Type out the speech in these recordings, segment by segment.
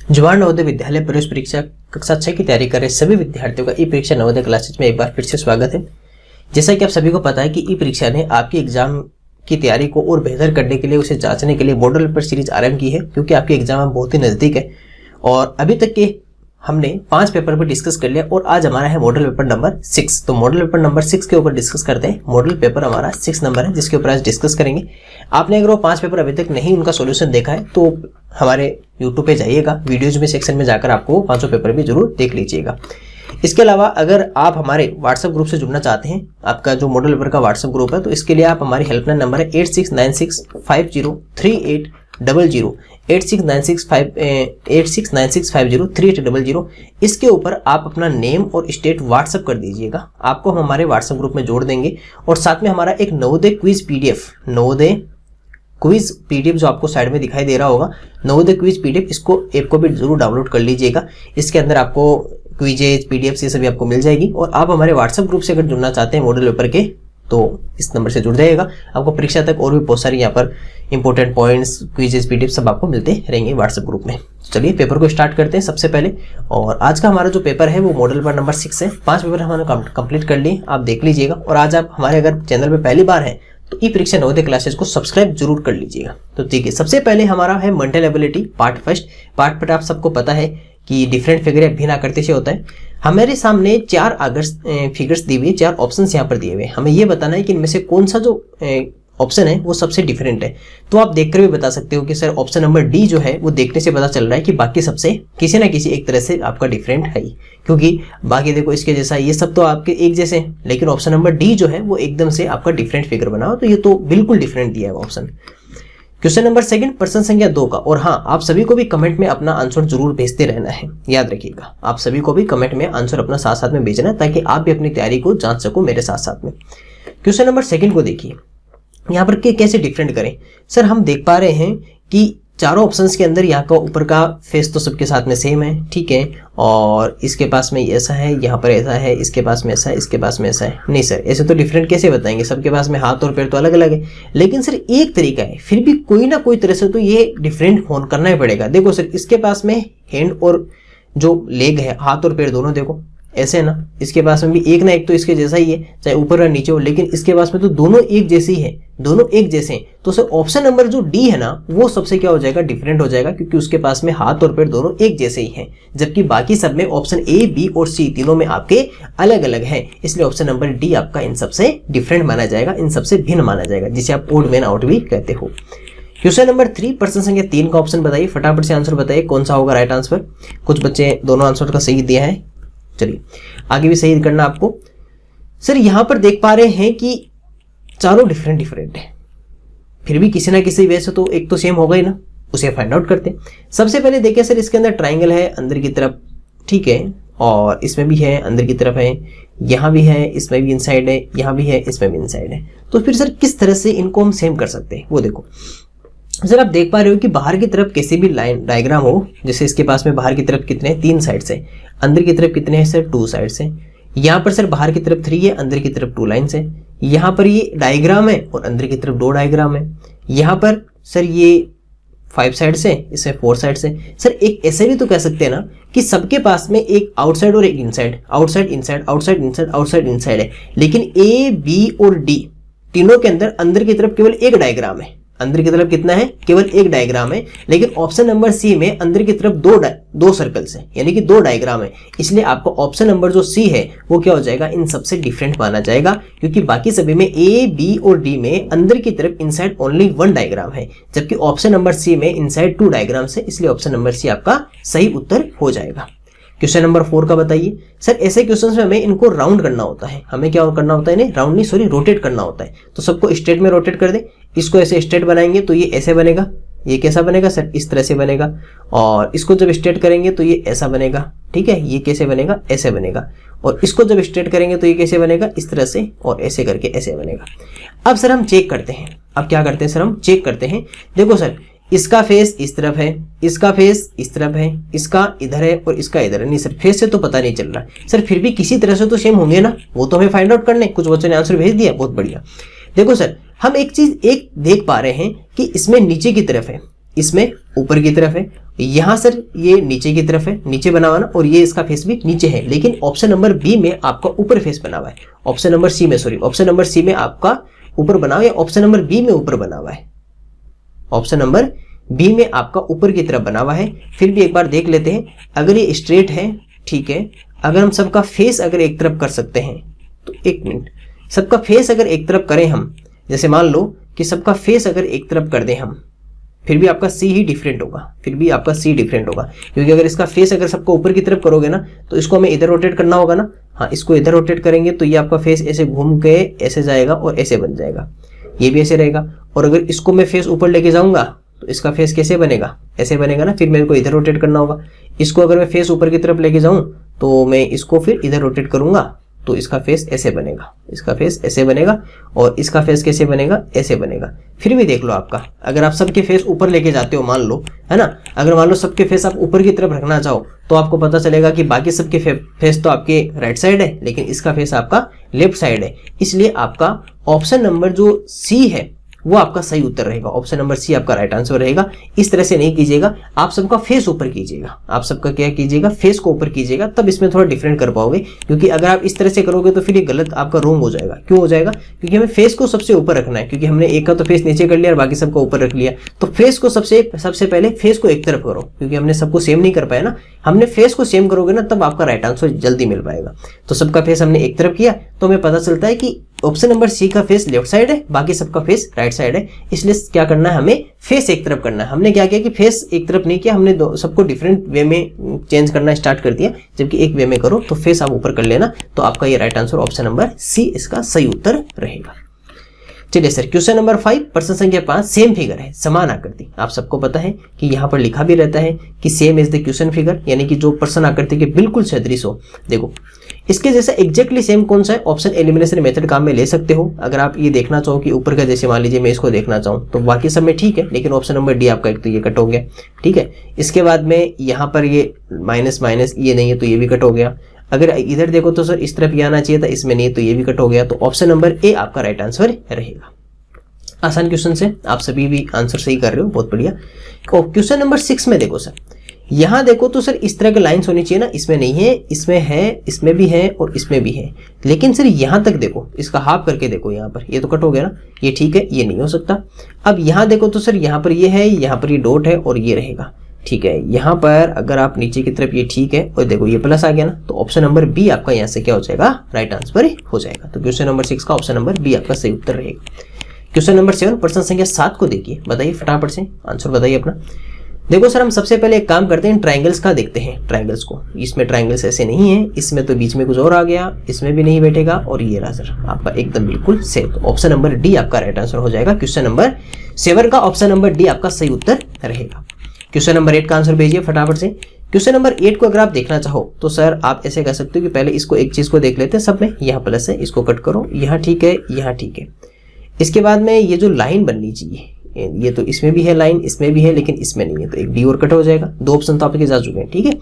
जवाहर नवोदय विद्यालय प्रवेश परीक्षा कक्षा 6 की तैयारी कर रहे सभी विद्यार्थियों का ई परीक्षा नवोदय क्लासेज में एक बार फिर से स्वागत है। जैसा कि आप सभी को पता है कि ई परीक्षा ने आपकी एग्जाम की तैयारी को और बेहतर करने के लिए, उसे जांचने के लिए मॉडल पेपर सीरीज आरंभ की है, क्योंकि आपके एग्जाम बहुत ही नजदीक है। और अभी तक के हमने 5 पेपर पर डिस्कस कर लिया और आज हमारा है मॉडल पेपर नंबर 6। तो मॉडल पेपर नंबर 6 के ऊपर डिस्कस करते हैं। मॉडल पेपर हमारा 6 नंबर है, जिसके ऊपर आज डिस्कस करेंगे। आपने अगर वो 5 पेपर अभी तक नहीं उनका सॉल्यूशन देखा है तो हमारे यूट्यूब पे जाइएगा, वीडियोज में सेक्शन में जाकर आपको 5 पेपर भी जरूर देख लीजिएगा। इसके अलावा अगर आप हमारे व्हाट्सएप ग्रुप से जुड़ना चाहते हैं, आपका जो मॉडल पेपर का व्हाट्सएप ग्रुप है, तो इसके लिए आप हमारी हेल्पलाइन नंबर है 8696503800 8696503800। इसके ऊपर आप अपना नेम और स्टेट व्हाट्सएप कर दीजिएगा, आपको हम हमारे व्हाट्सएप ग्रुप में जोड़ देंगे। और साथ में हमारा एक Navodaya quiz PDF, Navodaya quiz PDF जो आपको साइड में दिखाई दे रहा होगा, नवोदय क्विज पीडीएफ, इसको ऐप को भी जरूर डाउनलोड कर लीजिएगा। इसके अंदर आपको क्विजेज पीडीएफ ये सभी आपको मिल जाएगी। और आप हमारे व्हाट्सएप ग्रुप से अगर जुड़ना चाहते हैं मॉडल पेपर के, तो इस नंबर से जुड़ जाइएगा। आपको परीक्षा तक और भी बहुत सारी यहाँ पर इंपॉर्टेंट पॉइंट्स, क्विजेस, पीडीएफ सब आपको मिलते रहेंगे व्हाट्सएप ग्रुप में। चलिए पेपर को स्टार्ट करते हैं सबसे पहले। और आज का हमारा जो पेपर है वो मॉडल पेपर नंबर 6 है। 5 पेपर हमने कंप्लीट कर लिए, आप देख लीजिएगा। और आज आप हमारे अगर चैनल पर पहली बार है तो ई परीक्षा नवोदय क्लासेस को सब्सक्राइब जरूर कर लीजिएगा। तो ठीक है, सबसे पहले हमारा है mental ability part first. Part पर आप सबको पता है कि डिफरेंट फिगर या भिन्न आकृति से होता है। हमारे सामने 4 फिगर्स दी हुई है, 4 ऑप्शंस यहाँ पर दिए हुए हैं। हमें ये बताना है कि इनमें से कौन सा जो ऑप्शन है वो सबसे डिफरेंट है। तो आप देखकर भी बता सकते हो कि सर ऑप्शन नंबर डी जो है वो देखने से पता चल रहा है कि बाकी सबसे किसी ना किसी एक तरह से आपका डिफरेंट है ही, क्योंकि बाकी देखो इसके जैसा, ये सब तो आपके एक जैसे हैं, लेकिन ऑप्शन नंबर डी जो है वो एकदम से आपका डिफरेंट फिगर बना हो, तो ये तो बिल्कुल डिफरेंट दिया है ऑप्शन। क्वेश्चन नंबर 2 प्रश्न संख्या 2 का। और हाँ, आप सभी को भी कमेंट में अपना आंसर जरूर भेजते रहना है, याद रखिएगा। आप सभी को भी कमेंट में आंसर अपना साथ साथ में भेजना है, ताकि आप भी अपनी तैयारी को जांच सको मेरे साथ साथ में। क्वेश्चन नंबर 2 को देखिए, यहाँ पर कैसे डिफरेंट करें। सर हम देख पा रहे हैं कि चारों ऑप्शंस के अंदर यहाँ का ऊपर का फेस तो सबके साथ में सेम है, ठीक है। और इसके पास में ऐसा है, यहाँ पर ऐसा है, इसके पास में ऐसा है, इसके पास में ऐसा है। नहीं सर, ऐसे तो डिफरेंट कैसे बताएंगे, सबके पास में हाथ और पैर तो अलग अलग है। लेकिन सर एक तरीका है, फिर भी कोई ना कोई तरह से तो ये डिफरेंट फोन करना ही पड़ेगा। देखो सर, इसके पास में हैंड और जो लेग है, हाथ और पैर दोनों देखो ऐसे है ना। इसके पास में भी एक ना एक तो इसके जैसा ही है, चाहे ऊपर या नीचे हो, लेकिन इसके पास में तो दोनों एक जैसे ही है, दोनों एक जैसे हैं। तो सर ऑप्शन नंबर जो डी है ना, वो सबसे क्या हो जाएगा, डिफरेंट हो जाएगा, क्योंकि उसके पास में हाथ और पैर दोनों एक जैसे ही हैं। जबकि बाकी सब में ऑप्शन ए, बी और सी तीनों में आपके अलग अलग हैं। इसलिए ऑप्शन नंबर डी आपका इन सबसे डिफरेंट माना जाएगा, इन सबसे भिन्न माना जाएगा, जिसे आप ओड मैन आउट भी कहते हो। क्वेश्चन नंबर 3 प्रश्न संख्या 3 का ऑप्शन बताइए, फटाफट से आंसर बताइए कौन सा होगा राइट आंसर। कुछ बच्चे दोनों आंसर का सही दिया है, चलिए आगे भी सही करना आपको। सर यहां पर देख पा रहे हैं कि चारों डिफरेंट है, फिर भी किसी ना किसी वजह से तो एक तो सेम होगा ही ना, उसे फाइंड आउट करते हैं। सबसे पहले देखिए सर, इसके अंदर ट्राइंगल है अंदर की तरफ, ठीक है, और इसमें भी है अंदर की तरफ है, यहां भी है, इसमें भी इनसाइड है, यहां भी है, इसमें भी इनसाइड है। तो फिर सर किस तरह से इनको हम सेम कर सकते हैं वो देखो। सर आप देख पा रहे हो कि बाहर की तरफ किसी भी लाइन डायग्राम हो, जैसे इसके पास में बाहर की तरफ कितने हैं, 3 साइड से, अंदर की तरफ कितने हैं सर, 2 साइड से। यहाँ पर सर बाहर की तरफ 3 है, अंदर की तरफ 2 लाइन है। यहाँ पर ये डायग्राम है और अंदर की तरफ 2 डायग्राम है। यहाँ पर सर ये 5 साइड से, इसमें 4 साइड से। सर एक ऐसे भी तो कह सकते हैं ना कि सबके पास में एक आउटसाइड और एक inside, outside inside, outside inside, outside inside है। लेकिन ए, बी और डी तीनों के अंदर अंदर की तरफ केवल एक डायग्राम है। अंदर की तरफ कितना है, केवल एक डायग्राम है। लेकिन ऑप्शन नंबर सी में अंदर की तरफ दो सर्कल्स है, यानी कि 2 डायग्राम है। इसलिए आपको ऑप्शन नंबर जो सी है वो क्या हो जाएगा, इन सबसे डिफरेंट माना जाएगा, क्योंकि बाकी सभी में ए, बी और डी में अंदर की तरफ इनसाइड ओनली 1 डायग्राम है, जबकि ऑप्शन नंबर सी में इनसाइड 2 डायग्राम है। इसलिए ऑप्शन नंबर सी आपका सही उत्तर हो जाएगा। क्वेश्चन नंबर 4 का बताइए। सर ऐसे क्वेश्चंस में हमें इनको राउंड करना होता है, हमें क्या करना होता है, राउंड नहीं सॉरी रोटेट करना होता है। तो सबको स्ट्रेट में रोटेट कर दे, इसको ऐसे स्ट्रेट बनाएंगे तो ये ऐसे बनेगा। ये कैसा बनेगा सर, इस तरह से बनेगा। और इसको जब स्ट्रेट करेंगे तो ये ऐसा बनेगा, ठीक है। ये कैसे बनेगा, ऐसे बनेगा। और इसको जब स्ट्रेट करेंगे तो ये कैसे बनेगा, इस तरह से, और ऐसे करके ऐसे बनेगा। अब सर हम चेक करते हैं, अब क्या करते हैं सर, हम चेक करते हैं। देखो सर, इसका फेस इस तरफ है, इसका फेस इस तरफ है, इसका इधर है और इसका इधर है। नहीं सर, फेस से तो पता नहीं चल रहा सर, फिर भी किसी तरह से तो सेम होंगे ना, वो तो हमें फाइंड आउट करने। कुछ बच्चों ने आंसर भेज दिया, बहुत बढ़िया। देखो सर, हम एक चीज देख पा रहे हैं कि इसमें नीचे की तरफ है, इसमें ऊपर की तरफ है, यहाँ सर ये नीचे की तरफ है, नीचे बना हुआ ना, और ये इसका फेस भी नीचे है, लेकिन ऑप्शन नंबर बी में आपका ऊपर फेस बना हुआ है। ऑप्शन नंबर सी में, सॉरी, ऑप्शन नंबर सी में आपका ऊपर बना हुआ है, ऑप्शन नंबर बी में ऊपर बना हुआ है, ऑप्शन नंबर बी में आपका ऊपर की तरफ बना हुआ है। फिर भी एक बार देख लेते हैं, अगर ये स्ट्रेट है, ठीक है, अगर हम सबका फेस अगर एक तरफ कर सकते हैं तो एक मिनट, सबका फेस अगर एक तरफ करें हम, जैसे मान लो कि सबका फेस अगर एक तरफ कर दें हम, फिर भी आपका सी ही डिफरेंट होगा, फिर भी आपका सी डिफरेंट होगा, क्योंकि अगर इसका फेस अगर सबको ऊपर की तरफ करोगे ना तो इसको हमें इधर रोटेट करना होगा ना। हाँ, इसको इधर रोटेट करेंगे तो ये आपका फेस ऐसे घूम के ऐसे जाएगा और ऐसे बन जाएगा, ये भी ऐसे रहेगा। और अगर इसको मैं फेस ऊपर लेके जाऊंगा तो इसका फेस कैसे बनेगा, ऐसे बनेगा ना, फिर मेरे को इधर रोटेट करना होगा। इसको अगर मैं फेस ऊपर की तरफ लेके जाऊं तो मैं इसको फिर इधर रोटेट करूंगा तो इसका फेस ऐसे बनेगा, इसका फेस ऐसे बनेगा, और इसका फेस कैसे बनेगा, ऐसे बनेगा। फिर भी देख लो, आपका अगर आप सबके फेस ऊपर लेके जाते हो, मान लो, है ना, अगर मान लो सबके फेस आप ऊपर की तरफ रखना चाहो तो आपको पता चलेगा कि बाकी सबके फेस तो आपके राइट साइड है, लेकिन इसका फेस आपका लेफ्ट साइड है। इसलिए आपका ऑप्शन नंबर जो सी है वो आपका सही उत्तर रहेगा, ऑप्शन नंबर सी आपका राइट आंसर रहेगा। इस तरह से नहीं कीजिएगा, आप सबका फेस ऊपर कीजिएगा, आप सबका क्या कीजिएगा, फेस को ऊपर कीजिएगा, तब इसमें थोड़ा डिफरेंट कर पाओगे। क्योंकि अगर आप इस तरह से करोगे तो फिर ये गलत आपका रॉन्ग हो जाएगा। क्यों हो जाएगा, क्योंकि हमें फेस को सबसे ऊपर रखना है, क्योंकि हमने एक का तो फेस नीचे कर लिया और बाकी सबका ऊपर रख लिया। तो फेस को सबसे पहले फेस को एक तरफ करो, क्योंकि हमने सबको सेम नहीं कर पाया ना, हमने फेस को सेम करोगे ना तब आपका राइट आंसर जल्दी मिल पाएगा। तो सबका फेस हमने एक तरफ किया तो हमें पता चलता है कि ऑप्शन नंबर सी का फेस लेफ्ट साइड है, बाकी सबका फेस राइट साइड है। इसलिए क्या करना है, हमें फेस एक तरफ करना है। हमने क्या किया कि फेस एक तरफ नहीं किया, हमने सबको डिफरेंट वे में चेंज करना स्टार्ट कर दिया। जबकि एक वे में करो तो फेस आप ऊपर कर लेना, तो आपका ये right answer option number C इसका सही उत्तर रहेगा। चलिए सर, क्वेश्चन नंबर 5, प्रश्न संख्या 5, सेम फिगर है, समान आकृति। आप सबको पता है कि यहाँ पर लिखा भी रहता है कि same is the question figure, यानी कि जो प्रश्न आकृति के बिल्कुल सदृश हो। देखो, इसके जैसा एग्जैक्टली सेम कौन सा है, ऑप्शन एलिमिनेशन मेथड काम में ले सकते हो। अगर आप ये देखना चाहो कि ऊपर का, जैसे मान लीजिए मैं इसको देखना चाहूँ तो बाकी सब में ठीक है, लेकिन ऑप्शन नंबर डी आपका एक तो ये कट हो गया, ठीक है। इसके बाद में यहाँ पर ये माइनस माइनस ये नहीं है तो ये भी कट हो गया। अगर इधर देखो तो सर इस तरफ ये आना चाहिए था, इसमें नहीं तो ये भी कट हो गया। तो ऑप्शन नंबर ए आपका राइट आंसर रहेगा। आसान क्वेश्चन से आप सभी भी आंसर सही कर रहे हो, बहुत बढ़िया। क्वेश्चन नंबर 6 में देखो सर, यहाँ देखो तो सर इस तरह की लाइंस होनी चाहिए ना, इसमें नहीं है, इसमें है, इसमें भी है और इसमें भी है। लेकिन सर यहाँ तक देखो, इसका हाफ करके देखो, यहाँ पर ये तो कट हो गया ना, ये ठीक है, ये नहीं हो सकता। अब यहाँ देखो तो सर यहाँ पर ये है, यहाँ पर ये डॉट है और ये रहेगा, ठीक है। यहाँ पर अगर आप नीचे की तरफ, ये ठीक है, और देखो ये प्लस आ गया ना, तो ऑप्शन नंबर बी आपका यहाँ से क्या हो जाएगा, राइट आंसर हो जाएगा। तो क्वेश्चन नंबर 6 का ऑप्शन नंबर बी आपका सही उत्तर रहेगा। क्वेश्चन नंबर 7, प्रश्न संख्या 7 को देखिए, बताइए फटाफट से आंसर बताइए अपना। देखो सर, हम सबसे पहले एक काम करते हैं, ट्रायंगल्स का देखते हैं। ट्रायंगल्स को, इसमें ट्रायंगल्स ऐसे नहीं है, इसमें तो बीच में कुछ और आ गया, इसमें भी नहीं बैठेगा, और ये रहा सर आपका एकदम बिल्कुल सेम। तो ऑप्शन नंबर डी आपका राइट आंसर हो जाएगा। क्वेश्चन नंबर 7 का ऑप्शन नंबर डी आपका सही उत्तर रहेगा। क्वेश्चन नंबर 8 का आंसर भेजिए फटाफट से। क्वेश्चन नंबर 8 को अगर आप देखना चाहो तो सर आप ऐसे कर सकते हो कि पहले इसको एक चीज को देख लेते हैं सब में। यहाँ प्लस है, इसको कट करो, यहाँ ठीक है, यहाँ ठीक है। इसके बाद में ये जो लाइन बननी चाहिए, ये तो इसमें भी है लाइन, इसमें भी है, लेकिन इसमें नहीं है, तो एक डी और कट हो जाएगा। 2 ऑप्शन तो आपके जा चुके हैं, ठीक है।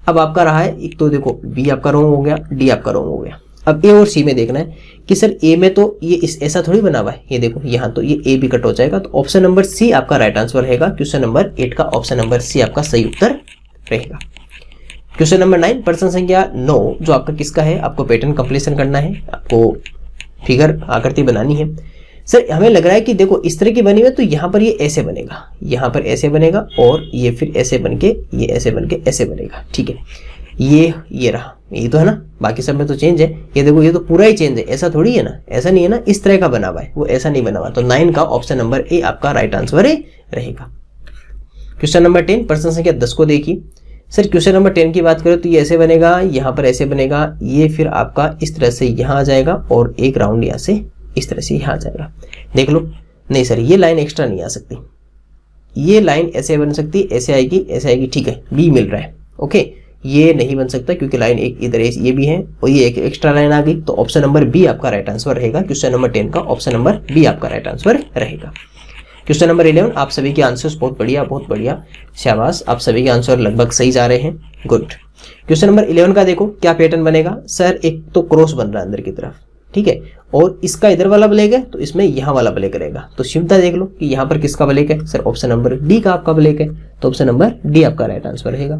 अब आपका रहा है एक तो देखो बी आपका रॉन्ग हो गया, डी आपका रॉन्ग हो गया। अब ए और सी में देखना है कि सर ए में तो ये ऐसा थोड़ी बना हुआ है, ये देखो यहाँ तो ये ए भी कट हो जाएगा। तो ऑप्शन नंबर सी आपका राइट आंसर रहेगा। क्वेश्चन नंबर 8 का ऑप्शन नंबर सी आपका सही उत्तर रहेगा। क्वेश्चन नंबर 9, प्रश्न संख्या 9, जो आपका किसका है, आपको पैटर्न कंप्लीशन करना है, आपको फिगर आकृति बनानी है। सर हमें लग रहा है कि देखो इस तरह की बनी हुई है, तो यहाँ पर ये ऐसे बनेगा, यहाँ पर ऐसे बनेगा, और ये फिर ऐसे बन के, ये ऐसे बन के ऐसे बनेगा, ठीक है। ये रहा, ये तो है ना, बाकी सब में तो चेंज है। ये देखो ये तो पूरा ही चेंज है, ऐसा थोड़ी है ना, ऐसा नहीं है ना, इस तरह का बना हुआ है, वो ऐसा नहीं बना हुआ। तो 9 का ऑप्शन नंबर ए आपका राइट आंसर रहेगा। क्वेश्चन नंबर 10, प्रश्न संख्या 10 को देखिए। सर क्वेश्चन नंबर 10 की बात करें तो ये ऐसे बनेगा, यहाँ पर ऐसे बनेगा, ये फिर आपका इस तरह से यहाँ आ जाएगा, और एक राउंड यहाँ से इस तरह से यहाँ आ जाएगा। देख लो, नहीं सर ये लाइन एक्स्ट्रा नहीं आ सकती, ये लाइन ऐसे बन सकती, ऐसे आएगी, ऐसे आएगी, ठीक है, बी मिल रहा है, ओके। ये नहीं बन सकता क्योंकि लाइन एक इधर ये भी है, और ये एक एक्स्ट्रा लाइन आ गई। तो ऑप्शन नंबर बी आपका राइट आंसर रहेगा। क्वेश्चन नंबर 10 का ऑप्शन नंबर बी आपका राइट आंसर रहेगा। क्वेश्चन नंबर 11, आप सभी के आंसर्स बहुत बढ़िया, बहुत बढ़िया, शाबाश, आप सभी के आंसर लगभग सही जा रहे हैं, गुड। क्वेश्चन नंबर 11 का देखो क्या पैटर्न बनेगा। सर एक तो क्रॉस बन रहा है अंदर की तरफ, ठीक है, और इसका इधर वाला ब्लैक है तो इसमें यहाँ वाला ब्लैक रहेगा। तो शिवता देख लो कि यहाँ पर किसका ब्लैक है, सर ऑप्शन नंबर डी का आपका ब्लैक है, तो ऑप्शन नंबर डी आपका राइट आंसर रहेगा।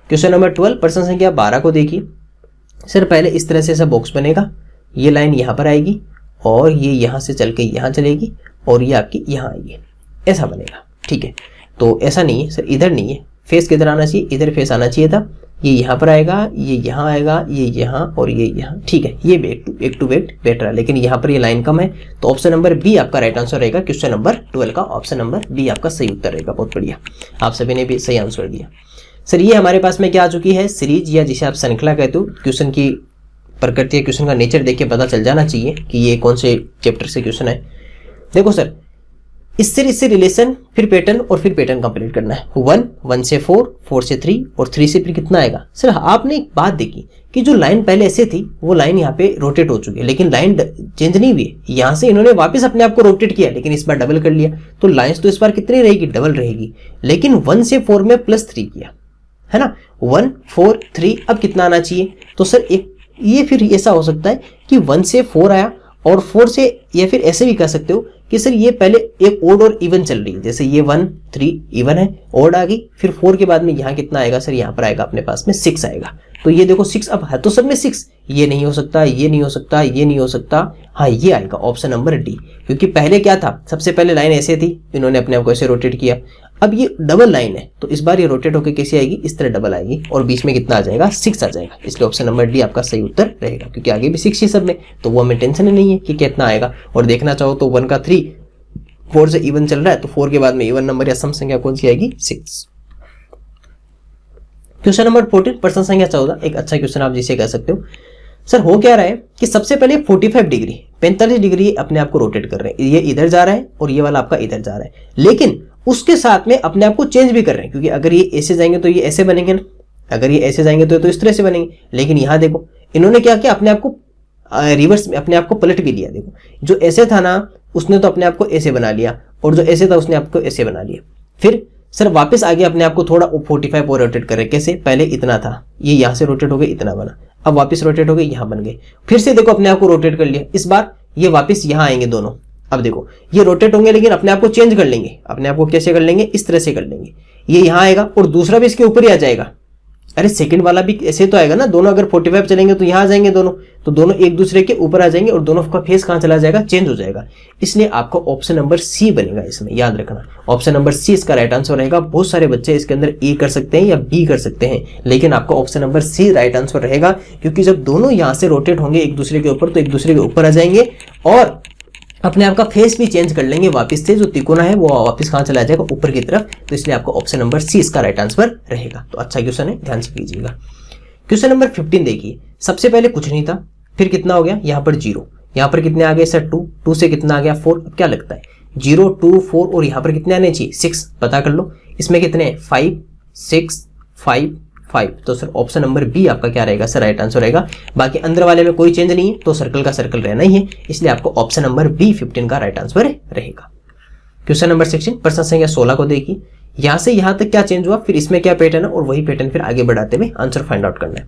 क्वेश्चन नंबर 12 प्रश्न संख्या 12 को देखिए। सर पहले इस तरह से ऐसा बॉक्स बनेगा, ये लाइन यहाँ पर आएगी और ये यहाँ से चल के यहाँ चलेगी और ये आपकी यहाँ आएगी, ऐसा बनेगा, ठीक है। तो ऐसा नहीं है सर, इधर नहीं है, फेस किधर आना चाहिए, इधर फेस आना चाहिए था, ये यहाँ पर आएगा, ये यहाँ आएगा, ये यहाँ और ये यहाँ, ठीक है। ये बैक टू बैक बैठ रहा है, लेकिन यहाँ पर ये लाइन कम है, तो ऑप्शन नंबर बी आपका राइट आंसर रहेगा। क्वेश्चन नंबर 12 का ऑप्शन नंबर बी आपका सही उत्तर रहेगा। बहुत बढ़िया, आप सभी ने भी सही आंसर दिया। सर ये हमारे पास में क्या आ चुकी है, सीरीज या जिसे आप श्रृंखला कहते हो। क्वेश्चन की प्रकृति या क्वेश्चन का नेचर देख के पता चल जाना चाहिए कि ये कौन से चैप्टर से क्वेश्चन है। देखो सर, इससे रिलेशन, फिर पैटर्न और फिर पैटर्न कंप्लीट करना है। 1 से 4, 4 से 3 और 3 से फिर कितना आएगा। सर आपने एक बात देखी कि जो लाइन पहले ऐसे थी वो लाइन यहाँ पे रोटेट हो चुकी है, लेकिन लाइन चेंज नहीं हुई है। यहाँ से इन्होंने वापस अपने आप को रोटेट किया, लेकिन इस बार डबल कर लिया, तो लाइन्स तो इस बार कितनी रहेगी, डबल रहेगी। लेकिन 1 से 4 में +3 किया है ना, 1 4 3, अब कितना आना चाहिए। तो सर एक ये फिर ऐसा हो सकता है कि 1 से 4 आया और 4 से, या फिर ऐसे भी कह सकते हो कि सर ये पहले एक ओड और इवन चल रही है, जैसे ये 1 3 इवन है, ओड आ गई, फिर 4 के बाद में यहाँ कितना आएगा सर, यहाँ पर आएगा अपने पास में 6 आएगा। तो ये देखो 6 अब है तो सब में 6, ये नहीं हो सकता, ये नहीं हो सकता, ये नहीं हो सकता, हाँ ये आएगा ऑप्शन नंबर डी। क्योंकि पहले क्या था, सबसे पहले लाइन ऐसे थी, इन्होंने अपने आप को ऐसे रोटेट किया, अब ये डबल लाइन है तो इस बार ये रोटेट होकर कैसे आएगी, इस तरह डबल आएगी और बीच में कितना आ जाएगा, 6 आ जाएगा। इसलिए ऑप्शन नंबर डी आपका सही उत्तर रहेगा, क्योंकि आगे भी 6 ही सब में, तो वो हमें टेंशन ही नहीं है कि कितना आएगा। और देखना चाहो तो 1 का 3, 4 से इवन चल रहा है, तो 4 के बाद में इवन नंबर या सम संख्या कौन सी आएगी, 6। क्वेश्चन नंबर 14 प्रश्न संख्या 14, एक अच्छा क्वेश्चन आप जिसे कह सकते हो। सर हो क्या रहा है कि सबसे पहले 45 डिग्री 45 डिग्री अपने आप को रोटेट कर रहे हैं, ये इधर जा रहा है और ये वाला आपका इधर जा रहा है, लेकिन उसके साथ में अपने आप को चेंज भी कर रहे हैं, क्योंकि अगर ये ऐसे जाएंगे तो ये ऐसे बनेंगे ना, अगर ये ऐसे जाएंगे तो इस तरह से बनेंगे। लेकिन यहाँ देखो इन्होंने क्या किया, अपने आप को रिवर्स में अपने आप को पलट भी लिया। देखो जो ऐसे था ना उसने तो अपने आप को ऐसे बना लिया, और जो ऐसे था उसने आपको ऐसे बना लिया। फिर सर वापस आगे अपने आप को थोड़ा 45 और रोटेट कर रहे, कैसे, पहले इतना था, ये यहाँ से रोटेट हो गए, इतना बना, अब वापस रोटेट हो गए, यहाँ बन गए, फिर से देखो अपने आप को रोटेट कर लिया। इस बार ये वापस यहाँ आएंगे दोनों, अब देखो ये रोटेट होंगे लेकिन अपने आप को चेंज कर लेंगे, अपने आप को कैसे कर लेंगे, इस तरह से कर लेंगे, ये यहाँ आएगा और दूसरा भी इसके ऊपर ही आ जाएगा। अरे सेकंड वाला भी ऐसे तो आएगा ना, दोनों अगर 45 चलेंगे तो यहाँ आ जाएंगे दोनों, तो दोनों एक दूसरे के ऊपर आ जाएंगे और दोनों का फेस कहाँ चला जाएगा, चेंज हो जाएगा। इसलिए आपका ऑप्शन नंबर सी बनेगा, इसमें याद रखना ऑप्शन नंबर सी इसका राइट आंसर रहेगा। बहुत सारे बच्चे इसके अंदर ए कर सकते हैं या बी कर सकते हैं, लेकिन आपका option number C right answer रहेगा, क्योंकि जब दोनों यहाँ से रोटेट होंगे एक दूसरे के ऊपर तो एक दूसरे के ऊपर आ जाएंगे और अपने आप का फेस भी चेंज कर लेंगे वापस से, जो तिकोना है वो वापस कहाँ चला जाएगा, ऊपर की तरफ। तो इसलिए आपका ऑप्शन नंबर सी इसका राइट आंसर रहेगा। तो अच्छा क्वेश्चन है, ध्यान से कीजिएगा। क्वेश्चन नंबर 15 देखिए, सबसे पहले कुछ नहीं था, फिर कितना हो गया, यहाँ पर 0, यहाँ पर कितने आ गए सर 2, 2 से कितना आ गया 4, अब क्या लगता है 0 2 4 और यहाँ पर कितने आने चाहिए 6, पता कर लो इसमें कितने हैं 5 6 5 5। तो सर ऑप्शन नंबर बी आपका क्या रहेगा सर, राइट आंसर रहेगा। बाकी अंदर वाले में कोई चेंज नहीं है तो सर्कल का सर्कल रहना ही है, इसलिए आपको ऑप्शन नंबर बी 15 का राइट आंसर रहेगा। क्वेश्चन नंबर 16 प्रश्न संख्या 16 को देखिए, यहां से यहां तक क्या चेंज हुआ, फिर इसमें क्या पैटर्न है और वही पैटर्न फिर आगे बढ़ाते हुए आंसर फाइंड आउट करना है।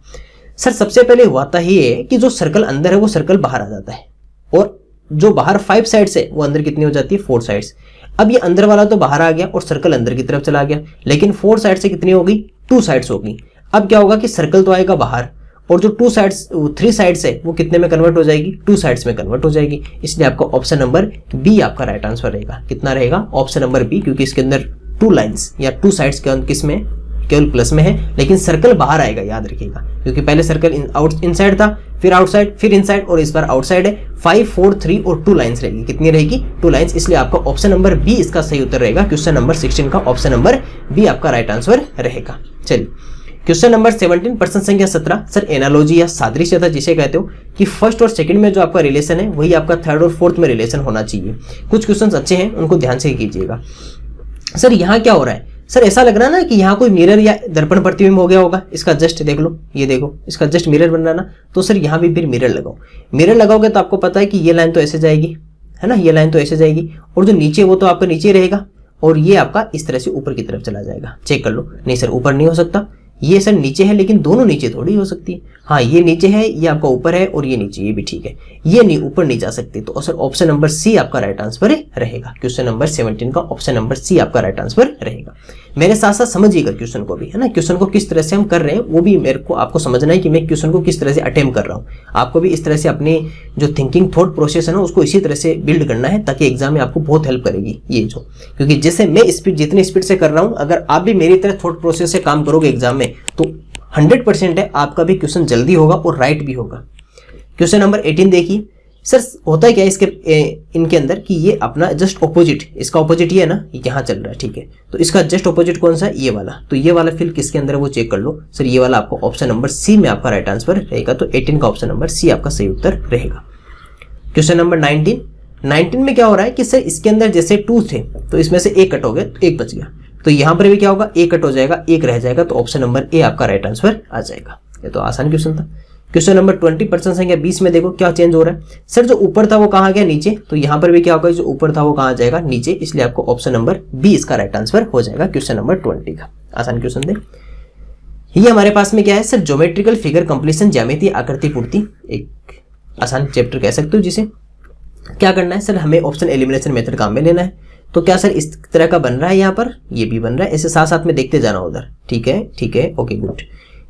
सर सबसे पहले हुआ था ये कि जो सर्कल अंदर है वो सर्कल बाहर आ जाता है, और जो बाहर 5 साइड्स है वो अंदर कितनी हो जाती है 4 साइड्स। अब ये अंदर वाला तो बाहर आ गया और सर्कल अंदर की तरफ चला गया, लेकिन 4 साइड से कितनी हो गई 2 साइड्स हो गई। अब क्या होगा कि सर्कल तो आएगा बाहर और जो 3 साइड्स है वो कितने में कन्वर्ट हो जाएगी 2 साइड्स में कन्वर्ट हो जाएगी। इसलिए आपका ऑप्शन नंबर बी आपका राइट आंसर रहेगा। कितना रहेगा ऑप्शन नंबर बी, क्योंकि इसके अंदर 2 लाइंस या 2 साइड्स किस में केवल प्लस में है, लेकिन सर्कल बाहर आएगा, याद रखिएगा, क्योंकि पहले सर्कल इनसाइड था, फिर आउटसाइड, फिर इनसाइड और इस बार आउटसाइड है। 5 4 3 और 2 लाइंस रहेगी, कितनी रहेगी 2 लाइंस। इसलिए आपका ऑप्शन नंबर बी इसका सही उत्तर रहेगा। क्वेश्चन नंबर 16 का ऑप्शन नंबर बी आपका राइट आंसर रहेगा। चलिए क्वेश्चन नंबर 17 प्रश्न संख्या 17, सर एनालॉजी या सादृश्यता जिसे कहते हो कि फर्स्ट और सेकंड में जो आपका रिलेशन है वही आपका थर्ड और फोर्थ में रिलेशन होना चाहिए। कुछ क्वेश्चंस अच्छे हैं, उनको ध्यान से कीजिएगा। सर यहाँ क्या हो रहा है, सर ऐसा लग रहा है ना कि यहाँ कोई मिरर या दर्पण प्रतिबिंब हो गया होगा, इसका जस्ट देख लो, ये देखो इसका जस्ट मिरर बन रहा ना, तो सर यहाँ भी फिर मिरर लगाओ। मिरर लगाओगे तो आपको पता है कि ये लाइन तो ऐसे जाएगी, है ना, ये लाइन तो ऐसे जाएगी, और जो नीचे वो तो आपका नीचे रहेगा और ये आपका इस तरह से ऊपर की तरफ चला जाएगा। चेक कर लो, नहीं सर ऊपर नहीं हो सकता, ये सर नीचे है, लेकिन दोनों नीचे थोड़ी हो सकती है। हाँ, ये नीचे है, ये आपका ऊपर है, और ये नीचे, ये भी ठीक है, ये नहीं ऊपर नहीं जा सकती। तो सर ऑप्शन नंबर सी आपका राइट आंसर रहेगा। क्वेश्चन नंबर 17 का ऑप्शन नंबर सी आपका राइट आंसर रहेगा। मेरे साथ साथ समझिएगा क्वेश्चन को भी, है ना। क्वेश्चन को किस तरह से हम कर रहे हैं वो भी मेरे को आपको समझना है कि मैं क्वेश्चन को किस तरह से अटेम्प्ट कर रहा हूँ। आपको भी इस तरह से अपने जो थिंकिंग थॉट प्रोसेस है ना उसको इसी तरह से बिल्ड करना है, ताकि एग्जाम में आपको बहुत हेल्प करेगी ये जो, क्योंकि जैसे मैं स्पीड जितनी स्पीड से कर रहा हूँ, अगर आप भी मेरी तरह थॉट प्रोसेस से काम करोगे एग्जाम में, तो 100% है आपका भी क्वेश्चन जल्दी होगा और राइट भी होगा। क्वेश्चन नंबर 18 देखिए। सर होता है क्या इसके इनके अंदर कि ये अपना जस्ट ऑपोजिट, इसका ऑपोजिट ये है ना, यहाँ चल रहा है, ठीक है। तो इसका जस्ट ऑपोजिट कौन सा है? ये वाला। तो ये वाला फिल किसके अंदर है वो चेक कर लो। सर ये वाला आपको ऑप्शन नंबर सी में आपका राइट आंसर रहेगा। तो 18 का ऑप्शन नंबर सी आपका सही उत्तर रहेगा। क्वेश्चन नंबर 19 में क्या हो रहा है कि सर इसके अंदर जैसे 2 थे, तो इसमें से एक कट हो गया, तो एक बच गया। तो यहाँ पर भी क्या होगा, एक कट हो जाएगा, एक रह जाएगा। तो ऑप्शन नंबर ए आपका राइट आंसर आ जाएगा। ये तो आसान क्वेश्चन था। क्वेश्चन नंबर 20% संख्या 20 में देखो क्या चेंज हो रहा है। सर जो ऊपर था वो कहाँ गया? नीचे। तो यहाँ पर भी क्या होगा, जो ऊपर था वो कहाँ जाएगा? नीचे। इसलिए आपको ऑप्शन नंबर बी इसका राइट आंसर हो जाएगा क्वेश्चन नंबर 20 का। आसान क्वेश्चन थे। ये हमारे पास में क्या है सर? ज्योमेट्रिकल फिगर कंप्लीशन, ज्यामितीय आकृति पूर्ति, एक आसान चैप्टर कह सकते हो जिसे। क्या करना है सर? हमें ऑप्शन एलिमिनेशन मेथड काम में लेना है। तो क्या सर इस तरह का बन रहा है, यहाँ पर ये भी बन रहा है, ऐसे साथ साथ में देखते जाना उधर। ठीक है, ठीक है, ओके गुड।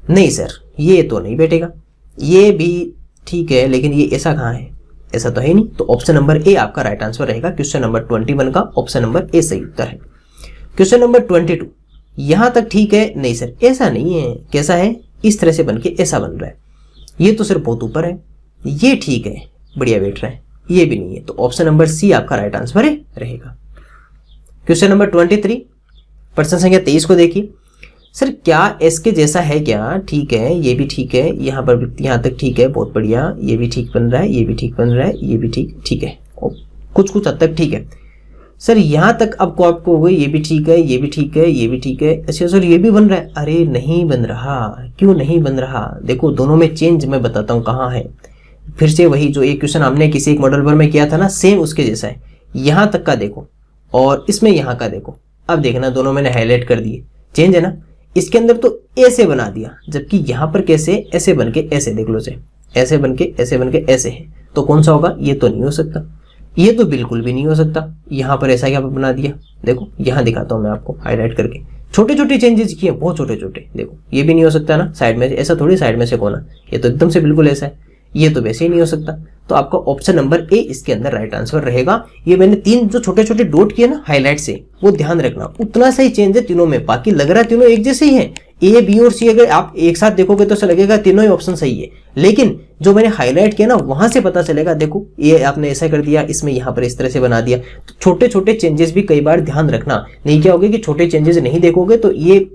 नहीं सर ये तो नहीं बैठेगा, ये भी ठीक है, लेकिन ये ऐसा कहाँ है? ऐसा तो है नहीं। तो ऑप्शन नंबर ए आपका राइट आंसर रहेगा क्वेश्चन नंबर 21 का। ऑप्शन नंबर ए सही उत्तर है। क्वेश्चन नंबर 22, यहां तक ठीक है। नहीं सर ऐसा नहीं है। कैसा है? इस तरह से बन के ऐसा बन रहा है। ये तो सर बहुत ऊपर है। ये ठीक है, बढ़िया बैठ रहा है। ये भी नहीं है। तो ऑप्शन नंबर सी आपका राइट आंसर रहेगा। क्वेश्चन नंबर 23, प्रश्न संख्या 23 को देखिए। सर क्या एस के जैसा है क्या? ठीक है, ये भी ठीक है, यहाँ पर भी यहाँ तक ठीक है, बहुत बढ़िया। ये भी ठीक बन रहा है, ये भी ठीक बन रहा है, ये भी ठीक है, कुछ कुछ हद तक ठीक है। सर यहाँ तक आपको हो गई, ये भी ठीक है, ये भी ठीक है, ये भी ठीक है। अच्छा सर ये भी बन रहा है। अरे नहीं बन रहा। क्यों नहीं बन रहा? देखो दोनों में चेंज मैं बताता हूँ कहाँ है। फिर से वही जो एक क्वेश्चन हमने किसी एक मॉडल पर में किया था ना, सेम उसके जैसा है। यहाँ तक का देखो और इसमें यहाँ का देखो। अब देखना दोनों मैंने हाईलाइट कर दिए, चेंज है ना। इसके अंदर तो ऐसे बना दिया, जबकि यहाँ पर कैसे? ऐसे बन के ऐसे, देख लो से, ऐसे बन के ऐसे बन के ऐसे है। तो कौन सा होगा? ये तो नहीं हो सकता, ये तो बिल्कुल भी नहीं हो सकता। यहाँ पर ऐसा क्या बना दिया, देखो यहाँ दिखाता हूँ मैं आपको हाईलाइट करके। छोटे छोटे चेंजेस किए, बहुत छोटे छोटे। देखो ये भी नहीं हो सकता ना, साइड में ऐसा थोड़ी, साइड में से कोना, ये तो एकदम से बिल्कुल ऐसा है। ये तो वैसे ही नहीं हो सकता। तो आपका ऑप्शन नंबर ए इसके अंदर राइट आंसर रहेगा। ये मैंने 3 जो छोटे छोटे डॉट किए ना हाईलाइट से, वो ध्यान रखना, उतना सही चेंज है तीनों में। बाकी लग रहा है तीनों एक जैसे ही है। ए, बी और सी अगर आप एक साथ देखोगे तो लगेगा तीनों ही ऑप्शन सही है, लेकिन जो मैंने हाईलाइट किया ना वहां से पता चलेगा, देखो ये आपने ऐसा कर दिया, इसमें यहाँ पर इस तरह से बना दिया। तो छोटे छोटे चेंजेस भी कई बार ध्यान रखना। नहीं क्या होगा कि छोटे चेंजेस नहीं देखोगे तो ये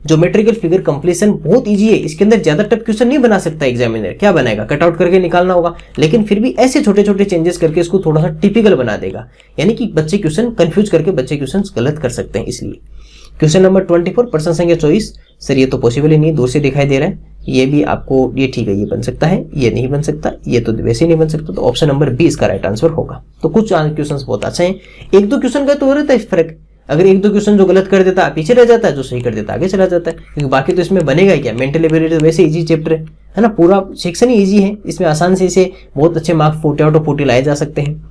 ज्योमेट्रिकल फिगर कंप्लीशन बहुत इजी है। इसके अंदर ज्यादा टफ क्वेश्चन नहीं बना सकता एग्जामिनर। क्या बनाएगा? कट आउट करके निकालना होगा, लेकिन फिर भी ऐसे छोटे छोटे चेंजेस करके इसको थोड़ा सा टिपिकल बना देगा। यानी कि बच्चे क्वेश्चन कंफ्यूज करके बच्चे क्वेश्चन गलत कर सकते हैं। इसलिए क्वेश्चन नंबर 24, प्रश्न संख्या 24। सर ये तो पॉसिबल ही नहीं, दूर से दिखाई दे रहा है। ये भी आपको, ये ठीक है, ये बन सकता है, ये नहीं बन सकता, ये तो वैसे नहीं बन सकता। तो ऑप्शन नंबर बी इसका राइट आंसर होगा। तो कुछ क्वेश्चन बहुत अच्छे हैं, एक दो क्वेश्चन का तो हो रहता है फर्क। अगर एक दो क्वेश्चन जो गलत कर देता पीछे रह जाता है, जो सही कर देता आगे चला जाता है, क्योंकि बाकी तो इसमें बनेगा क्या। मेंटल एबिलिटी तो वैसे इजी चैप्टर है ना, पूरा सेक्शन ही इजी है। इसमें आसान से इसे बहुत अच्छे मार्क्स 40 आउट ऑफ 40 लाए जा सकते हैं।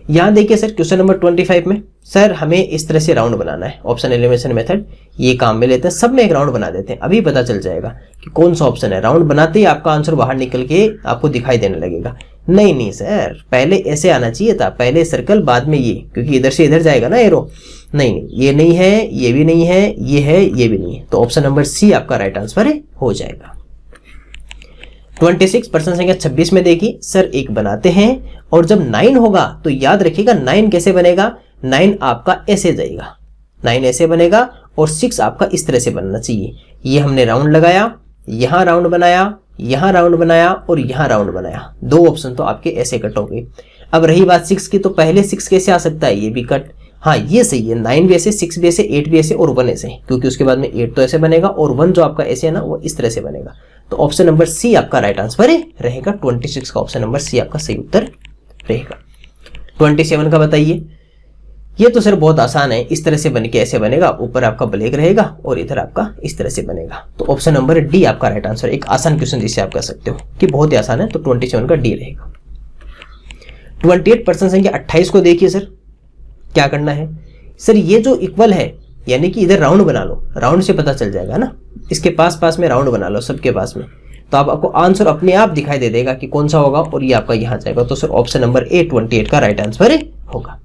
यहाँ देखिए सर क्वेश्चन नंबर 25 में, सर हमें इस तरह से राउंड बनाना है। ऑप्शन एलिमिनेशन मेथड ये काम में लेते हैं, सब में एक राउंड बना देते हैं। अभी पता चल जाएगा कि कौन सा ऑप्शन है। राउंड बनाते ही आपका आंसर बाहर निकल के आपको दिखाई देने लगेगा। नहीं सर पहले ऐसे आना चाहिए था, पहले सर्कल बाद में ये, क्योंकि इधर से इधर जाएगा ना एरो। नहीं ये नहीं है, ये भी नहीं है, ये है, ये भी नहीं है। तो ऑप्शन नंबर सी आपका राइट आंसर हो जाएगा। 26, प्रश्न संख्या 26 में देखिए। सर एक बनाते हैं और जब 9 होगा तो याद रखिएगा 9 कैसे बनेगा। 9 आपका ऐसे जाएगा, 9 ऐसे बनेगा और 6 आपका इस तरह से बनना चाहिए। ये हमने राउंड लगाया, यहाँ राउंड बनाया, यहाँ राउंड बनाया और यहाँ राउंड बनाया। 2 ऑप्शन तो आपके ऐसे कट हो गए। अब रही बात 6 की, तो पहले 6 कैसे आ सकता है? ये भी कट। हाँ ये सही है, 9 भी ऐसे, 6 भी ऐसे, 8 भी ऐसे और 1 ऐसे, क्योंकि उसके बाद में 8 तो ऐसे बनेगा और 1 जो आपका ऐसे है ना वो इस तरह से बनेगा। तो ऑप्शन नंबर सी आपका राइट आंसर रहेगा। 26 का ऑप्शन नंबर सी आपका सही उत्तर रहेगा। 27 का बताइए। ये तो सर बहुत आसान है, इस तरह से बन के ऐसे बनेगा, ऊपर आपका ब्लैक रहेगा और इधर आपका इस तरह से बनेगा। तो ऑप्शन नंबर डी आपका राइट आंसर। एक आसान क्वेश्चन जिसे आप कर सकते हो कि बहुत ही आसान है, तो 27 का डी रहेगा। 28% संख्या 28 को देखिए सर, क्या करना है सर, ये जो इक्वल है यानी कि इधर राउंड बना लो, राउंड से पता चल जाएगा ना, इसके पास पास में राउंड बना लो सबके पास में, तो आपको आंसर अपने आप दिखाई दे देगा कि कौन सा होगा और ये आपका यहाँ जाएगा। तो सर ऑप्शन नंबर ए 28 का राइट आंसर होगा।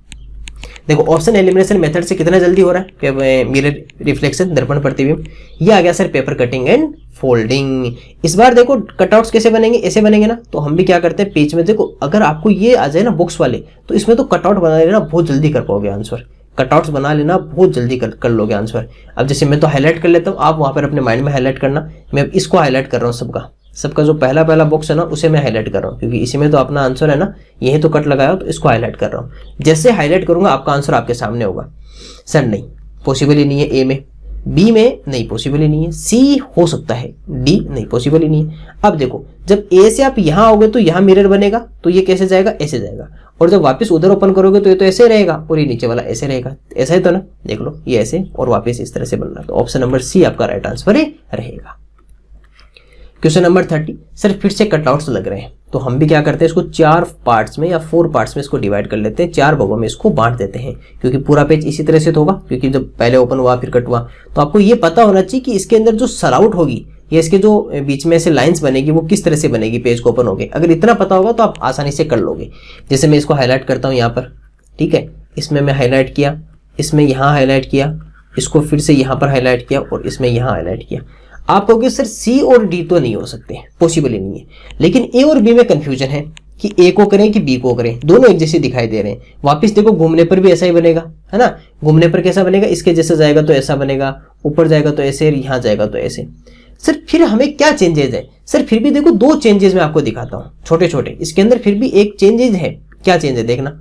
देखो ऑप्शन एलिमिनेशन मेथड से कितना जल्दी हो रहा है, मिरर रिफ्लेक्शन दर्पण प्रतिबिंब, ये आ गया sir paper cutting and folding. इस बार देखो कटआउट्स कैसे बनेंगे, ऐसे बनेंगे ना, तो हम भी क्या करते हैं पेज में, देखो अगर आपको ये आ जाए ना बॉक्स वाले, तो इसमें तो कटआउट बना लेना, बहुत जल्दी कर पाओगे आंसर, कटआउट्स बना लेना बहुत जल्दी कर लोगे आंसर। अब जैसे मैं तो हाईलाइट कर लेता हूँ, आप वहाँ पर अपने माइंड में हाईलाइट करना, मैं अब इसको हाईलाइट कर रहा हूँ, सबका जो पहला बॉक्स है ना उसे मैं हाईलाइट कर रहा हूँ, क्योंकि इसी में तो अपना आंसर है ना, यही तो कट लगाया हो, तो इसको हाईलाइट कर रहा हूँ। जैसे हाईलाइट करूंगा आपका आंसर आपके सामने होगा। सर नहीं पॉसिबल ही नहीं है, ए में, बी में नहीं पॉसिबल ही नहीं है, सी हो सकता है, डी नहीं पॉसिबल ही नहीं है। अब देखो जब ए से आप यहाँ आओगे तो यहाँ मिरर बनेगा, तो ये कैसे जाएगा, ऐसे जाएगा, और जब वापस उधर ओपन करोगे तो ये तो ऐसे रहेगा और ये नीचे वाला ऐसे रहेगा, ऐसा है तो ना, देख लो ये ऐसे और वापस इस तरह से बन रहा है। तो ऑप्शन नंबर सी आपका राइट आंसर रहेगा। क्वेश्चन नंबर 30, सर फिर से कटआउट्स लग रहे हैं, तो हम भी क्या करते हैं, इसको 4 पार्ट्स में या 4 पार्ट्स में इसको डिवाइड कर लेते हैं, 4 भागों में इसको बांट देते हैं, क्योंकि पूरा पेज इसी तरह से तो होगा, क्योंकि जब पहले ओपन हुआ फिर कट हुआ, तो आपको ये पता होना चाहिए कि इसके अंदर जो सराउट होगी या इसके जो बीच में से लाइंस बनेगी वो किस तरह से बनेगी पेज को ओपन होगे। अगर इतना पता होगा तो आप आसानी से कर लोगे। जैसे मैं इसको हाईलाइट करता हूँ यहाँ पर, ठीक है, इसमें मैं हाईलाइट किया, इसमें यहाँ हाईलाइट किया, इसको फिर से यहाँ पर हाईलाइट किया और इसमें यहाँ हाईलाइट किया। आप कहोगे सर सी और डी तो नहीं हो सकते, पॉसिबल ही नहीं है, लेकिन ए और बी में कंफ्यूजन है कि ए को करें कि बी को करें, दोनों एक जैसे दिखाई दे रहे हैं। वापस देखो घूमने पर भी ऐसा ही बनेगा, है ना, घूमने पर कैसा बनेगा, इसके जैसे जाएगा तो ऐसा बनेगा, ऊपर जाएगा तो ऐसे, यहाँ जाएगा तो ऐसे। सर फिर हमें क्या चेंजेस है, सर फिर भी देखो 2 चेंजेस मैं आपको दिखाता हूँ छोटे छोटे, इसके अंदर फिर भी एक चेंजेस है। क्या चेंज है देखना,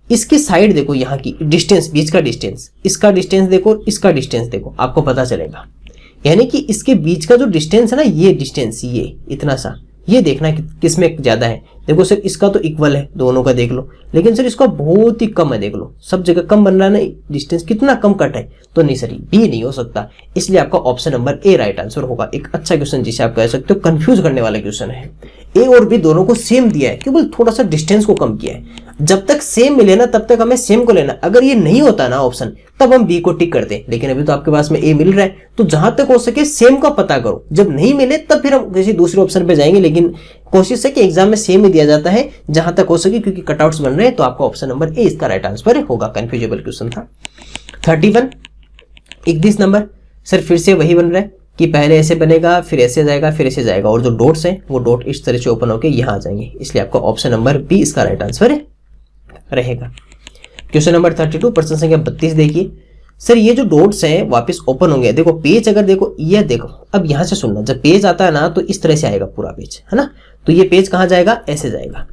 इसकी साइड देखो, यहाँ की डिस्टेंस, बीच का डिस्टेंस, इसका डिस्टेंस देखो, इसका डिस्टेंस देखो, आपको पता चलेगा। यानी कि इसके बीच का जो डिस्टेंस है ना, ये डिस्टेंस, ये इतना सा, ये देखना कि किसमें ज्यादा है। देखो सर इसका तो इक्वल है दोनों का, देख लो, लेकिन सर इसका बहुत ही कम है, देख लो सब जगह कम बन रहा है ना, डिस्टेंस कितना कम कट है, तो नहीं सर बी नहीं हो सकता, इसलिए आपका option number A right answer होगा। एक अच्छा क्वेश्चन जिसे आप कह सकते हो कंफ्यूज करने वाला क्वेश्चन है। ए और बी दोनों को सेम दिया है, केवल थोड़ा सा डिस्टेंस को कम किया है। जब तक सेम मिले ना तब तक हमें सेम को लेना, अगर ये नहीं होता ना ऑप्शन, तब हम बी को टिक करते हैं, लेकिन अभी तो आपके पास में ए मिल रहा है, तो जहां तक हो सके सेम का पता करो, जब नहीं मिले तब फिर हम किसी दूसरे ऑप्शन पे जाएंगे, लेकिन कोशिश है कि एग्जाम में सेम ही दिया जाता है जहां तक हो सके, क्योंकि कटआउट्स बन रहे हैं। तो आपका ऑप्शन नंबर ए इसका राइट आंसर होगा, कंफ्यूजेबल क्वेश्चन था। 31 31 नंबर, सर फिर से वही बन रहा है कि पहले ऐसे बनेगा, फिर ऐसे जाएगा, फिर ऐसे जाएगा, और जो डॉट्स हैं वो डॉट इस तरह से ओपन होकर यहाँ आ जाएंगे, इसलिए आपका ऑप्शन नंबर बी इसका राइट आंसर रहेगा। क्वेश्चन नंबर 32 प्रश्न संख्या 32 देखिए, सर ये जो डॉट्स हैं वापस ओपन होंगे, देखो पेज अगर देखो, ये देखो, अब यहां से सुनना, जब पेज आता है ना तो इस तरह से आएगा पूरा पेज, है ना, तो ये पेज कहाँ जाएगा, ऐसे जाएगा।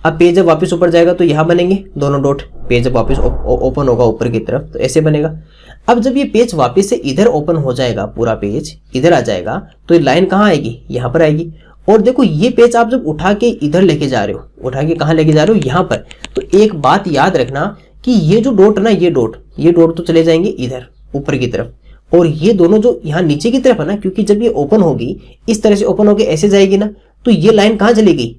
अब पेज जब वापस ऊपर जाएगा तो यहाँ बनेंगे दोनों डॉट, पेज जब वापस ओपन होगा ऊपर की तरफ तो ऐसे बनेगा। अब जब ये पेज वापस से इधर ओपन हो जाएगा, पूरा पेज इधर आ जाएगा, तो ये लाइन कहाँ आएगी, यहाँ पर आएगी। और देखो ये पेज आप जब उठा के इधर लेके जा रहे हो, उठा के कहाँ लेके जा रहे हो, यहाँ पर, तो एक बात याद रखना कि ये जो डॉट ना, ये डॉट तो चले जाएंगे इधर ऊपर की तरफ, और ये दोनों जो यहाँ नीचे की तरफ है ना, क्योंकि जब ये ओपन होगी इस तरह से ओपन होके ऐसे जाएगी ना, तो ये लाइन कहाँ चली गई,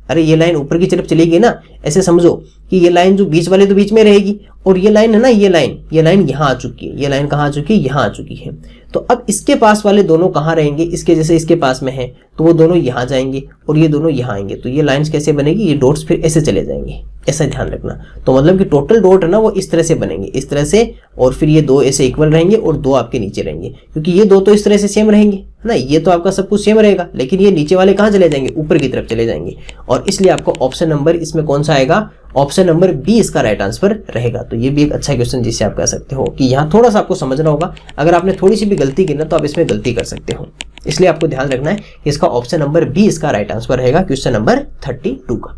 अरे ये लाइन ऊपर की तरफ चली गई ना। ऐसे समझो कि ये लाइन जो बीच वाले तो बीच में रहेगी, और ये लाइन है ना, ये लाइन यहाँ आ चुकी है, ये लाइन कहाँ आ चुकी है, यहाँ आ चुकी है। तो अब इसके पास वाले दोनों कहाँ रहेंगे, इसके जैसे इसके पास में है तो वो दोनों यहाँ जाएंगे और ये दोनों यहाँ आएंगे, तो ये लाइंस कैसे बनेगी, ये डॉट्स फिर ऐसे चले जाएंगे, ऐसा ध्यान रखना। तो मतलब कि टोटल डॉट है ना वो इस तरह से बनेंगे, इस तरह से, और फिर ये 2 ऐसे इक्वल रहेंगे और 2 आपके नीचे रहेंगे, क्योंकि ये 2 तो इस तरह से सेम रहेंगे, है ना, ये तो आपका सब कुछ सेम रहेगा, लेकिन ये नीचे वाले कहाँ चले जाएंगे, ऊपर की तरफ चले जाएंगे, और इसलिए आपको ऑप्शन नंबर इसमें कौन सा आएगा, ऑप्शन नंबर बी इसका राइट आंसर रहेगा। तो ये भी एक अच्छा क्वेश्चन जिसे आप कह सकते हो कि यहाँ थोड़ा सा आपको समझना होगा, अगर आपने थोड़ी सी भी गलती की ना तो आप इसमें गलती कर सकते हो, इसलिए आपको ध्यान रखना है कि इसका ऑप्शन नंबर बी इसका राइट आंसर रहेगा क्वेश्चन नंबर 32 का।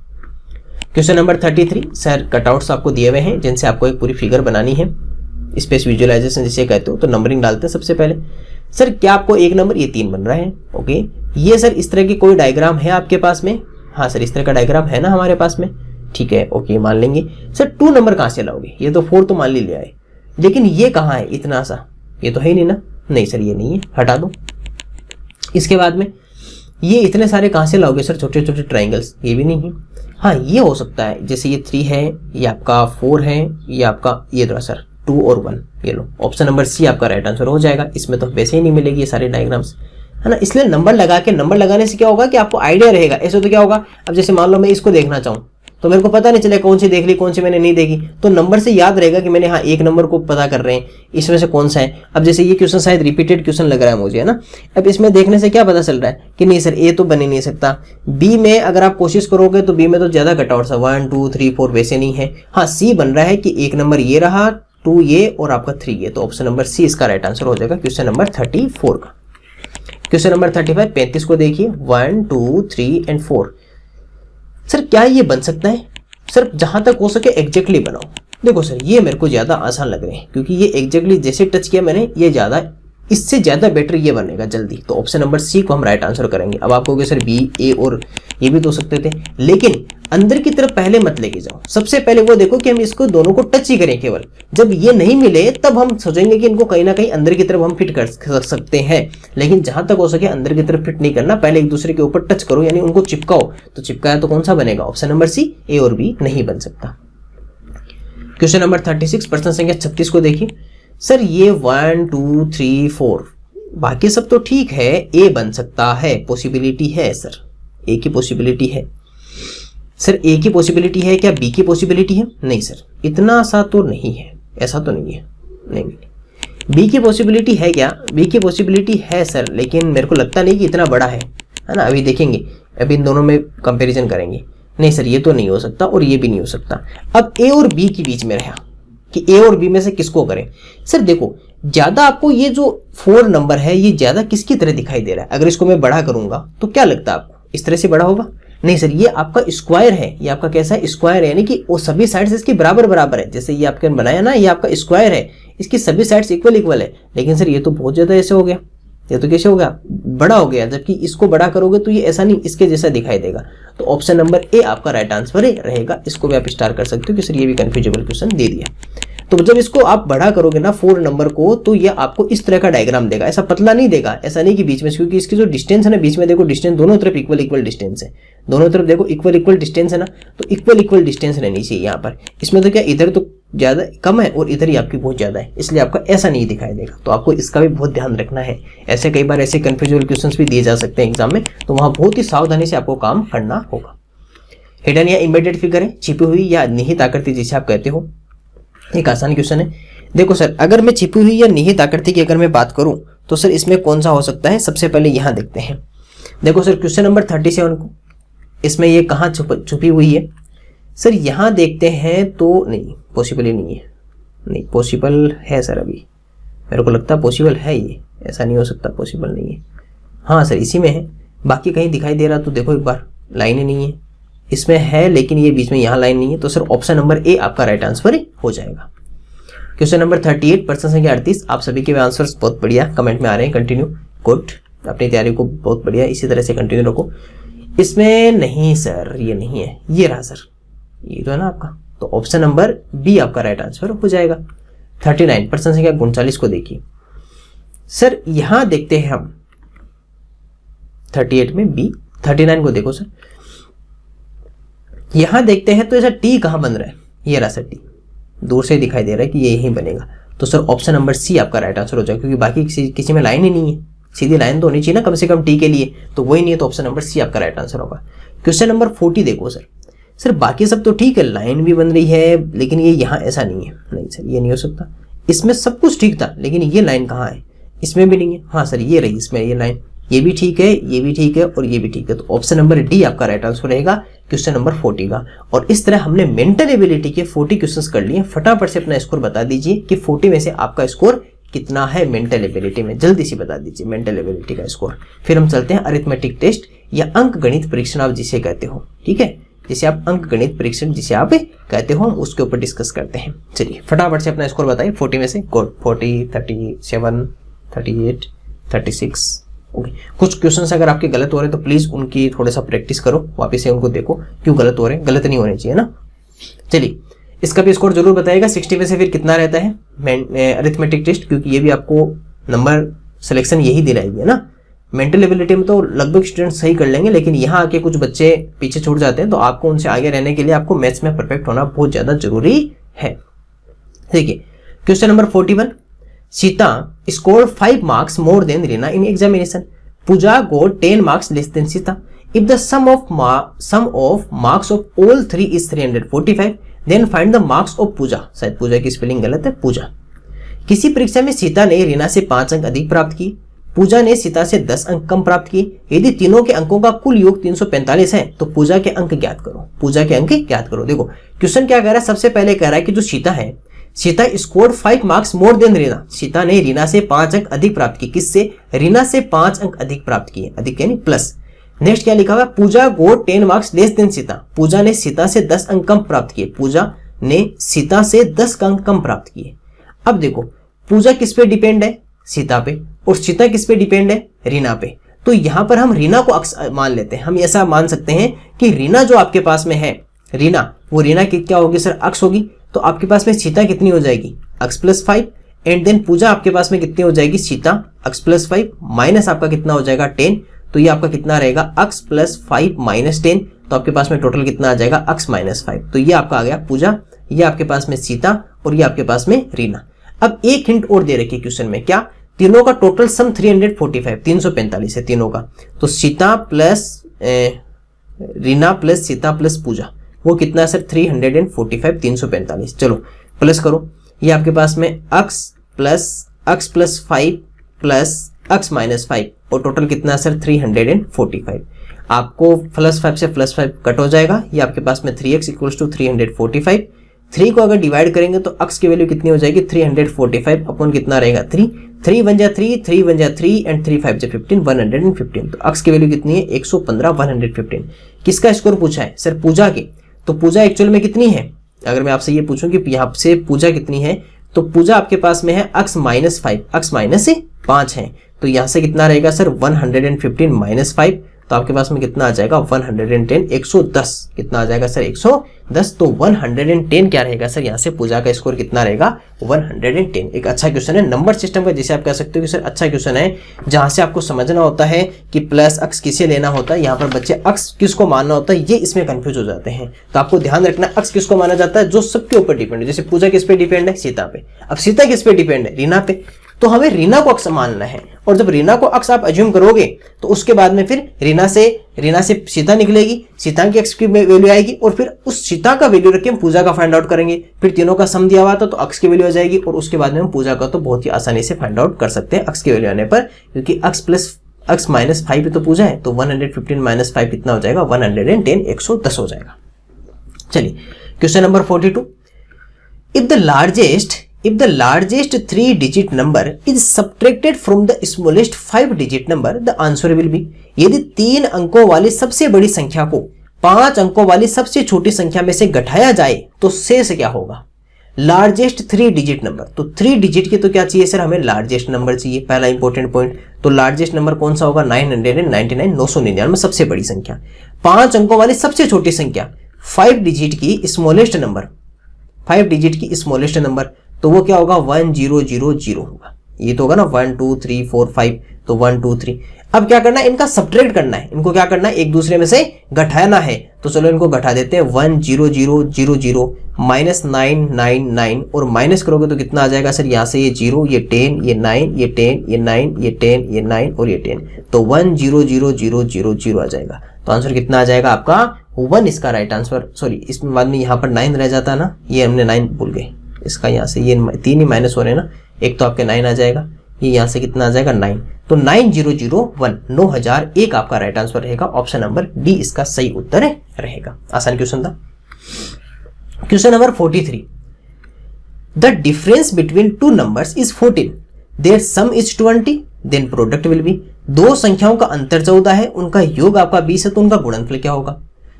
क्वेश्चन नंबर 33, सर कटआउट्स आपको दिए हुए हैं जिनसे आपको एक पूरी फिगर बनानी है, स्पेस विजुअलाइजेशन जिसे कहते हो। तो नंबरिंग डालते हैं सबसे पहले। सर क्या आपको 1 नंबर, ये 3 बन रहा है, ओके। ये सर इस तरह की कोई डायग्राम है आपके पास में, हाँ सर इस तरह का डायग्राम है ना हमारे पास में, ठीक है, ओके मान लेंगे। सर 2 नंबर कहाँ से लाओगे, ये तो 4 तो मान ली लिया है, लेकिन ये कहाँ है इतना सा, ये तो है ही नहीं ना, नहीं सर ये नहीं है, हटा दो। इसके बाद में ये इतने सारे कहाँ से लाओगे सर, छोटे छोटे ट्राइंगल्स, ये भी नहीं है। हाँ ये हो सकता है, जैसे ये 3 है, ये आपका 4 है, ये आपका ये दो सर 2 और 1, ये लो ऑप्शन नंबर सी आपका राइट आंसर हो जाएगा। इसमें तो वैसे ही नहीं मिलेगी ये सारे डायग्राम्स, है ना। इसलिए नंबर लगाने से क्या होगा कि आपको आइडिया रहेगा। ऐसे तो क्या होगा, अब जैसे मान लो मैं इसको देखना चाहूँ तो मेरे को पता नहीं चले कौन सी देख ली कौन सी मैंने नहीं देखी, तो नंबर से याद रहेगा कि मैंने हाँ 1 नंबर को पता कर रहे हैं, इसमें से कौन सा है। अब जैसे ये क्वेश्चन शायद रिपीटेड क्वेश्चन लग रहा है मुझे, है ना। अब इसमें देखने से क्या पता चल रहा है कि नहीं सर ए तो बन ही नहीं सकता। बी में अगर आप कोशिश करोगे तो बी में तो ज्यादा कटआउट सा 1 2 3 4 वैसे नहीं है। हाँ सी बन रहा है कि 1 नंबर ये रहा, 2 ये और आपका 3 ये, तो ऑप्शन नंबर सी इसका राइट आंसर हो जाएगा क्वेश्चन नंबर 34 का। क्वेश्चन नंबर 35 35 को देखिए 1 2 3 एंड 4। सर क्या ये बन सकता है, सर जहां तक हो सके एग्जैक्टली बनाओ। देखो सर ये मेरे को ज्यादा आसान लग रहे हैं, क्योंकि ये एग्जैक्टली जैसे टच किया मैंने, ये ज्यादा इससे ज्यादा बेटर ये बनेगा जल्दी, तो ऑप्शन नंबर सी को हम राइट आंसर करेंगे। अब आप कहोगे सर बी ए और ये भी तो हो सकते थे, लेकिन अंदर की तरफ पहले मत लेके जाओ। सबसे पहले वो देखो कि हम इसको दोनों को टच ही करें केवल, जब ये नहीं मिले तब हम सोचेंगे कि इनको कहीं ना कहीं अंदर की तरफ हम फिट कर सकते हैं। लेकिन जहां तक हो सके अंदर की तरफ फिट नहीं करना, पहले एक दूसरे के ऊपर टच करो, यानी उनको चिपकाओ। तो चिपकाया तो कौन सा बनेगा, ऑप्शन नंबर सी, ए और बी नहीं बन सकता। क्वेश्चन नंबर 36 प्रश्न संख्या 36 को देखिए। सर ये 1 2 3 4 बाकी सब तो ठीक है, ए बन सकता है, पॉसिबिलिटी है सर, ए की पॉसिबिलिटी है। सर ए की पॉसिबिलिटी है क्या, बी की पॉसिबिलिटी है, नहीं सर इतना सा तो नहीं है, ऐसा तो नहीं है, नहीं। बी की पॉसिबिलिटी है क्या, बी की पॉसिबिलिटी है सर, लेकिन मेरे को लगता नहीं कि इतना बड़ा है ना। अभी देखेंगे, अभी इन दोनों में कंपैरिजन करेंगे। नहीं सर ये तो नहीं हो सकता और ये भी नहीं हो सकता। अब ए और बी के बीच में रहा कि ए और बी में से किसको करें। सर देखो ज्यादा आपको ये जो 4 नंबर है ये ज्यादा किसकी तरह दिखाई दे रहा है, अगर इसको मैं बड़ा करूंगा तो क्या लगता है आपको, इस तरह से बड़ा होगा। नहीं सर ये आपका स्क्वायर है, ये आपका कैसा है, स्क्वायर है, यानी कि वो सभी साइड्स इसके बराबर बराबर है। जैसे ये आपने बनाया ना, ये आपका स्क्वायर है, इसकी सभी साइड्स इक्वल है। लेकिन सर ये तो बहुत ज्यादा ऐसे हो गया, ये तो कैसे हो गया, बड़ा हो गया। जबकि इसको बड़ा करोगे तो ये ऐसा नहीं, इसके जैसा दिखाई देगा। तो ऑप्शन नंबर ए आपका राइट आंसर रहेगा। इसको भी आप स्टार कर सकते हो कि सर ये भी कंफ्यूजेबल क्वेश्चन दे दिया। तो जब इसको आप बड़ा करोगे ना 4 नंबर को, तो ये आपको इस तरह का डायग्राम देगा, ऐसा पतला नहीं देगा, ऐसा नहीं कि बीच में, क्योंकि इसकी जो डिस्टेंस है ना बीच में, देखो डिस्टेंस दोनों तरफ इक्वल डिस्टेंस है, दोनों तरफ देखो इक्वल डिस्टेंस है ना, तो इक्वल डिस्टेंस रहनी चाहिए यहाँ पर। इसमें तो क्या इधर तो ज्यादा कम है और इधर ही आपकी बहुत ज्यादा है, इसलिए आपका ऐसा नहीं दिखाई देगा। तो आपको इसका भी बहुत ध्यान रखना है। ऐसे कई बार ऐसे कंफ्यूजेबल क्वेश्चंस भी दिए जा सकते हैं एग्जाम में, तो वहां बहुत ही सावधानी से आपको काम करना होगा। हिडन या इम्बेडेड फिगर है, छिपी हुई या निहित आकृति जिसे आप कहते हो, एक आसान क्वेश्चन है। देखो सर अगर मैं छिपी हुई या निहित आकृति की अगर मैं बात करूं तो सर इसमें कौन सा हो सकता है, सबसे पहले यहां देखते हैं। देखो सर क्वेश्चन नंबर 37 को, इसमें ये कहां छुपी हुई है। सर यहां देखते हैं तो नहीं, पॉसिबल ही नहीं है, नहीं पॉसिबल है सर, अभी मेरे को लगता है पॉसिबल है, ये ऐसा नहीं हो सकता, पॉसिबल नहीं है। हाँ सर इसी में है, बाकी कहीं दिखाई दे रहा तो देखो एक बार, लाइनें नहीं है, इसमें है लेकिन ये बीच में यहाँ लाइन नहीं है। तो सर ऑप्शन नंबर ए आपका राइट आंसर हो जाएगा। क्वेश्चन नंबर 38 प्रश्न संख्या 38। आप सभी के आंसर्स बहुत बढ़िया कमेंट में आ रहे हैं, कंटिन्यू गुड, अपनी तैयारी को बहुत बढ़िया इसी तरह से कंटिन्यू रखो। इसमें नहीं सर ये नहीं है, ये रहा सर, ये तो है ना आपका, तो ऑप्शन नंबर बी आपका राइट आंसर हो जाएगा। 39 प्रश्न संख्या 39 को देखिए। सर यहां देखते हैं हम 38 में बी, 39 को देखो सर, यहां देखते हैं तो ऐसा टी कहां बन रहा है, ये रहा सर टी, दूर से दिखाई दे रहा है कि ये यहीं बनेगा। तो सर ऑप्शन नंबर सी आपका राइट आंसर हो जाएगा, क्योंकि बाकी किसी में लाइन ही नहीं है, सीधी लाइन तो होनी चाहिए ना कम से कम टी के लिए, तो वही नहीं है, तो ऑप्शन नंबर सी आपका राइट आंसर होगा। क्वेश्चन नंबर 40 देखो सर, सर बाकी सब तो ठीक है, लाइन भी बन रही है, लेकिन ये यहाँ ऐसा नहीं है, नहीं सर ये नहीं हो सकता। इसमें सब कुछ ठीक था, लेकिन ये लाइन कहाँ है, इसमें भी नहीं है। हाँ सर ये रही, इसमें ये लाइन, ये भी ठीक है, ये भी ठीक है और ये भी ठीक है, तो ऑप्शन नंबर डी आपका राइट आंसर रहेगा क्वेश्चन नंबर 40 का। और इस तरह हमने मेंटल एबिलिटी के 40 क्वेश्चंस कर लिए। फटाफट से अपना स्कोर बता दीजिए कि 40 में से आपका स्कोर कितना है मेंटल एबिलिटी में, जल्दी से बता दीजिए मेंटल एबिलिटी का स्कोर। फिर हम चलते हैं अरिथमेटिक टेस्ट या अंक गणित परीक्षण आप जिसे कहते हो, ठीक है, जिसे आप अंक गणित परीक्षण जिसे आप कहते हो, हम उसके ऊपर डिस्कस करते हैं। चलिए फटाफट से अपना स्कोर बताइए 40 में से। गुड, 40, 37, 38, 36। ओके, कुछ क्वेश्चंस अगर आपके गलत हो रहे हैं तो प्लीज उनकी थोड़ा सा प्रैक्टिस करो, वापस से उनको देखो क्यों गलत हो रहे हैं, गलत नहीं होने चाहिए ना, चलिए इसका भी स्कोर जरूर बताइएगा 60 में से फिर कितना रहता है अरिथमेटिक टेस्ट, क्योंकि ये भी आपको नंबर सिलेक्शन यही दिलाएगी है ना। मेंटल एबिलिटी में तो लगभग स्टूडेंट सही कर लेंगे, लेकिन यहाँ आके कुछ बच्चे पीछे छूट जाते हैं, तो आपको उनसे आगे रहने के लिए आपको मैथ्स में परफेक्ट होना बहुत ज्यादा जरूरी है। देखिए question number 41, Sita scored 5 marks more than Reena in examination, Pooja got 10 marks less than Sita. If the sum of marks of all 3 is 345, then find the marks of Pooja. शायद पूजा की स्पेलिंग गलत है, पूजा। किसी परीक्षा में सीता ने रीना से 5 अंक अधिक प्राप्त किए, पूजा ने सीता से 10 अंक कम प्राप्त किए। यदि तीनों के अंकों का कुल योग 345 है तो पूजा के अंक ज्ञात करो। पूजा के अंक ज्ञात करो। देखो क्वेश्चन क्या कह रहा है, सबसे पहले कह रहा है कि जो सीता है, Sita scored 5 marks more than Reena, Sita ने रीना से 5 अंक अधिक प्राप्त किए। किससे? रीना से 5 अंक अधिक प्राप्त किए, अधिक यानी प्लस। नेक्स्ट क्या लिखा हुआ, पूजा got 10 marks less than Sita, पूजा ने सीता से 10 अंक कम प्राप्त किए, पूजा ने सीता से 10 अंक कम प्राप्त किए। अब देखो पूजा किस पे डिपेंड है, सीता पे, और सीता किस पे डिपेंड है, रीना पे। तो यहां पर हम रीना को अक्स मान लेते हैं। हम ऐसा मान सकते हैं कि रीना जो आपके पास में है, रीना, वो रीना की क्या होगी सर, अक्स होगी। तो आपके पास में सीता कितनी हो जाएगी, अक्स प्लस 5, एंड देन पूजा आपके पास में कितनी हो जाएगी, सीता अक्स प्लस 5 माइनस आपका कितना हो जाएगा 10, तो ये आपका कितना रहेगा, अक्स प्लस 5 माइनस 10, तो आपके पास में टोटल कितना आ जाएगा, अक्स माइनस 5। तो ये आपका आ गया पूजा, ये आपके पास में सीता, और ये आपके पास में रीना। अब एक हिंट और दे रखी क्वेश्चन में, क्या, तीनों का टोटल सम 345, 345 है तीनों का। तो Sita plus Reena plus Sita plus Pooja, वो कितना है सर, 345, 345। चलो प्लस करो, ये आपके पास में अक्स प्लस 5 प्लस अक्स माइनस 5, और टोटल कितना है सर, 345। आपको प्लस 5 से प्लस 5 कट हो जाएगा, ये आपके पास में 3x इक्वल्स टू 345। 3 को अगर डिवाइड करेंगे तो अक्स की वैल्यू कितनी हो जाएगी, 345 अपन कितना रहेगा 3, 3 बन जा 3, 3 बन जा 3, एंड 3 5 जा 15, 115। तो अक्स की वैल्यू कितनी है, 115, 115। किसका स्कोर पूछा है सर, पूजा के। तो पूजा एक्चुअल में कितनी है, अगर मैं आपसे ये पूछूं कि यहाँ से पूजा कितनी है, तो पूजा आपके पास में है अक्स माइनस 5, अक्स माइनस से 5 है, तो यहाँ से कितना रहेगा सर, 115 माइनस 5, तो आपके पास में कितना आ जाएगा, 110, 110 कितना आ जाएगा सर, 110। तो 110 क्या रहेगा सर, यहाँ से पूजा का स्कोर कितना रहेगा, 110। एक अच्छा क्वेश्चन है नंबर सिस्टम का, जिसे आप कह सकते हो कि सर अच्छा क्वेश्चन है, जहां से आपको समझना होता है कि प्लस अक्स किसे लेना होता है। यहाँ पर बच्चे अक्स किसको मानना होता है, ये इसमें कंफ्यूज हो जाते हैं। तो आपको ध्यान रखना, अक्स किसको माना जाता है, जो सबके ऊपर डिपेंड है। जैसे पूजा किस पे डिपेंड है, सीता पे। अब सीता किस पे डिपेंड है, रीना पे। तो हमें रीना को अक्स मानना है, और जब रीना को अक्स आप अज्यूम करोगे तो उसके बाद में फिर रीना से सीता निकलेगी, सीता की अक्स की वैल्यू आएगी, और फिर उस सीता का वैल्यू रख के हम पूजा का फाइंड आउट करेंगे। फिर तीनों का सम दिया हुआ था तो अक्स की वैल्यू आ जाएगी, और उसके बाद में हम पूजा का तो बहुत ही आसानी से फाइंड आउट कर सकते हैं अक्स की वैल्यू आने पर, क्योंकि अक्स माइनस 5 तो पूजा है, तो 115 माइनस 5 कितना हो जाएगा, 110, 110 हो जाएगा। चलिए question number 42, If the largest 3-digit number is subtracted from the smallest 5-digit number, the answer will be, यदि 3 अंकों वाली सबसे बड़ी संख्या को 5 अंकों वाली सबसे छोटी संख्या में से घटाया जाए तो शेष क्या होगा, लार्जेस्ट 3-digit नंबर। तो 3 डिजिट की तो क्या चाहिए सर, हमें लार्जेस्ट नंबर चाहिए, पहला इंपॉर्टेंट पॉइंट। तो लार्जेस्ट नंबर कौन सा होगा, 999, 999 सबसे बड़ी संख्या। 5 अंकों वाली सबसे छोटी संख्या, 5 डिजिट की स्मॉलेस्ट नंबर, 5 डिजिट की स्मॉलेस्ट नंबर, तो वो क्या होगा, 1000 होगा। ये तो होगा ना 1 2 3 4 5, तो 1 2 3। अब क्या करना है, इनका सब्ट्रैक्ट करना है, इनको क्या करना है, एक दूसरे में से घटाना है। तो चलो इनको घटा देते हैं, 10000 माइनस 999, और माइनस करोगे तो कितना आ जाएगा सर, यहाँ से ये 0, ये 10, ये 9, ये 10, ये 9, ये 10, ये 9 और ये 10, तो 100000 आ जाएगा। तो आंसर कितना आ जाएगा आपका 1, इसका राइट आंसर। सॉरी, इसमें बाद में यहाँ पर 9 रह जाता ना, ये हमने 9 भूल गए, इसका यहाँ से ये 3 ही माइनस हो रहे हैं ना, एक तो आपके 9 आ जाएगा, ये यहाँ से कितना आ जाएगा 9, तो 9001, 9001 आपका राइट आंसर रहेगा। ऑप्शन नंबर डी इसका सही उत्तर रहेगा। आसान क्वेश्चन था। Question number 43, the difference between 2 numbers is 14, their sum is 20, then product will be. 2 संख्याओं का अंतर 14 है, उनका योग आपका 20 है, तो उनका गुणनफल क्या होगा।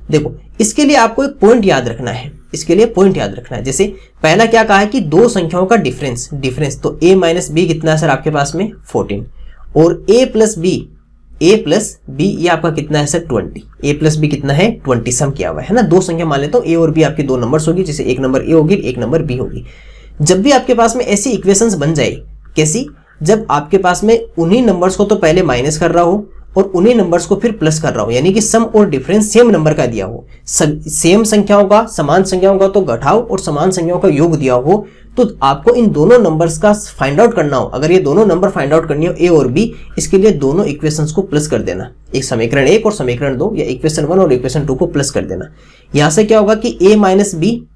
देखो इसके लिए आपको एक पॉइंट याद रखना है, इसके लिए पॉइंट याद रखना है। जैसे पहला क्या कहा है कि 2 संख्याओं का डिफरेंस, तो a माइनस बी कितना है सर आपके पास में 14, और a plus B a plus B, ये आपका कितना है सर 20, a प्लस बी कितना है 20 सम किया हुआ है ना। दो संख्या मान लेता हूँ, a और b आपकी दो नंबर्स होगी, जैसे एक नंबर a होगी एक नंबर b होगी। जब भी आपके पास में ऐसी इक्वेशंस बन जाए, कैसी, जब आपके पास में उन्हीं नंबर्स को तो पहले माइनस कर रहा हो और उन्हीं नंबर्स को फिर प्लस कर रहा हो, यानी कि सम और डिफरेंस सेम नंबर का दिया हो, सेम संख्याओं का, समान संख्याओं का तो घटाओ और समान संख्याओं का योग दिया हो, तो आपको इन दोनों नंबर्स का फाइंड आउट करना हो। अगर ये दोनों नंबर फाइंड आउट करनी हो ए और बी, इसके लिए दोनों इक्वेशंस को प्लस कर देना, एक समीकरण 1 और समीकरण 2, या इक्वेशन 1 और इक्वेशन 2 को प्लस कर देना। यहां से क्या होगा कि a minus B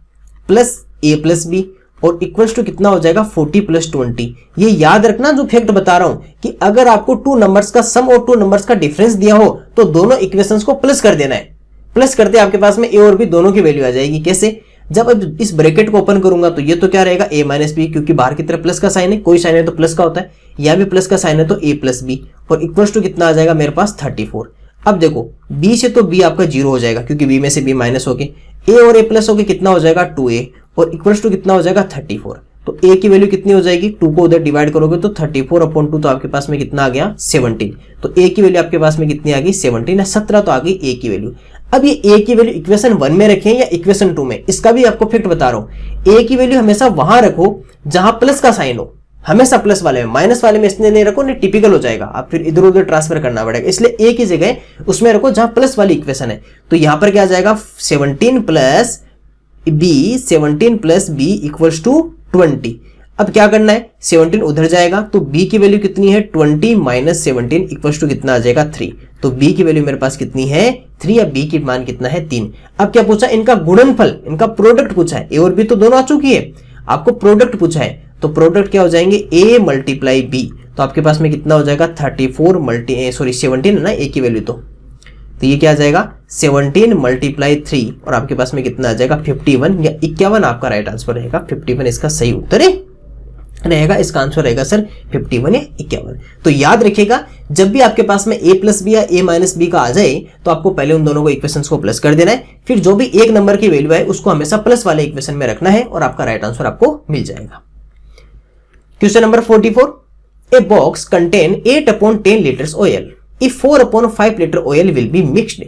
plus A plus B और इक्वल्स टू कितना हो जाएगा 40 प्लस 20। ये याद रखना जो फैक्ट बता रहा हूं कि अगर आपको टू नंबर्स का सम और टू नंबर्स का डिफरेंस दिया हो तो दोनों इक्वेशंस को प्लस कर देना है। प्लस करते आपके पास में ए और बी दोनों की वैल्यू आ जाएगी। कैसे, जब अब इस ब्रैकेट को ओपन करूंगा तो ये तो क्या रहेगा a माइनस बी, क्योंकि बाहर की तरफ प्लस का साइन है, कोई साइन है तो प्लस का होता है, यहां भी प्लस का साइन है तो a प्लस बी, और इक्वल्स टू कितना आ जाएगा मेरे पास 34। अब देखो b से तो b आपका 0 हो जाएगा, क्योंकि b में से b माइनस होके a और a प्लस होके कितना हो जाएगा 2a, और इक्वल्स टू कितना हो जाएगा 34। तो a की वैल्यू कितनी हो जाएगी, 2 को उधर डिवाइड करोगे तो 34/2, तो आपके पास में कितना आ गया 17। तो a की वैल्यू आपके पास में कितनी आ गई 17 है, 17 तो आ गई a की वैल्यू। अब ये a की वैल्यू इक्वेशन 1 में रखें या इक्वेशन 2 में, इसका भी आपको फैक्ट बता रहा हूं। a की वैल्यू हमेशा वहां रखो जहां प्लस का साइन हो, हमेशा प्लस वाले में, माइनस वाले में इसने नहीं रखो, नहीं टिपिकल हो जाएगा, आप फिर इधर उधर ट्रांसफर करना पड़ेगा। इसलिए a की जगह उसमें रखो जहां प्लस वाली इक्वेशन है। तो यहां पर क्या आ जाएगा 17 प्लस बी इक्वल्स टू 20। अब क्या करना है, 17 उधर जाएगा तो b की वैल्यू कितनी है 20 माइनस 17 इक्वल्स टू कितना आ जाएगा 3। तो b की वैल्यू मेरे पास कितनी है 3, या b की मान कितना है 3। अब क्या पूछा, इनका गुणनफल, इनका प्रोडक्ट पूछा है, a और b तो दोनों आ चुकी है, आपको प्रोडक्ट पूछा है, तो प्रोडक्ट क्या हो जाएंगे a मल्टीप्लाई b, तो आपके पास में कितना हो जाएगा 17 है ना a की वैल्यू, तो ये क्या आ जाएगा 17 मल्टीप्लाई 3, और आपके पास में कितना आ जाएगा 51 या 51 आपका राइट आंसर रहेगा। 51 इसका सही उत्तर रहेगा, इसका आंसर रहेगा सर 51 या 51। तो याद रखिएगा, जब भी आपके पास में a प्लस बी या a माइनस बी का आ जाए तो आपको पहले उन दोनों को इक्वेशंस को प्लस कर देना है, फिर जो भी एक नंबर की वैल्यू है उसको हमेशा प्लस वाले इक्वेशन में रखना है, और आपका राइट आंसर आपको मिल जाएगा। Question number 44, a box contain 8/10 litres oil, if 4/5 liter oil will be mixed,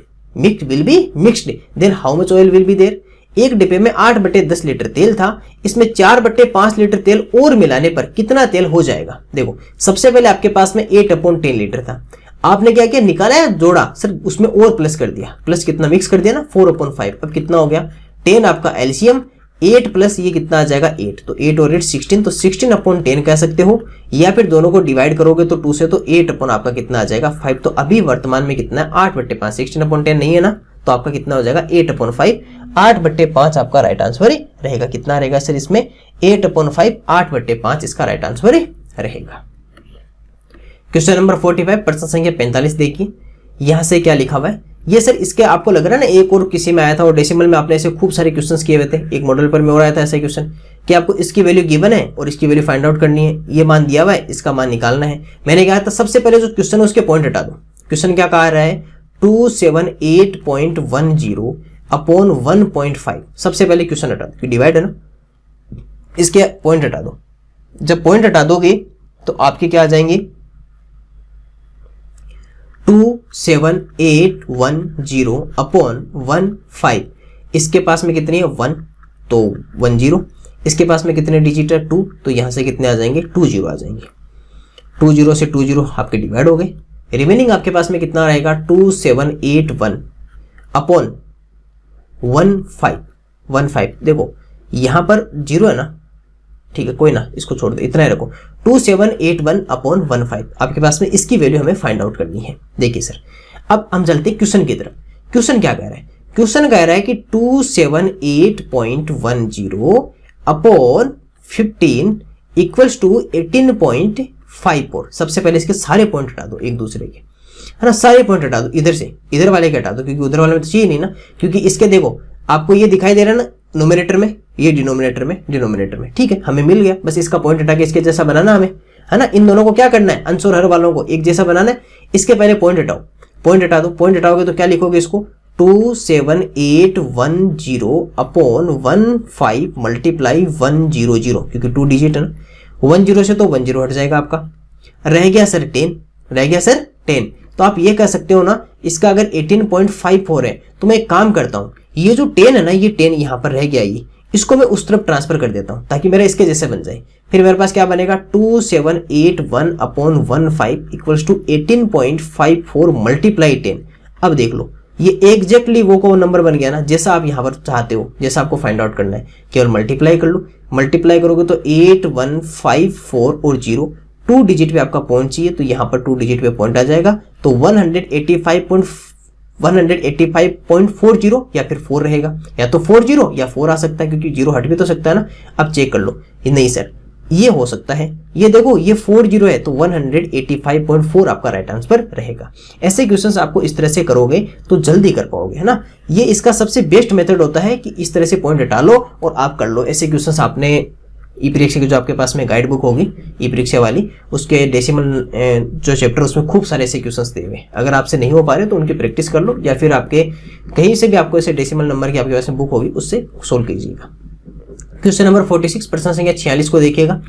then how much oil will be there? एक डिब्बे में 8/10 लीटर तेल था, इसमें 4/5 लीटर तेल और मिलाने पर कितना तेल हो जाएगा। देखो सबसे पहले आपके पास में 8/10 लीटर था, आपने क्या किया, निकाला या जोड़ा, सर उसमें और प्लस कर दिया, प्लस कितना मिक्स कर दिया ना 4/5। अब कितना हो गया 10 आपका एलसीएम, 8 प्लस ये कितना आ जाएगा 8, तो 8 और 8 16, तो 16/10 कह सकते हो, या फिर दोनों को डिवाइड करोगे तो 2 से, तो 8 आपका कितना आ जाएगा 5। तो अभी वर्तमान में कितना है 8/5, 16/10 नहीं है ना, तो आपका कितना हो जाएगा 8/5, 8/5 आपका राइट आंसर रहेगा। कितना रहेगा सर इसमें 8/5, 8/5 इसका राइट आंसर रहेगा। क्वेश्चन नंबर 45, प्रश्न संख्या 45 देखिए, यहां से क्या लिखा हुआ है ये सर, इसके आपको लग रहा है ना एक और किसी में आया था और डेसिमल में आपने ऐसे खूब सारे क्वेश्चंस किए हुए थे, एक मॉडल पर में और आया था ऐसा क्वेश्चन कि आपको इसकी वैल्यू गिवन है और इसकी वैल्यू फाइंड आउट करनी है, ये मान दिया हुआ है, इसका मान निकालना है। मैंने कहा था सबसे पहले जो क्वेश्चन है उसके पॉइंट हटा दो। क्वेश्चन क्या कह रहा है 278.10 अपॉन 1.5, सबसे पहले क्वेश्चन हटा दो, डिवाइड है ना, इसके पॉइंट हटा दो। जब पॉइंट हटा दोगे तो आपके क्या आ जाएंगे 27810 अपॉन 15, इसके पास में कितनी है 1, तो 10, इसके पास में कितने डिजिट है 2, तो यहां से कितने आ जाएंगे 20 आ जाएंगे, 20 से 20 आपके डिवाइड हो गए। रिमेनिंग आपके पास में कितना रहेगा 2781 अपॉन 15। देखो यहां पर 0 है ना, ठीक है कोई ना, इसको छोड़ दो, इतना ही रखो, 2781 अपॉन 15 आपके पास में इसकी वैल्यू हमें फाइंड आउट करनी है। देखिए सर अब हम चलते क्वेश्चन की तरफ। क्वेश्चन क्या कह रहा है, क्वेश्चन कह रहा है कि 278.10 अपॉन 15 इक्वल्स टू 18.54। सबसे पहले इसके सारे पॉइंट हटा दो एक दूसरे के, है ना, सारे पॉइंट हटा दो, इधर से इधर वाले के हटा दो, क्योंकि उधर वाले में तो चाहिए नहीं ना, क्योंकि इसके देखो आपको ये दिखाई दे रहा है ना नोमिनेटर में, ये डिनोमिनेटर में, ठीक है हमें मिल गया। बस इसका पॉइंट हटा के इसके जैसा बनाना हमें, है ना। इन दोनों को क्या करना है, अंश और हर वालों को एक जैसा बनाना है। इसके पहले पॉइंट हटाओ, पॉइंट हटा दो, पॉइंट हटाओगे तो क्या लिखोगे इसको 27810 अपॉन 15 मल्टीप्लाई 100, क्योंकि 2 डिजिट है ना, 10 से तो 10 हट जाएगा आपका, रह गया सर 10, तो आप ये कह सकते हो ना, इसका अगर 18.54 है तो मैं एक काम करता हूँ, ये जो 10 है ना, ये 10 यहाँ पर रह गया, ये इसको मैं उस तरफ ट्रांसफर कर देता हूँ ताकि मेरा इसके जैसे बन जाए। फिर मेरे पास क्या बनेगा, 2781/15 इक्वल्स टू 18.54 मल्टीप्लाई 10। अब देख लो, ये एग्जैक्टली वो नंबर बन गया ना जैसा आप यहाँ पर चाहते हो, जैसा आपको फाइंड आउट करना है। केवल मल्टीप्लाई कर लो, मल्टीप्लाई करोगे तो 8154 और 0, 2 डिजिट पे आपका पॉइंट चाहिए तो यहाँ पर 2 डिजिट पे पॉइंट आ जाएगा, तो 185.40 या फिर 4 रहेगा, या तो 40 या 4 आ सकता है क्योंकि 0 हट भी तो सकता है ना। अब चेक कर लो, ये नहीं सर ये हो सकता है, ये देखो ये 40 है तो 185.4 आपका राइट आंसर रहेगा। ऐसे क्वेश्चंस आपको इस तरह से करोगे तो जल्दी कर पाओगे, है ना। ये इसका सबसे बेस्ट मेथड होता है कि इस तरह से पॉइंट हटा लो और आप कर लो। ऐसे क्वेश्चंस आपने ई परीक्षा की जो आपके पास में गाइड बुक होगी ई परीक्षा वाली, उसके डेसिमल जो चैप्टर उसमें खूब सारे ऐसे क्वेश्चंस दिए हुए। अगर आपसे नहीं हो पा रहे तो उनकी प्रैक्टिस कर लो, या फिर आपके कहीं से भी आपको ऐसे डेसिमल नंबर की आपके पास में बुक होगी उससे सोल्व कीजिएगा। क्वेश्चन नंबर 46 प्रश्न संख्या 46 को देखिएगा।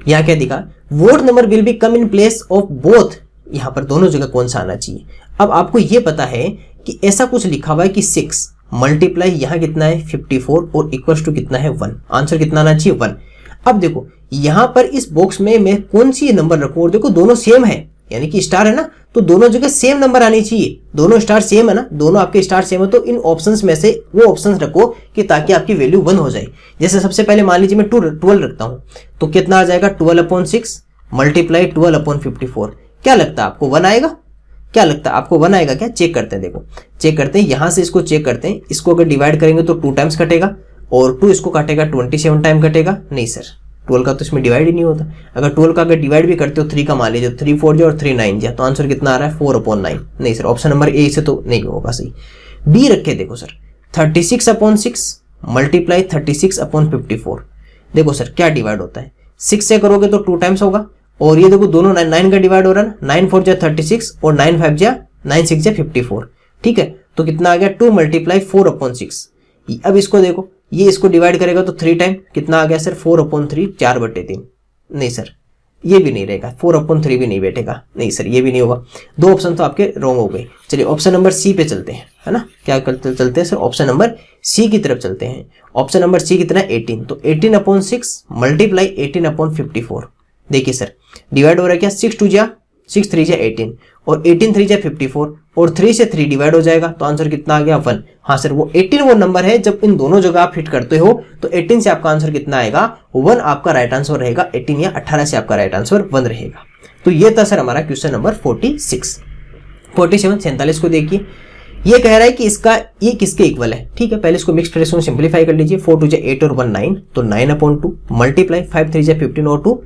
यहाँ क्या दिखा, vote number will be come in place of both, यहाँ पर दोनों जगह कौन सा आना चाहिए। अब आपको ये पता है कि ऐसा कुछ लिखा हुआ है कि 6 मल्टीप्लाई यहाँ कितना है 54 और इक्वल्स टू कितना है 1, आंसर कितना आना चाहिए 1। अब देखो यहाँ पर इस बॉक्स में मैं कौन सी नंबर रखूं, और देखो दोनों सेम है, यानी कि स्टार है ना, तो दोनों जगह सेम नंबर आनी चाहिए। दोनों स्टार सेम है ना, दोनों आपके स्टार सेम है, तो इन ऑप्शंस में से वो ऑप्शंस रखो कि ताकि आपकी वैल्यू 1 हो जाए। जैसे सबसे पहले मान लीजिए मैं 12 रखता हूं तो कितना आ जाएगा 12/6 मल्टीप्लाई 12/54। क्या लगता है आपको 1 आएगा? क्या लगता है आपको 1 आएगा क्या? चेक करते हैं, देखो चेक करते हैं, यहां से इसको चेक करते हैं। इसको अगर डिवाइड करेंगे तो 2 टाइम्स कटेगा और 2 इसको काटेगा 27 टाइम कटेगा। नहीं सर 12 का तो इसमें डिवाइड ही नहीं होता। अगर 12 का अगर डिवाइड भी करते हो 3 का मान लीजिए, 3 4 जा और 3 9 जा, तो आंसर कितना आ रहा है 4/9। नहीं सर ऑप्शन नंबर ए से तो नहीं होगा सही। बी रखे देखो सर 36/6 मल्टीप्लाई 36/54। देखो सर क्या डिवाइड होता है, 6 से करोगे तो 2 टाइम्स होगा, और ये देखो दोनों 9 का डिवाइड हो रहा है ना, 9 4 जा 36 और 9 5 जा 9 6 जा 54। ठीक है, तो कितना आ गया 2 मल्टीप्लाई 4/6। अब इसको देखो, ये इसको डिवाइड करेगा तो 3 टाइम, कितना आ गया सर 4/3 4/3। नहीं सर ये भी नहीं रहेगा, 4/3 भी नहीं बैठेगा। नहीं सर ये भी नहीं होगा, 2 ऑप्शन तो आपके रॉन्ग हो गए। चलिए ऑप्शन नंबर सी पे चलते हैं, है ना। क्या चलते हैं सर, ऑप्शन नंबर सी की तरफ चलते हैं। ऑप्शन नंबर सी कितना है 18, तो 18/6 मल्टीप्लाई 18/54। देखिए सर डिवाइड हो रहा है क्या, 6 2 जा 6 3 जा 18 और 18 3 जा 54 और 3 से 3 डिवाइड हो जाएगा, तो आंसर कितना आ गया 1। हाँ सर वो 18 वो नंबर है, जब इन दोनों जगह आप हिट करते हो तो 18 से आपका आंसर कितना आएगा 1 आपका राइट आंसर रहेगा। 18 या 18 से आपका राइट आंसर 1 रहेगा। तो ये था सर हमारा क्वेश्चन नंबर 46। 47 को देखिए, ये कह रहा है कि इसका ये किसके इक्वल है। ठीक है, पहले इसको मिक्स फ्रैक्शन में सिंपलीफाई कर लीजिए। 4 2 जा 8 और 1 9, तो 9/2 मल्टीप्लाई 5 3 जा 15 और 2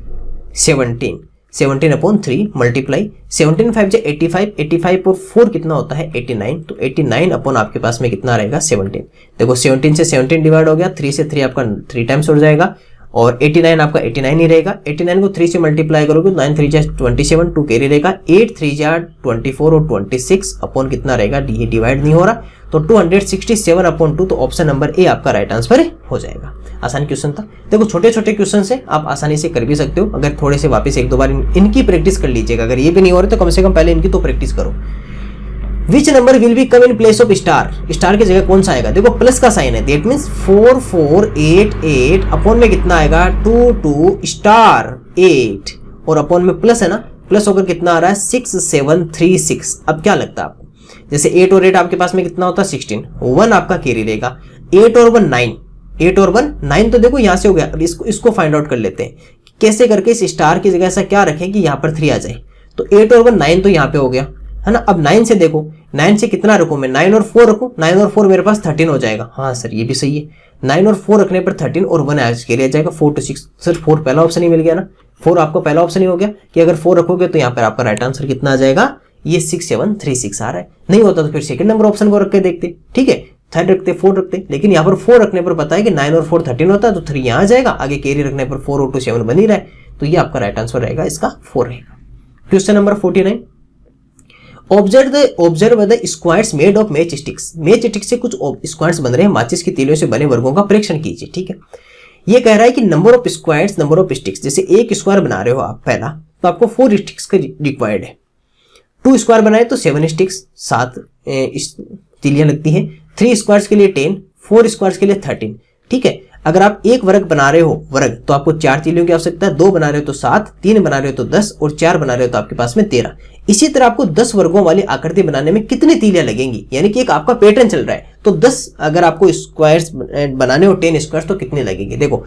17 17/3 मल्टीप्लाई 17 5 जा 85 85 और 4 कितना होता है 89, तो 89 अपॉन आपके पास में कितना रहेगा 17। देखो 17 से 17 डिवाइड हो गया, 3 से 3 आपका 3 टाइम्स हो जाएगा और 89 आपका 89 ही रहेगा। 89 को 3 से मल्टीप्लाई करोगे 9 3 जा 27 2 कैरी रहेगा, 8 3 जा 24 और 26 अपॉन कितना रहेगा, ये डिवाइड नहीं हो रहा, तो 267/2, तो ऑप्शन नंबर ए आपका राइट आंसर हो जाएगा। आसान क्वेश्चन था। देखो छोटे छोटे क्वेश्चन से आप आसानी से कर भी सकते हो, अगर थोड़े से वापस 1-2 बार इनकी प्रैक्टिस कर लीजिएगा। अगर ये भी नहीं हो रहे तो कम से कम पहले इनकी तो प्रैक्टिस करो। Which number will be come in place of star, star की जगह कौन सा आएगा। देखो प्लस का साइन है, दैट मीन्स 4 4 8 8 अपॉन में कितना आएगा 2 2 स्टार 8 और अपॉन में प्लस है ना, प्लस होकर कितना आ रहा है 6 7 3 6। अब क्या लगता है आपको, जैसे 8 और 8 आपके पास में कितना होता है 16, 1 आपका कैरी रहेगा, 8 और 1 9, 8 और 1 9, तो देखो यहां से हो गया। अब इसको फाइंड आउट कर लेते हैं कैसे करके इस स्टार की जगह ऐसा क्या रखें कि यहाँ पर 3 आ जाए। तो 8 और 1 9 तो यहाँ पे हो गया, है ना। अब 9 से देखो, 9 से कितना रखूं मैं, 9 और 4 रखूं, 9 और 4 मेरे पास 13 हो जाएगा। हाँ सर ये भी सही है, 9 और 4 रखने पर 13 और 1 कैरी आ जाएगा 4 to 6। सर 4 पहला ऑप्शन ही मिल गया ना, 4 आपको पहला ऑप्शन ही हो गया कि अगर 4 रखोगे तो यहाँ पर आपका राइट आंसर कितना आ जाएगा, ये 6 7 3 6 आ रहा है। नहीं होता तो फिर सेकंड नंबर ऑप्शन को रख के देखते, ठीक है, 3 रखते 4 रखते, लेकिन यहाँ पर 4 रखने पर पता है कि 9 और 4 13 होता है, तो 3 यहाँ आ जाएगा, आगे कैरी रखने पर 4 और 2 7 बन ही रहा है, तो ये आपका राइट आंसर रहेगा, इसका 4 रहेगा। Question number 49, observe the squares made of match sticks. Match stick से कुछ स्क्वायर्स बन रहे हैं, माचिस की तीलियों से बने वर्गों का परीक्षण कीजिए। ठीक है, ये कह रहा है कि number of squares number of sticks, जैसे एक स्क्वायर बना रहे हो आप पहला, तो आपको 4 स्टिक्स का रिक्वायर्ड है। 2 स्क्वायर बनाए तो 7 स्टिक्स, 7 तीलियां लगती है। 3 स्क्वायर्स के लिए 10, 4 स्क्वायर्स के लिए 13। ठीक है, अगर आप एक वर्ग बना रहे हो वर्ग तो आपको 4 तीलियों की आवश्यकता है, 2 बना रहे हो तो 7, 3 बना रहे हो तो 10 और 4 बना रहे हो तो आपके पास में 13। इसी तरह आपको 10 वर्गों वाली आकृति बनाने में कितनी तीलियां लगेंगी, यानी कि एक आपका पैटर्न चल रहा है। तो 10 अगर आपको स्क्वायर्स बनाने हो 10 स्क्वायर्स तो कितने लगेंगे। देखो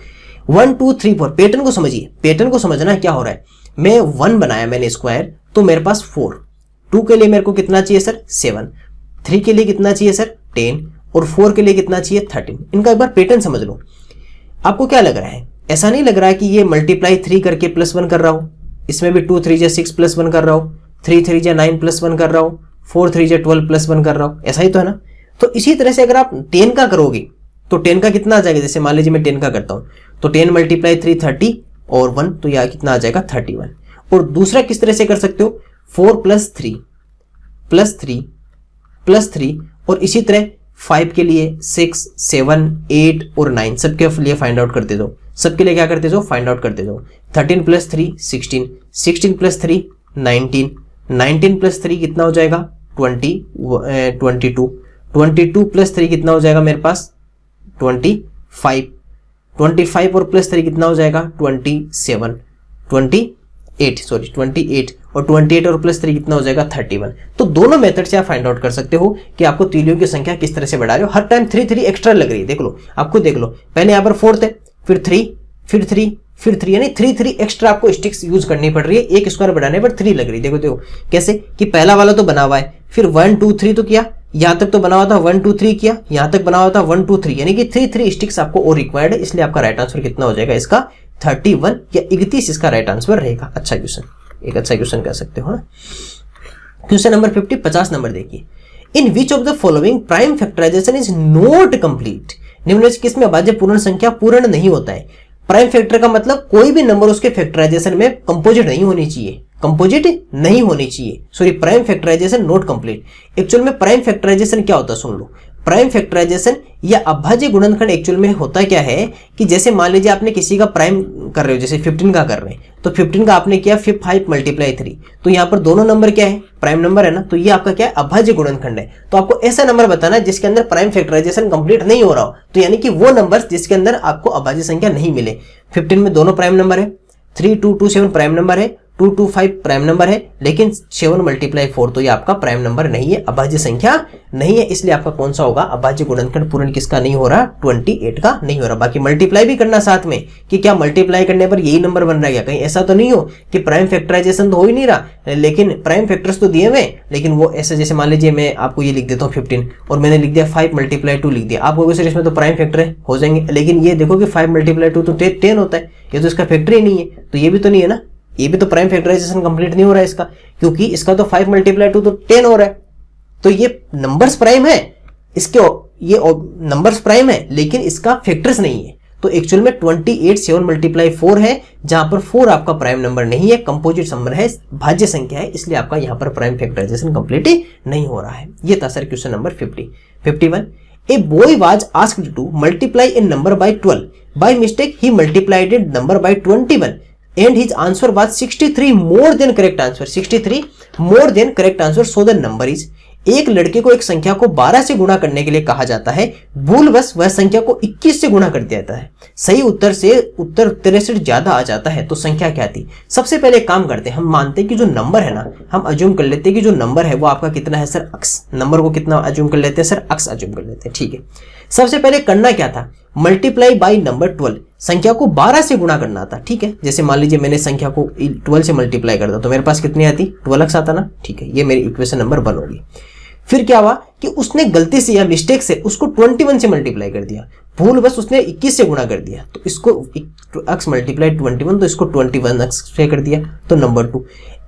1 2 3 4, पैटर्न को समझिए। पैटर्न को समझना क्या हो रहा है, मैं 1 बनाया मैंने स्क्वायर तो मेरे पास 4, 2 के लिए मेरे को कितना चाहिए सर 7, 3 के लिए कितना चाहिए सर 10 और 4 के लिए कितना चाहिए 13। इनका एक बार पैटर्न समझ लो। आपको क्या लग रहा है, ऐसा नहीं लग रहा है कि ये मल्टीप्लाई 3 करके +1 कर रहा हूं, इसमें भी 2 3 जा 6 +1 कर रहा हूं, 3 3 जा 9 +1 कर रहा हूं, 4 3 जा 12 +1 कर रहा हूं, ऐसा ही तो है ना। तो इसी तरह से अगर आप 10 का करोगे तो 10 का कितना आ जाएगा, जैसे मान लीजिए मैं 10 का करता हूं तो 10 × 3 30 और 1 तो यह कितना आ जाएगा 31। और दूसरा किस तरह से कर सकते हो, 4 + 3 + 3 + 3 और इसी तरह 5 के लिए 6 7 8 और 9 सबके लिए फाइंड आउट करते जाओ, सबके लिए क्या करते जाओ फाइंड आउट करते जाओ। 13 + 3 16, 16 + 3 19, 19 + 3 कितना हो जाएगा 22, 22 + 3 कितना हो जाएगा मेरे पास 25, 25 और +3 कितना हो जाएगा 27, 28 और 28 और +3 कितना हो जाएगा 31। तो दोनों मेथड से आप फाइंड आउट कर सकते हो कि आपको तीलियों की संख्या किस तरह से बढ़ा रहे हो। हर टाइम 3 3 एक्स्ट्रा लग रही है, देख लो आपको, देख लो पहले यहाँ पर 4 थे, फिर 3 फिर 3 फिर 3, यानी 3 3 एक्स्ट्रा आपको स्टिक्स यूज करनी पड़ रही है। एक स्क्वायर बढ़ाने पर 3 लग रही है। देखो देखो कैसे कि पहला वाला तो बना हुआ है, फिर 1 2 3 तो किया, यहां तक तो बना हुआ था 1 2 3 किया, यहां तक बना हुआ था 1 2 3, यानी कि 3 3 स्टिक्स आपको और रिक्वायर्ड है। इसलिए आपका राइट आंसर कितना हो जाएगा इसका 31 या 31 इसका राइट आंसर रहेगा। अच्छा क्वेश्चन, एक अच्छा क्वेश्चन कह सकते हो ना। क्वेश्चन नंबर 50 नंबर देखिए, in which of the following prime factorization is not complete. निम्नलिखित में किसमें अभाज्य पूर्ण संख्या पूर्ण नहीं होता है। प्राइम फैक्टर का मतलब कोई भी नंबर उसके फैक्टराइजेशन में कंपोजिट नहीं होनी चाहिए, कंपोजिट नहीं होनी चाहिए। Sorry, prime factorisation not complete. Actual में प्राइम फैक्टराइजेशन क्या होता है सुन लो। प्राइम फैक्टराइजेशन या अभाज्य गुणनखंड एक्चुअल में होता क्या है कि जैसे मान लीजिए आपने किसी का प्राइम कर रहे हो, जैसे 15 का कर रहे हैं तो 15 का आपने किया 5 × 3, तो यहाँ पर दोनों नंबर क्या है प्राइम नंबर है ना, तो ये आपका क्या है अभाज्य गुणनखंड है। तो आपको ऐसा नंबर बताना है जिसके अंदर प्राइम फैक्टराइजेशन कंप्लीट नहीं हो रहा हो, तो यानी कि वो नंबर जिसके अंदर आपको अभाज्य संख्या नहीं मिले। 15 में दोनों प्राइम नंबर है, 3 2 2 7 प्राइम नंबर है, 2 2 5 प्राइम नंबर है, लेकिन 7 × 4 तो ये आपका प्राइम नंबर नहीं है, अभाज्य संख्या नहीं है। इसलिए आपका कौन सा होगा अभाज्य गुणनखंड पूर्ण किसका नहीं हो रहा 28 का नहीं हो रहा। बाकी मल्टीप्लाई भी करना साथ में कि क्या मल्टीप्लाई करने पर यही नंबर बन रहा है क्या, कहीं ऐसा तो नहीं हो कि प्राइम फैक्टराइजेशन तो हो ही नहीं रहा लेकिन प्राइम फैक्टर्स तो दिए हुए, लेकिन वो ऐसे जैसे मान लीजिए मैं आपको ये लिख देता हूँ 15 और मैंने लिख दिया 5 × 2 लिख दिया, आप कहोगे सर इसमें तो प्राइम फैक्टर हो जाएंगे, लेकिन ये देखो कि 5 × 2 तो 10 होता है, ये तो इसका फैक्टर ही नहीं है, तो ये भी तो नहीं है ना, ये भी तो प्राइम फैक्टराइजेशन कंप्लीट नहीं हो रहा है इसका, क्योंकि इसका तो 5 × 2 तो 10 हो रहा है। तो ये नंबर्स प्राइम है, इसके ये नंबर्स प्राइम है लेकिन इसका फैक्टर्स नहीं है। तो एक्चुअल में 28 7 × 4 है, जहां पर 4 आपका प्राइम नंबर नहीं है, कंपोजिट नंबर है, भाज्य संख्या है, इसलिए आपका यहां पर प्राइम फैक्टराइजेशन कंप्लीट नहीं हो रहा है। ये था sir question number 51। A boy was asked to multiply A number by 12, by mistake he multiplied it number by 21 and his answer was 63 more than correct answer, 63 more than correct answer, so the number is। एक लड़के को एक संख्या को 12 से गुणा करने के लिए कहा जाता है, भूलवश वह संख्या को 21 से गुणा कर दिया जाता है, सही उत्तर से उत्तर 63 ज्यादा आ जाता है, तो संख्या क्या थी। सबसे पहले काम करते हैं, हम मानते हैं कि जो नंबर है ना, हम अज्यूम कर लेते हैं कि जो नंबर है वो आपका कितना है सर अक्स, नंबर को कितना अज्यूम कर लेते हैं सर अक्स अज्यूम कर लेते हैं, ठीक है। सबसे पहले करना क्या था, मल्टीप्लाई बाय नंबर 12, संख्या को 12 से गुणा करना था, ठीक है। जैसे मान लीजिए मैंने संख्या को 12 से मल्टीप्लाई कर दिया तो मेरे पास कितनी आती 12x आता ना, ठीक है, ये मेरी इक्वेशन नंबर 1 होगी। फिर क्या हुआ कि उसने गलती से या मिस्टेक से उसको 21 से मल्टीप्लाई कर दिया, भूल बस उसने 21 से गुणा कर दिया, तो इसको x मल्टीप्लाई 21 तो इसको 21x से कर दिया, तो नंबर 2।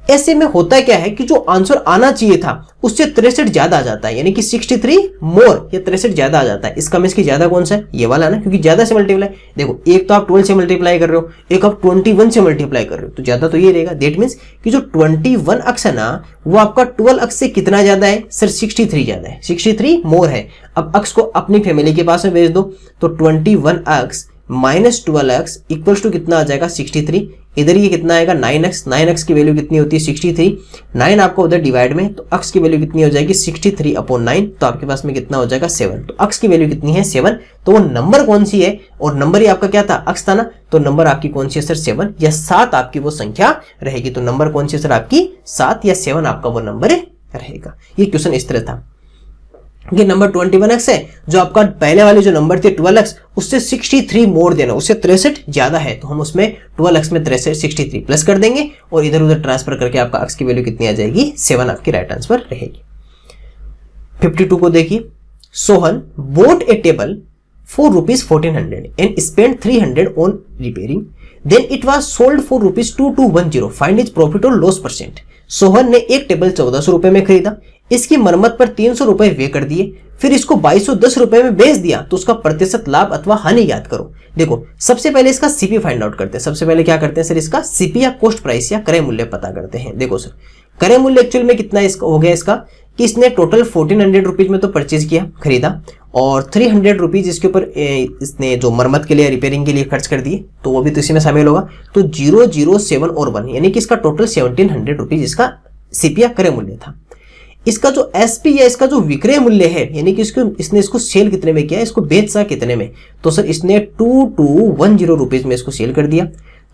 ऐसे में होता क्या है कि जो आंसर आना चाहिए था उससे 63 ज्यादा आ जाता है, यानी कि 63 मोर या 63 ज्यादा आ जाता है। इसका में इसकी ज्यादा कौन सा है, ये वाला ना, क्योंकि ज्यादा से मल्टीप्लाई, देखो एक तो आप 12 से मल्टीप्लाई कर रहे हो, एक आप 21 से मल्टीप्लाई कर रहे हो, तो ज्यादा तो ये रहेगा। दैट मीन्स कि जो 21 अक्स है ना वो आपका 12 अक्स से कितना ज्यादा है सर 63 ज्यादा है, 63 मोर है। अब अक्स को अपनी फैमिली के पास में भेज दो, तो 21 x minus 12x equals to कितना आ जाएगा 63, इधर ये कितना आएगा 9x, 9x की वैल्यू कितनी होती है 63, 9 आपको उधर डिवाइड में, तो x की वैल्यू कितनी हो जाएगी 63/9, तो आपके पास में कितना हो जाएगा 7। तो x की वैल्यू कितनी है 7, तो वो नंबर कौन सी है, और नंबर ही आपका क्या था x था ना, तो नंबर आपकी कौन सी है सर 7 या 7 आपकी वो संख्या रहेगी। तो नंबर कौन सी है सर आपकी 7 या 7 आपका वो नंबर रहेगा। ये क्वेश्चन इस तरह था। ये नंबर 21x है, जो आपका पहले वाले जो नंबर थे 12x उससे 63 मोर देना, उससे 63 ज्यादा है, तो हम उसमें 12x में 63 प्लस कर देंगे और इधर उधर ट्रांसफर करके आपका x की वैल्यू कितनी आ जाएगी 7 आपकी राइट आंसर रहेगी। 52 को देखिए, Sohan bought a table for ₹1400 and spent 300 on repairing, then it was sold for ₹2210, find its profit or loss percent। Sohan ने एक टेबल 1400 रुपए में खरीदा, इसकी मरम्मत पर 300 रुपए व्यय कर दिए, फिर इसको 2210 रुपए में बेच दिया, तो उसका प्रतिशत लाभ अथवा हानि याद करो। देखो सबसे पहले इसका सीपी फाइंड आउट करते हैं। सबसे पहले क्या करते हैं सर, इसका सीपी या कॉस्ट प्राइस या क्रय मूल्य पता करते हैं। देखो सर क्रय मूल्य एक्चुअल में कितना इसका हो गया, इसका कि इसने टोटल 1400 रुपीज में तो परचेज किया, खरीदा, और 300 रुपीज इसके ऊपर इसने जो मरम्मत के लिए रिपेयरिंग के लिए खर्च कर दिए, तो वो भी तो इसी में शामिल होगा। तो 0, 0, 7 और 1 यानी कि इसका टोटल 1700 रुपीज इसका सीपी या क्रय मूल्य था। इसका जो एसपी या इसका जो विक्रय मूल्य है, यानी कि इसने इसको सेल कितने में किया, इसको बेचा कितने में, तो सर इसने 2210 रुपीज में इसको सेल कर दिया।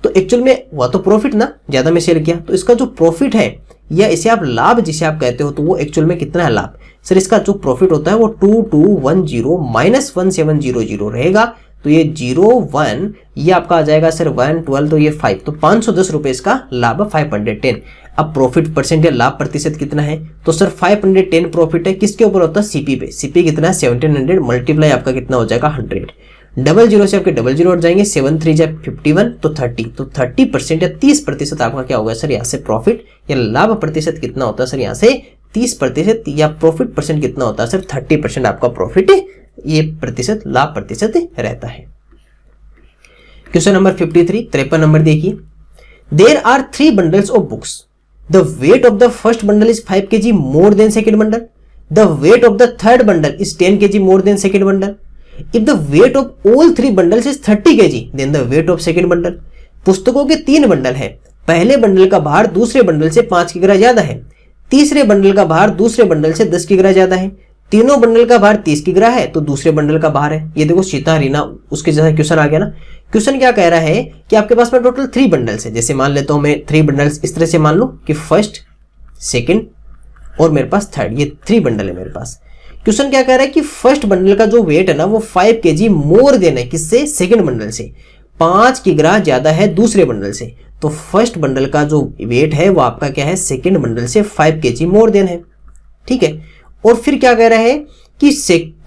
तो एक्चुअल में वह तो प्रॉफिट ना, ज्यादा में सेल किया, तो इसका जो प्रॉफिट है या इसे आप लाभ जिसे आप कहते हो, तो वो एक्चुअल में कितना है लाभ, सर इसका जो प्रॉफिट होता है वो 2210 माइनस 1700 रहेगा। तो ये 0, 1 ये आपका आ जाएगा सर 1, 12 तो ये 5, तो 510 रुपए इसका लाभ 510। अब प्रॉफिट परसेंट या लाभ प्रतिशत कितना है, तो सर 510 प्रॉफिट है, किसके ऊपर होता है सीपी पे, सीपी कितना है 1700 मल्टीप्लाई आपका कितना हो जाएगा 100, 00 से आपके 00 हट जाएंगे, 7 3 जा 51 तो 30, तो 30% या 30% आपका क्या होगा सर यहाँ से प्रॉफिट या लाभ प्रतिशत कितना होता है सर यहाँ से 30% या प्रॉफिट परसेंट कितना होता है सर 30% आपका प्रॉफिट ये प्रतिशत लाभ प्रतिशत रहता है। क्वेश्चन नंबर 53 53 नंबर देखिए, there are 3 bundles of books, the weight of the first bundle is 5 kg more than second bundle, the weight of the third bundle is 10 kg more than second bundle, if the weight of all 3 bundles is 30 kg then the weight of second bundle. पुस्तकों के 3 bundle है, पहले bundle का भार दूसरे bundle से 5 किग्रा ज्यादा है, तीसरे बंडल का भार दूसरे बंडल से 10 किग्रा ज्यादा है, तीनों बंडल का भार 30 किग्रा है, तो दूसरे बंडल का भार है। ये देखो सीता रीना उसके जैसा क्वेश्चन आ गया ना। क्वेश्चन क्या कह रहा है कि आपके पास में टोटल 3 बंडल्स है, जैसे मान लेता हूं मैं 3 बंडल्स इस तरह से मान लो कि फर्स्ट सेकंड और मेरे पास थर्ड, ये 3 बंडल है मेरे पास। क्वेश्चन क्या कह रहा है कि फर्स्ट बंडल का जो वेट है ना वो 5 kg मोर देना है, किससे, सेकंड बंडल से, 5 किग्रा ज्यादा है दूसरे बंडल से, तो फर्स्ट बंडल का जो वेट है वो आपका क्या है सेकंड बंडल से 5 kg मोर देना है, ठीक है। और फिर क्या कह रहा है कि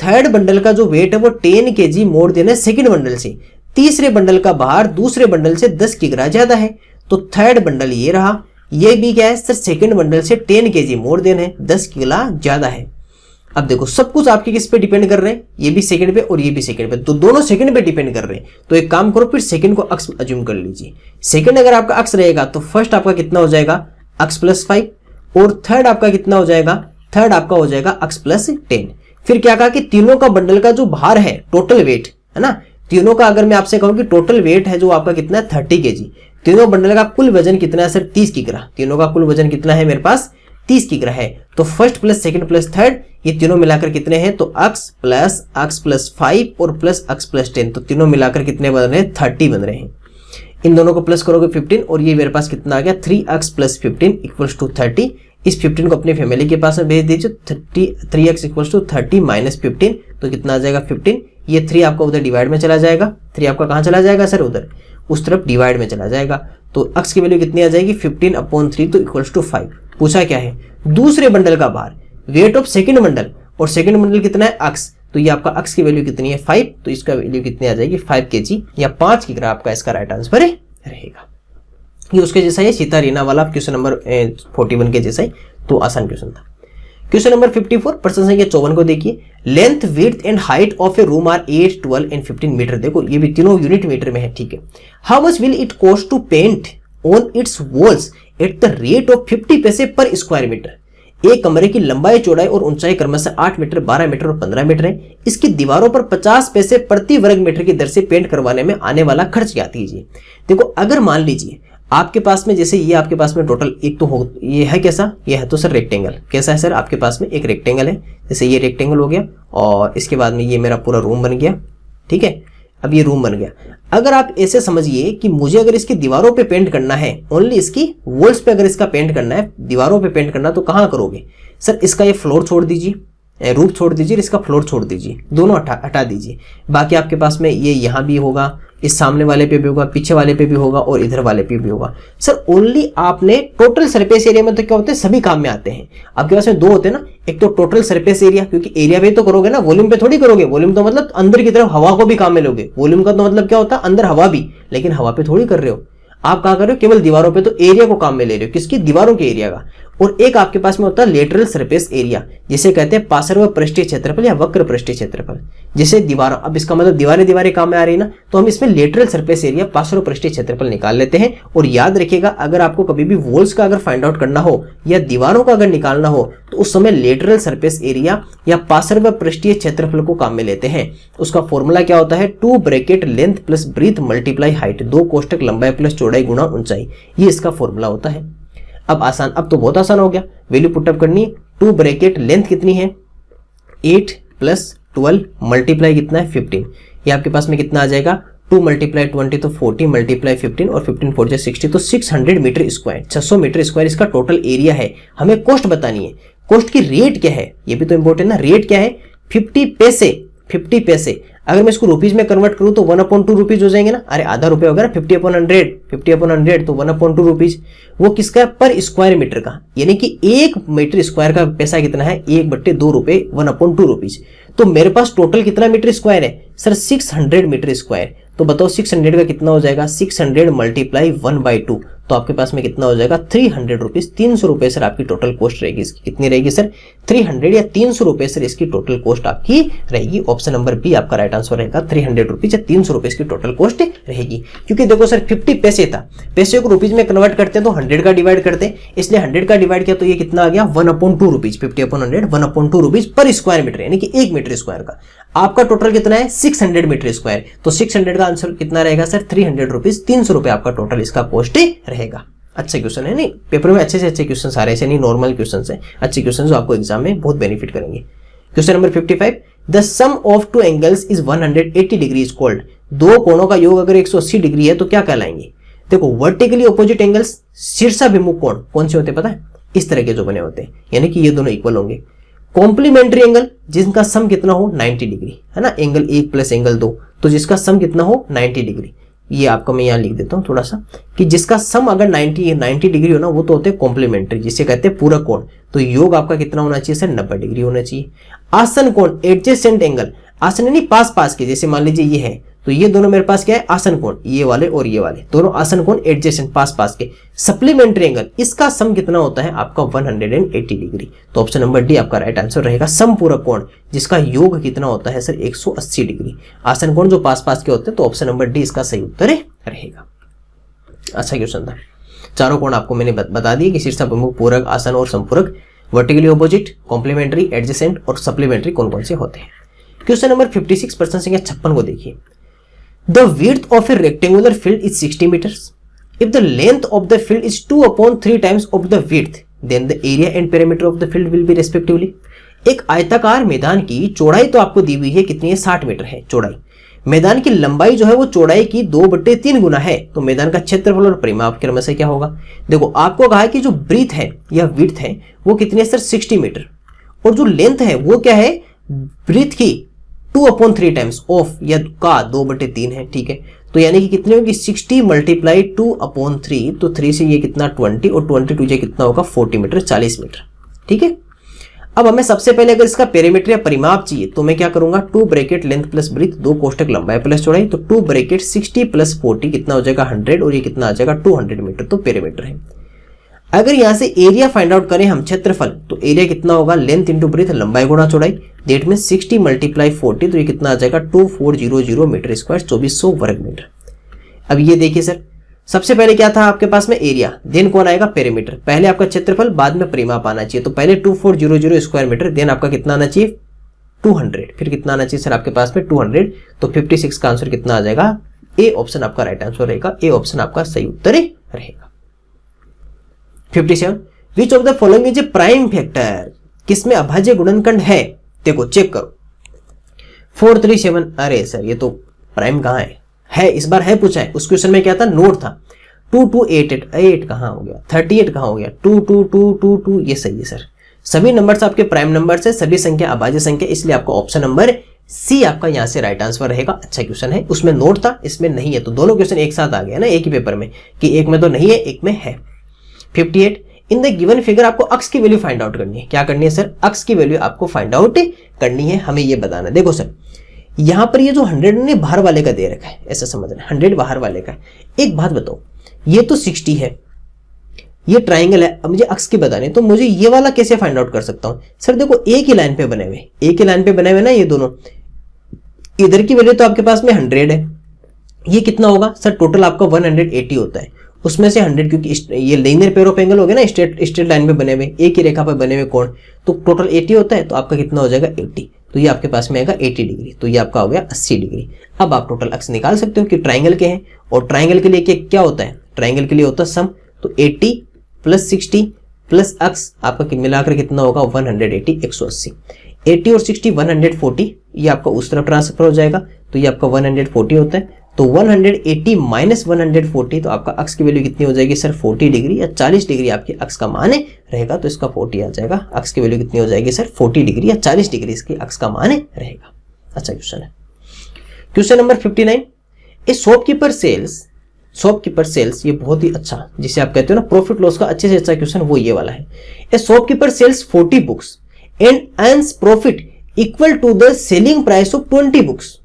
थर्ड बंडल का जो वेट है वो 10 kg मोर देना है सेकंड बंडल से, तीसरे बंडल का भार दूसरे बंडल से 10 किग्रा ज्यादा है, तो थर्ड बंडल ये रहा, ये भी क्या है सर सेकंड बंडल से 10 kg मोर देना है, 10 किग्रा ज्यादा है। अब देखो सब कुछ आपके किस पे डिपेंड कर रहे हैं, ये भी सेकंड पे और ये भी सेकंड पे, तो दोनों सेकंड पे डिपेंड कर रहे हैं। तो एक काम करो फिर सेकंड को अक्स अज्यूम कर लीजिए। सेकंड अगर आपका अक्स रहेगा तो फर्स्ट आपका कितना हो जाएगा अक्स प्लस 5 और थर्ड आपका कितना हो जाएगा, थर्ड आपका हो जाएगा अक्स प्लस 10। फिर क्या कहा कि तीनों का बंडल का जो भार है टोटल वेट है ना, तीनों का अगर मैं आपसे कहूं कि टोटल वेट है जो आपका कितना है 30 kg, तीनों बंडल का कुल वजन कितना है सर 30 किग्रा, तीनों का कुल वजन कितना है मेरे पास 30 किग्रा है। तो first plus second plus third ये तीनों मिलाकर कितने हैं, तो अक्स प्लस 5 और प्लस अक्स प्लस 10, तो तीनों मिलाकर कितने बन रहे हैं 30 बन रहे हैं। इन दोनों को प्लस करोगे 15 और ये मेरे पास कितना आ गया 3x प्लस 15 इक्वल्स टू 30। इस 15 को अपनी फैमिली के पास में भेज दीजिए, 3x इक्वल्स टू 30 माइनस 15, तो कितना आ जाएगा 15। ये 3 आपका उधर डिवाइड में चला जाएगा, 3 आपका कहाँ चला जाएगा सर उधर उस तरफ डिवाइड में चला जाएगा, तो x की वैल्यू कितनी आ जाएगी 15/3 तो इक्वल्स टू 5। पूछा क्या है दूसरे बंडल का भार, वेट ऑफ सेकंड बंडल, और सेकंड बंडल कितना है x, तो ये आपका x की वैल्यू कितनी है 5, तो इसका वैल्यू कितनी आ जाएगी 5 kg या 5 किग्रा आपका इसका राइट आंसर रहेगा। ये उसके जैसा है सीता रीना वाला क्वेश्चन नंबर 41 के जैसा ही, तो आसान क्वेश्चन था। क्वेश्चन नंबर 54 प्रश्न संख्या 54 को देखिए, length width and height of a room are 8, 12 and 15 metre. देखो ये भी तीनों यूनिट मीटर में है, ठीक है। How much will it cost to paint on its walls at the rate of 50 paise पर स्क्वायर मीटर। एक कमरे की लंबाई चौड़ाई और ऊंचाई क्रमशः 8 मीटर, 12 मीटर और 15 मीटर है। इसकी दीवारों पर 50 पैसे प्रति वर्ग मीटर की दर से पेंट करवाने में आने वाला खर्च ज्ञात कीजिए। देखो अगर मान लीजिए आपके पास में जैसे ये आपके पास में टोटल एक तो हो, ये है कैसा, ये है तो सर रेक्टेंगल। कैसा है सर, आपके पास में एक रेक्टेंगल है, जैसे ये रेक्टेंगल हो गया और इसके बाद में ये मेरा पूरा रूम बन गया, ठीक है। अब ये रूम बन गया। अगर आप ऐसे समझिए कि मुझे अगर इसकी दीवारों पे पेंट करना है, ओनली इसकी वॉल्स पे अगर इसका पेंट करना है, दीवारों पे पेंट करना, तो कहाँ करोगे सर, इसका ये फ्लोर छोड़ दीजिए, रूफ छोड़ दीजिए, इसका फ्लोर छोड़ दीजिए, दोनों हटा दीजिए। बाकी आपके पास में ये यहाँ भी होगा, इस सामने वाले पे भी होगा, पीछे वाले पे भी होगा और इधर वाले पे भी होगा। सर ओनली आपने टोटल सरफेस एरिया में तो क्या होते हैं, सभी काम में आते हैं। आपके पास में दो होते हैं ना, एक तो टोटल सरफेस एरिया, क्योंकि एरिया पे तो करोगे ना, वॉल्यूम पे थोड़ी करोगे। वॉल्यूम तो मतलब अंदर की तरफ हवा को भी काम में लोगे। वॉल्यूम का तो मतलब क्या होता है, अंदर हवा भी, लेकिन हवा पे थोड़ी कर रहे हो आप, कहाँ कर रहे हो, केवल दीवारों पे। तो एरिया को काम में ले रहे हो, किसकी, दीवारों के एरिया का। और एक आपके पास में होता है लेटरल सरफेस एरिया, जिसे कहते हैं पार्श्व पृष्ठीय क्षेत्रफल या वक्र पृष्ठीय क्षेत्रफल। जैसे दीवार, अब इसका मतलब दीवारें काम में आ रही है ना, तो हम इसमें लेटरल सरफेस एरिया पार्श्व पृष्ठीय क्षेत्रफल निकाल लेते हैं। और याद रखिएगा, अगर आपको कभी भी वॉल्स का अगर फाइंड आउट करना हो या दीवारों का अगर निकालना हो, तो उस समय लेटरल सरफेस एरिया या पार्श्व पृष्ठीय क्षेत्रफल को काम में लेते हैं। उसका फॉर्मूला क्या होता है, 2 bracket length plus breadth multiply height, 2 कोष्टक लंबाई प्लस चौड़ाई गुणा ऊंचाई, ये इसका फॉर्मूला होता है। अब आसान, अब तो बहुत आसान हो गया, वैल्यू पुटअप करनी है। 2 ब्रैकेट लेंथ कितनी है 8 प्लस 12 मल्टीप्लाई कितना है 15, ये आपके पास में कितना आ जाएगा, 2 मल्टीप्लाई 20 तो 40 मल्टीप्लाई 15 और 15 4 60, तो 600 मीटर स्क्वायर, 600 मीटर स्क्वायर इसका टोटल एरिया है। हमें कॉस्ट बतानी है, कॉस्ट की रेट क्या है, ये भी तो इंपॉर्टेंट ना। रेट क्या है, 50 पैसे। अगर मैं इसको रुपीज में कन्वर्ट करूं तो 1/2 रुपीज हो जाएंगे ना। अरे आधा रुपये होगा ना, 50/100 तो 1/2 रुपीज। वो किसका, पर स्क्वायर मीटर का, यानी कि 1 मीटर स्क्वायर का पैसा कितना है, 1/2 रुपए, 1/2 रुपीज। तो मेरे पास टोटल कितना मीटर स्क्वायर है सर, 600 मीटर स्क्वायर। तो बताओ 600 का कितना हो जाएगा, 600 मल्टीप्लाई 1/2, तो आपके पास में कितना हो जाएगा, 300 रुपीज, 300 रुपए सर आपकी टोटल कॉस्ट रहेगी इसकी। कितनी रहेगी सर, 300 या 300 रुपए सर इसकी टोटल कॉस्ट आपकी रहेगी। ऑप्शन नंबर बी आपका राइट आंसर रहेगा, 300 रुपीज या 300 रुपए इसकी टोटल कॉस्ट रहेगी। क्योंकि देखो सर 50 पैसे था, पैसे को रुपीज में कन्वर्ट करते हैं तो 100 का डिवाइड करते हैं, इसलिए 100 का डिवाइड किया तो ये कितना आ गया, 1/2 rupees, 50/100 1/2 rupees per square metre, यानी कि 1 मीटर स्क्वायर का। आपका टोटल कितना है, 600 मीटर स्क्वायर, तो 600 का आंसर कितना रहेगा सर, 300 रुपीज, 300 रुपए आपका टोटल इसका कॉस्ट रहेगा। अच्छा क्वेश्चन है, नहीं पेपर में अच्छे से अच्छे क्वेश्चन आ रहे हैं, नहीं नॉर्मल क्वेश्चन है, अच्छे क्वेश्चन जो आपको एग्जाम में बहुत बेनिफिट करेंगे। Question number 55, the sum of 2 angles is 180 degree is called. दो कोणों का योग अगर 180 डिग्री है तो क्या कहलाएंगे। देखो वर्टिकली ऑपोजिट एंगल्स, शीर्षाभिमुख कोण कौन से होते हैं पता है, इस तरह के जो बने होते हैं, यानी कि ये दोनों इक्वल होंगे। कॉम्प्लीमेंट्री एंगल जिनका सम कितना हो 90 डिग्री, है ना, एंगल 1 प्लस एंगल 2, तो जिसका सम कितना हो 90 डिग्री। ये आपको मैं यहाँ लिख देता हूँ थोड़ा सा, कि जिसका सम अगर 90 डिग्री हो ना, वो तो होते हैं कॉम्प्लीमेंट्री, जिसे कहते हैं पूरक कोण। तो योग आपका कितना होना चाहिए सर, 90 डिग्री होना चाहिए। आसन कोण, एडजेसेंट एंगल, आसन यानी पास के, जैसे मान लीजिए ये है, तो ये दोनों मेरे पास क्या है, आसन कोण, ये वाले और ये वाले दोनों आसन कोण एडजेसेंट पास के। सप्लीमेंट्री एंगल, इसका सम कितना होता है आपका 180 डिग्री। तो ऑप्शन नंबर डी आपका राइट आंसर रहेगा। समपूरक कोण जिसका योग कितना होता है सर 180 डिग्री। आसन कोण जो पास के होते हैं, तो ऑप्शन नंबर डी इसका सही उत्तर रहेगा। अच्छा क्वेश्चन था, चारों कोण आपको मैंने बता दिए कि शीर्षाभिमुख, पूरक, आसन और संपूरक, वर्टिकली ऑपोजिट, कॉम्प्लीमेंट्री, एडजेसेंट और सप्लीमेंट्री कौन से होते हैं। क्वेश्चन नंबर 56 प्रश्न संख्या 56 को देखिए। The width of a rectangular field is 60 meters. If the length of the field is 2/3 times of the width, then the area and perimeter of the field will be respectively. एक आयताकार मैदान की चौड़ाई तो आपको दी हुई है, कितनी है 60 मीटर है चौड़ाई। मैदान की लंबाई जो है वो चौड़ाई की 2/3 गुना है, तो मैदान का क्षेत्रफल और परिमाप क्रम से क्या होगा। देखो आपको कहा है कि जो ब्रीथ है या विड्थ है वो कितनी है सर 60 मीटर, और जो लेंथ है वो क्या है ब्रीथ की 2/3 टाइम्स ऑफ या का 2/3 है, ठीक है। तो यानी कि कितनी होगी 60 मल्टीप्लाई 2/3, तो 3 से ये कितना 20 और 22 से कितना होगा 40 मीटर, 40 मीटर, ठीक है। अब हमें सबसे पहले अगर इसका पेरीमीटर या परिमाप चाहिए तो मैं क्या करूंगा, 2 ब्रैकेट लेंथ प्लस ब्रीथ, 2 कोष्टक लंबाई प्लस चौड़ाई, तो 2 ब्रैकेट 60 प्लस 40 कितना हो जाएगा 100, और ये कितना आ जाएगा 200 मीटर, तो पेरीमीटर है। अगर यहां से एरिया फाइंड आउट करें हम क्षेत्रफल, तो एरिया कितना होगा लेंथ इंटू ब्रीथ, लंबाई गुणा चौड़ाई, डेट में 60 मल्टीप्लाई 40, तो ये कितना आ जाएगा 2400 मीटर स्क्वायर, 2400 वर्ग मीटर। अब ये देखिए सर, सबसे पहले क्या था आपके पास में एरिया, देन कौन आएगा पेरीमीटर, पहले आपका क्षेत्रफल बाद में परिमाप आना चाहिए। तो पहले 2400 स्क्वायर मीटर, देन आपका कितना आना चाहिए 200, फिर कितना आना चाहिए सर आपके पास में 200, तो 56 का आंसर कितना आ जाएगा, ए ऑप्शन आपका राइट आंसर रहेगा। ए ऑप्शन आपका सही उत्तर रहेगा। 57 विच of the following is a prime factor, किसमें अभाज्य गुणनखंड है? देखो चेक करो 437, अरे सर ये तो प्राइम कहाँ है इस बार है पूछा है। उस क्वेश्चन में क्या था, नोट था 2288, 8 कहाँ हो गया, 38 कहाँ हो गया, 22222, ये सही है सर। सभी नंबर्स आपके प्राइम नंबर है, सभी संख्या अभाज्य संख्या, इसलिए आपका ऑप्शन नंबर सी आपका यहां से राइट आंसर रहेगा। अच्छा क्वेश्चन है, उसमें नोट था इसमें नहीं है, तो दोनों क्वेश्चन एक साथ आ गया ना एक ही पेपर में, कि एक में तो नहीं है एक में है। 58 इन द गिवन फिगर आपको अक्स की वैल्यू फाइंड आउट करनी है। क्या करनी है सर, अक्स की वैल्यू आपको फाइंड आउट करनी है, हमें ये बताना है। देखो सर यहां पर ये जो 100 ने बाहर वाले का दे रखा है, ऐसा समझना 100 बाहर वाले का। एक बात बताओ, ये तो 60 है, ये ट्राइंगल है, अब मुझे अक्स की बताने, तो मुझे ये वाला कैसे फाइंड आउट कर सकता हूं? सर देखो एक ही लाइन पे बने हुए, एक ही लाइन पे बने हुए ना ये दोनों, इधर की वैल्यू तो आपके पास में 100 है, ये कितना होगा सर, टोटल आपका 180 होता है, उसमें से 100 क्योंकि ये लीनियर पेयर ऑफ एंगल हो गया ना, स्ट्रेट लाइन पे बने हुए, एक ही रेखा पर बने हुए कोण, तो टोटल 80 होता है, तो आपका कितना हो जाएगा 80, तो ये आपके पास में आएगा 80 डिग्री, तो ये आपका हो गया 80 डिग्री। अब आप टोटल अक्स निकाल सकते हो कि ट्राइंगल के हैं, और ट्राइंगल के लिए क्या होता है, ट्राइंगल के लिए होता है सम, तो 80 प्लस 60 प्लस अक्स आपका मिलाकर कितना होगा 180, 180, 80 और 60 140, ये आपका उस तरफ ट्रांसफर हो जाएगा, तो ये आपका 140 होता है, तो 180 माइनस 140, तो आपका अक्स की वैल्यू कितनी हो जाएगी सर 40 डिग्री या 40 डिग्री आपकी अक्स का मान रहेगा, तो इसका 40 आ जाएगा। अक्स की वैल्यू कितनी हो जाएगी सर 40 डिग्री या 40 डिग्री इसकी अक्स का मान रहेगा। अच्छा क्वेश्चन है, question number 59 a shopkeeper sells, ये बहुत ही अच्छा जिसे आप कहते हो ना प्रॉफिट लॉस का अच्छे से अच्छा क्वेश्चन, वो ये वाला है। A shopkeeper sells 40 books and earns profit equal to the selling price of 20 books,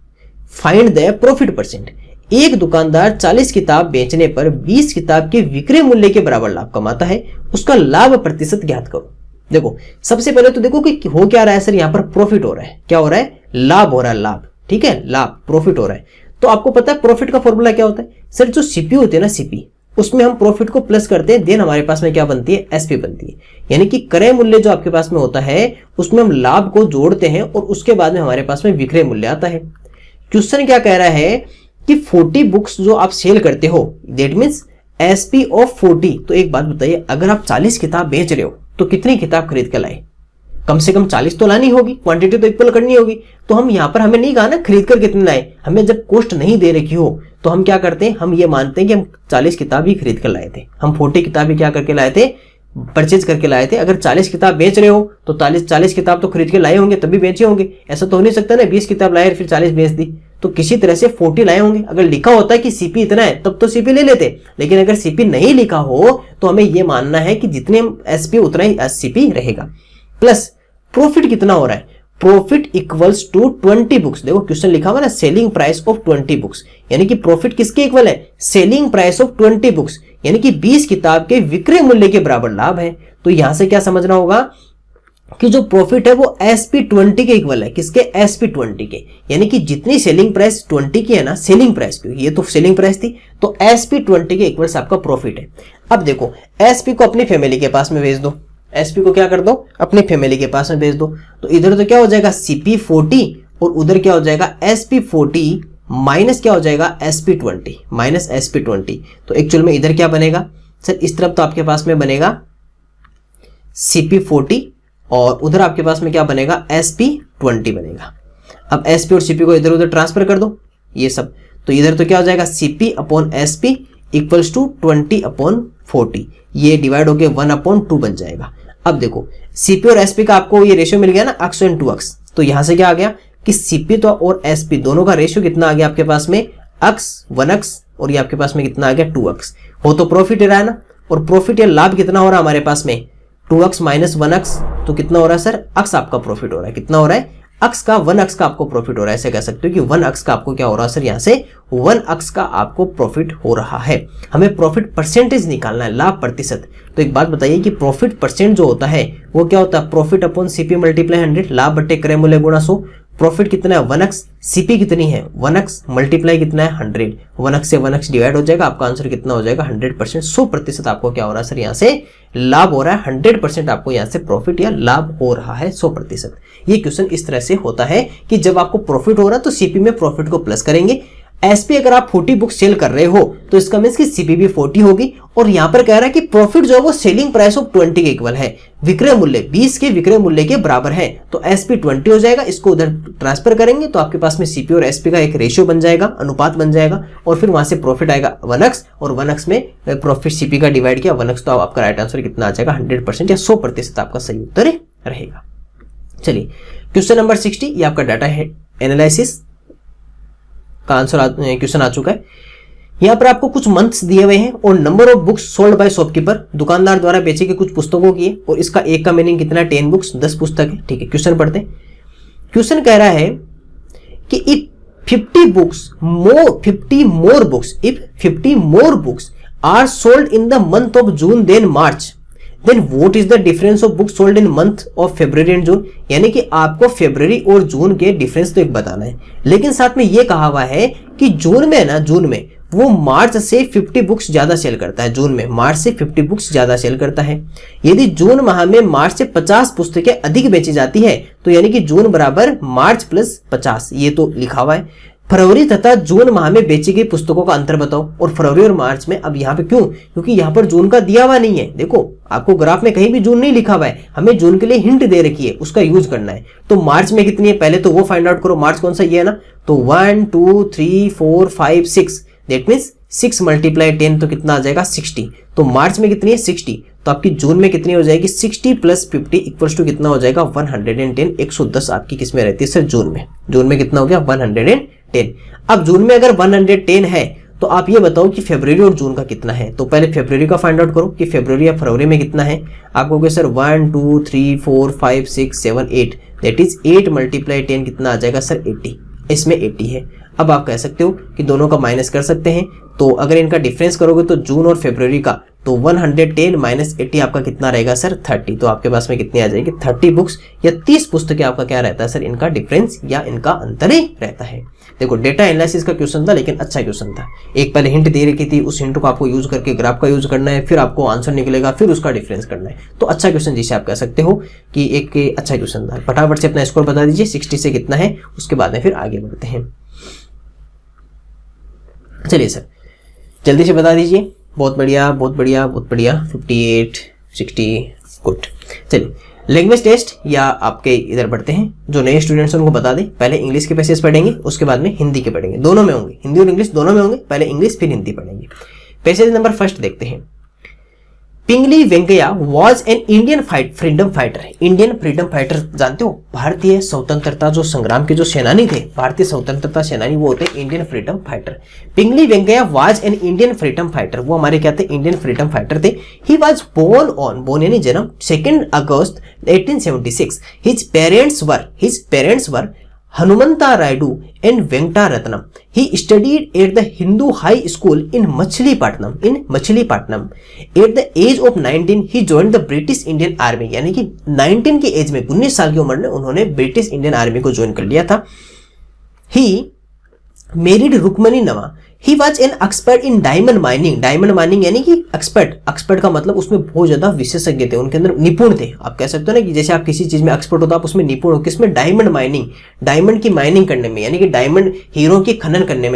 find the profit percent. एक दुकानदार 40 किताब बेचने पर 20 किताब के विक्रय मूल्य के बराबर लाभ कमाता है, उसका लाभ प्रतिशत ज्ञात करो। देखो सबसे पहले तो देखो कि हो क्या रहा है सर, यहां पर प्रॉफिट हो रहा है, क्या हो रहा है, लाभ हो रहा है, लाभ, ठीक है, लाभ प्रॉफिट हो रहा है। तो आपको पता है प्रॉफिट का फॉर्मूला क्या होता है सर, जो सीपी होती है ना सीपी, उसमें हम प्रॉफिट को प्लस करते हैं, देन हमारे पास में क्या बनती है एसपी बनती है, यानी कि क्रय मूल्य जो आपके पास में होता है उसमें हम लाभ को जोड़ते हैं और उसके बाद में हमारे पास में विक्रय मूल्य आता है। क्वेश्चन क्या कह रहा है कि 40 बुक्स जो आप सेल करते हो, दैट मींस एसपी ऑफ 40। तो एक बात बताइए, अगर आप 40 किताब बेच रहे हो तो कितनी किताब खरीद के लाए, कम से कम 40 तो लानी होगी, क्वांटिटी तो इक्वल करनी होगी। तो हम यहां पर हमें नहीं कहा ना खरीद कर कितने लाए, हमें जब कॉस्ट नहीं दे रखी हो तो हम क्या करते हैं, हम ये मानते हैं कि हम 40 किताब ही खरीद कर लाए थे, हम 40 किताब ही क्या करके लाए थे, परचेज करके लाए थे। अगर 40 किताब बेच रहे हो तो 40 किताब तो खरीद के लाए होंगे तभी बेचे होंगे, ऐसा तो हो नहीं सकता ना 20 किताब लाए फिर 40 बेच दी, तो किसी तरह से 40 लाए होंगे। अगर लिखा होता है कि सीपी इतना है तब तो सीपी ले लेते, लेकिन अगर सीपी नहीं लिखा हो तो हमें यह मानना है कि जितने एसपी उतना ही सीपी रहेगा। प्लस प्रॉफिट कितना हो रहा है, प्रॉफिट इक्वल्स टू 20 बुक्स। देखो क्वेश्चन लिखा हुआ ना सेलिंग प्राइस ऑफ 20 बुक्स, यानी कि प्रॉफिट किसके इक्वल है, सेलिंग प्राइस ऑफ 20 बुक्स, यानी कि 20 किताब के विक्रय मूल्य के बराबर लाभ है। तो यहां से क्या समझना होगा कि जो प्रॉफिट है वो SP20 के इक्वल है, किसके, SP20 के, यानी कि जितनी सेलिंग प्राइस 20 की है ना, सेलिंग प्राइस की, ये तो सेलिंग प्राइस थी, तो SP20 के इक्वल आपका प्रॉफिट है। अब देखो SP को अपनी फैमिली के पास में भेज दो, SP को क्या कर दो, अपनी फैमिली के पास में भेज दो, तो इधर तो क्या हो जाएगा CP40 और उधर क्या हो जाएगा SP40 माइनस क्या हो जाएगा SP20 माइनस SP20। तो एक्चुअल में इधर क्या बनेगा सर, इस तरफ तो आपके पास में बनेगा CP40 और उधर आपके पास में क्या बनेगा SP20 बनेगा। अब SP और CP को इधर उधर ट्रांसफर कर दो ये सब, तो इधर तो क्या हो जाएगा CP/SP इक्वल्स टू 20/40, ये डिवाइड होके 1/2 बन जाएगा। अब देखो CP और SP का आपको ये रेशियो मिल गया ना, अक्स एंड 2x, तो यहां से क्या आ गया कि CP तो और SP दोनों का रेशियो कितना आ गया आपके पास में, अक्स 1x और ये आपके पास में कितना आ गया 2x। हो तो प्रॉफिट रहा है ना, और प्रॉफिट या लाभ कितना हो रहा है हमारे पास में 2x माइनस 1x, तो कितना हो रहा है सर, अक्स आपका प्रॉफिट हो रहा है, कितना हो रहा है, अक्स का 1x का आपको प्रॉफिट हो रहा है। ऐसे कह सकते हो कि 1x का आपको क्या हो रहा है सर, यहां से 1x का आपको प्रॉफिट हो रहा है। हमें प्रॉफिट परसेंटेज निकालना है, लाभ प्रतिशत। तो एक बात बताइए कि प्रॉफिट परसेंट जो होता है वो क्या होता है, प्रॉफिट अपॉन CP मल्टीप्लाई 100, लाभ बटे क्रय मूल्य गुणा 100। प्रॉफिट कितना है 1x, CP कितनी है 1x, मल्टीप्लाई कितना है 100, 1x से 1x डिवाइड हो जाएगा, आपका आंसर कितना हो जाएगा 100%, 100% आपको क्या हो रहा है सर, यहाँ से लाभ हो रहा है, 100% आपको यहाँ से प्रॉफिट या लाभ हो रहा है 100%। ये क्वेश्चन इस तरह से होता है कि जब आपको प्रॉफिट हो रहा है तो CP में प्रॉफिट को प्लस करेंगे, एसपी अगर आप 40 बुक्स सेल कर रहे हो तो इसका मीन्स कि सीपीवी 40 होगी। और यहां पर कह रहा है कि प्रॉफिट जो है वो सेलिंग प्राइस ऑफ 20 के इक्वल है, विक्रय मूल्य 20 के विक्रय मूल्य के बराबर है, तो एसपी 20 हो जाएगा। इसको उधर ट्रांसफर करेंगे तो आपके पास में सीपी और एसपी का एक रेशियो बन जाएगा, अनुपात बन जाएगा, और फिर वहां से प्रॉफिट आएगा 1x, और 1x में प्रॉफिट सीपी का डिवाइड किया 1x, तो आपका राइट आंसर कितना आ जाएगा 100% या 100% आपका सही उत्तर रहेगा। चलिए क्वेश्चन नंबर 60, ये आपका डाटा है एनालिसिस का आंसर क्वेश्चन आ चुका है। यहां पर आपको कुछ मंथ्स दिए हुए हैं और number of books sold by shopkeeper, दुकानदार द्वारा बेचे गए कुछ पुस्तकों की है, और इसका एक का मीनिंग कितना 10 बुक्स, 10 पुस्तक है। ठीक है, क्वेश्चन पढ़ते हैं। क्वेश्चन कह रहा है कि if 50 more books are sold in the month of June than March, then what is the difference of books sold in month of February and June? यानी कि आपको फरवरी और जून के डिफरेंस तो एक बताना है, लेकिन साथ में ये कहा हुआ है कि जून में वो मार्च से 50 बुक्स ज्यादा सेल करता है, जून में मार्च से 50 बुक्स ज्यादा सेल करता है। यदि जून माह में मार्च से 50 पुस्तकें अधिक बेची जाती है तो यानी कि जून बराबर मार्च प्लस 50, ये तो लिखा हुआ है। फरवरी तथा जून माह में बेची गई पुस्तकों का अंतर बताओ, और फरवरी और मार्च में, अब यहाँ पे क्यों, क्योंकि यहाँ पर जून का दिया हुआ नहीं है। देखो आपको ग्राफ में कहीं भी जून नहीं लिखा हुआ है, हमें जून के लिए हिंट दे रखी है, उसका यूज करना है। तो मार्च में कितनी है पहले तो वो फाइंड आउट करो, मार्च कौन सा ये है ना, तो 1 2 3 4 5 6, दैट मीन्स 6 × 10 तो कितना आ जाएगा 60। तो मार्च में कितनी है 60, तो आपकी जून में कितनी हो जाएगी 60 + 50 इक्वल्स टू कितना हो जाएगा 110। 110 आपकी किसमें रहती है सर, जून में कितना हो गया 110। अब जून में अगर 110 है तो आप ये बताओ कि फरवरी और जून का कितना है। तो पहले फरवरी का फाइंड आउट करो कि फरवरी या फरवरी में कितना है। आप कहोगे सर 1 2 3 4 5 6 7 8, दैट इज 8 × 10 कितना आ जाएगा सर 80, इसमें 80 है। अब आप कह सकते हो कि दोनों का माइनस कर सकते हैं, तो अगर इनका डिफरेंस करोगे तो जून और फरवरी का, तो 110 - 80 आपका कितना रहेगा सर 30। तो आपके पास में कितनी आ जाएगी 30 बुक्स या 30 पुस्तकें आपका क्या रहता है सर, इनका डिफरेंस या इनका अंतर ही रहता है। देखो डेटा एनालिसिस का क्वेश्चन था, लेकिन अच्छा क्वेश्चन था। एक पहले हिंट दे रखी थी, उस हिंट को आपको यूज करके ग्राफ का यूज करना है, फिर आपको आंसर निकलेगा, फिर उसका डिफरेंस करना है। तो अच्छा क्वेश्चन जिसे आप कह सकते हो कि एक अच्छा क्वेश्चन था। फटाफट से अपना स्कोर बता दीजिए 60 से कितना है, उसके बाद में फिर आगे बढ़ते हैं। चलिए सर जल्दी से बता दीजिए। बहुत बढ़िया 58 60 गुड। चलिए लैंग्वेज टेस्ट या आपके इधर बढ़ते हैं। जो नए स्टूडेंट्स हैं उनको बता दें, पहले इंग्लिश के पैसेज पढ़ेंगे, उसके बाद में हिंदी के पढ़ेंगे, दोनों में होंगे, हिंदी और इंग्लिश दोनों में होंगे। पहले इंग्लिश फिर हिंदी पढ़ेंगे। पैसेज नंबर फर्स्ट देखते हैं। Pingali Venkaiah was an Indian freedom fighter. Indian freedom fighter जानते हो, भारतीय स्वतंत्रता जो संग्राम के जो सेनानी थे, भारतीय स्वतंत्रता सेनानी, वो होते हैं Indian freedom fighter. Pingali Venkaiah was an Indian freedom fighter, वो हमारे क्या थे, इंडियन फ्रीडम फाइटर थे। ही वाज बोर्न यानी जन्म 2 अगस्त 1876। His parents were Hanumanta Rayudu and Venkata Ratnam. He studied at the Hindu High School in Machilipatnam. At the age of 19, he joined the British Indian Army. यानी कि 19 की एज में, 19 साल की उम्र में उन्होंने ब्रिटिश इंडियन आर्मी को ज्वाइन कर लिया था। He married रुक्मणी नवा। He was an expert in diamond mining. Diamond mining यानी कि एक्सपर्ट का मतलब उसमें बहुत ज्यादा विशेषज्ञ थे, उनके अंदर निपुण थे। आप कह सकते हो ना कि जैसे आप किसी चीज में एक्सपर्ट हो तो आप उसमें निपुण हो। किसमें, डायमंड माइनिंग, डायमंड की माइनिंग करने में, यानी कि डायमंड हीरो की खनन करने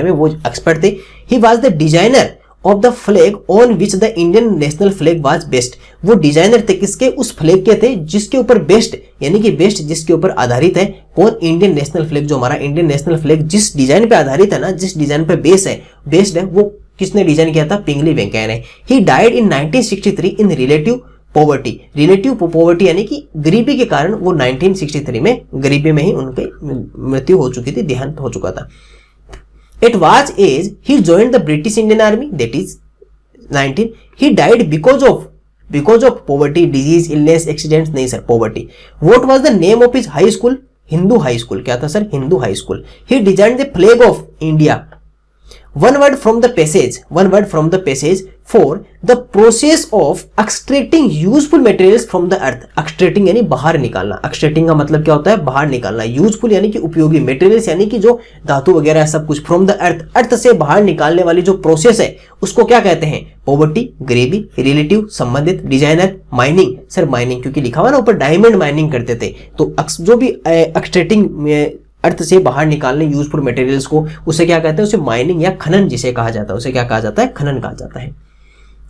में वो एक्सपर्ट थे। He was the designer of the flag on which the Indian national flag was based. वो डिजाइनर थे किसके, उस फ्लैग के थे जिसके ऊपर बेस्ट, यानी कि बेस्ट जिसके ऊपर आधारित है। कौन, इंडियन नेशनल फ्लैग, जो हमारा इंडियन नेशनल फ्लैग जिस डिजाइन पे आधारित है ना, जिस डिजाइन पे बेस्ड है, वो किसने डिजाइन किया था, पिंगली वेंकैया ने। He died in 1963 in relative poverty यानी कि गरीबी के कारण वो 1963 में गरीबी में ही उनकी मृत्यु हो चुकी थी, देहांत हो चुका था। At what age he joined the British Indian Army, that is 19. He died because of poverty, disease, illness, accidents, नहीं sir, poverty. What was the name of his high school? Hindu High School. क्या था sir, Hindu high school. He designed the flag of India. One word from the passage for the process of extracting useful materials from the earth. Extracting यानी बाहर निकालना, extracting का मतलब क्या होता है, बाहर निकालना। Useful यानी कि उपयोगी, materials यानी कि जो धातु वगैरह सब कुछ, from the earth से बाहर निकालने वाली जो प्रोसेस है उसको क्या कहते हैं, पॉवर्टी गरीबी, रिलेटिव संबंधित, डिजाइनर माइनिंग, सर माइनिंग क्योंकि लिखा हुआ ना ऊपर डायमंड माइनिंग करते थे। तो जो भी एक्सट्रैक्टिंग अर्थ से बाहर निकालने, यूजफुल मटेरियल्स को, उसे क्या कहते हैं, उसे माइनिंग या खनन जिसे कहा जाता है, उसे क्या कहा जाता है, खनन कहा जाता है।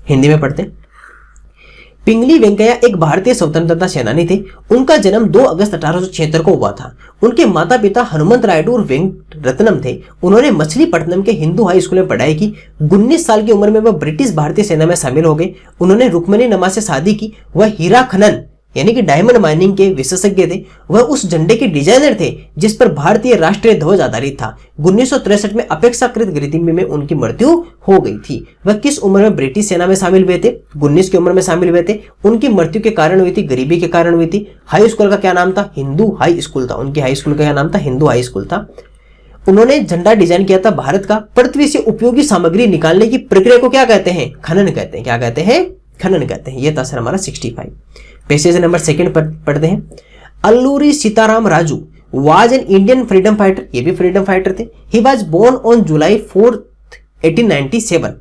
हिंदी में पढ़ते हैं। पिंगली वेंकैया एक भारतीय स्वतंत्रता सेनानी थे। उनका जन्म 2 अगस्त 1876 को हुआ था। उनके माता पिता हनुमंत रायडू और वेंकट रत्नम थे। उन्होंने मछलीपट्टनम के हिंदू हाई स्कूल में पढ़ाई की। 19 साल की उम्र में वह ब्रिटिश भारतीय सेना में शामिल हो गए। उन्होंने रुक्मणी नमा से शादी की। वह हीरा खनन यानी कि डायमंड माइनिंग के विशेषज्ञ थे। वह उस झंडे के डिजाइनर थे जिस पर भारतीय राष्ट्रीय ध्वज आधारित था। 1963 में अपेक्षाकृत गरीबी में उनकी मृत्यु हो गई थी। वह किस उम्र में ब्रिटिश सेना में शामिल हुए थे? 19 की उम्र में शामिल हुए थे। उनकी मृत्यु के कारण हुई थी, गरीबी के कारण हुई थी। हाई स्कूल का क्या नाम था? हिंदू हाई स्कूल था। उनकी हाई स्कूल का क्या नाम था? हिंदू हाई स्कूल था। उन्होंने झंडा डिजाइन किया था भारत का। पृथ्वी से उपयोगी सामग्री निकालने की प्रक्रिया को क्या कहते हैं? खनन कहते हैं। क्या कहते हैं? खनन कहते हैं। यह था सर हमारा 65। पेज नंबर 2 पढ़ते हैं। Alluri Sitarama Raju was an Indian freedom fighter. ये भी फ्रीडम फाइटर थे। He was born on July 4, 1897।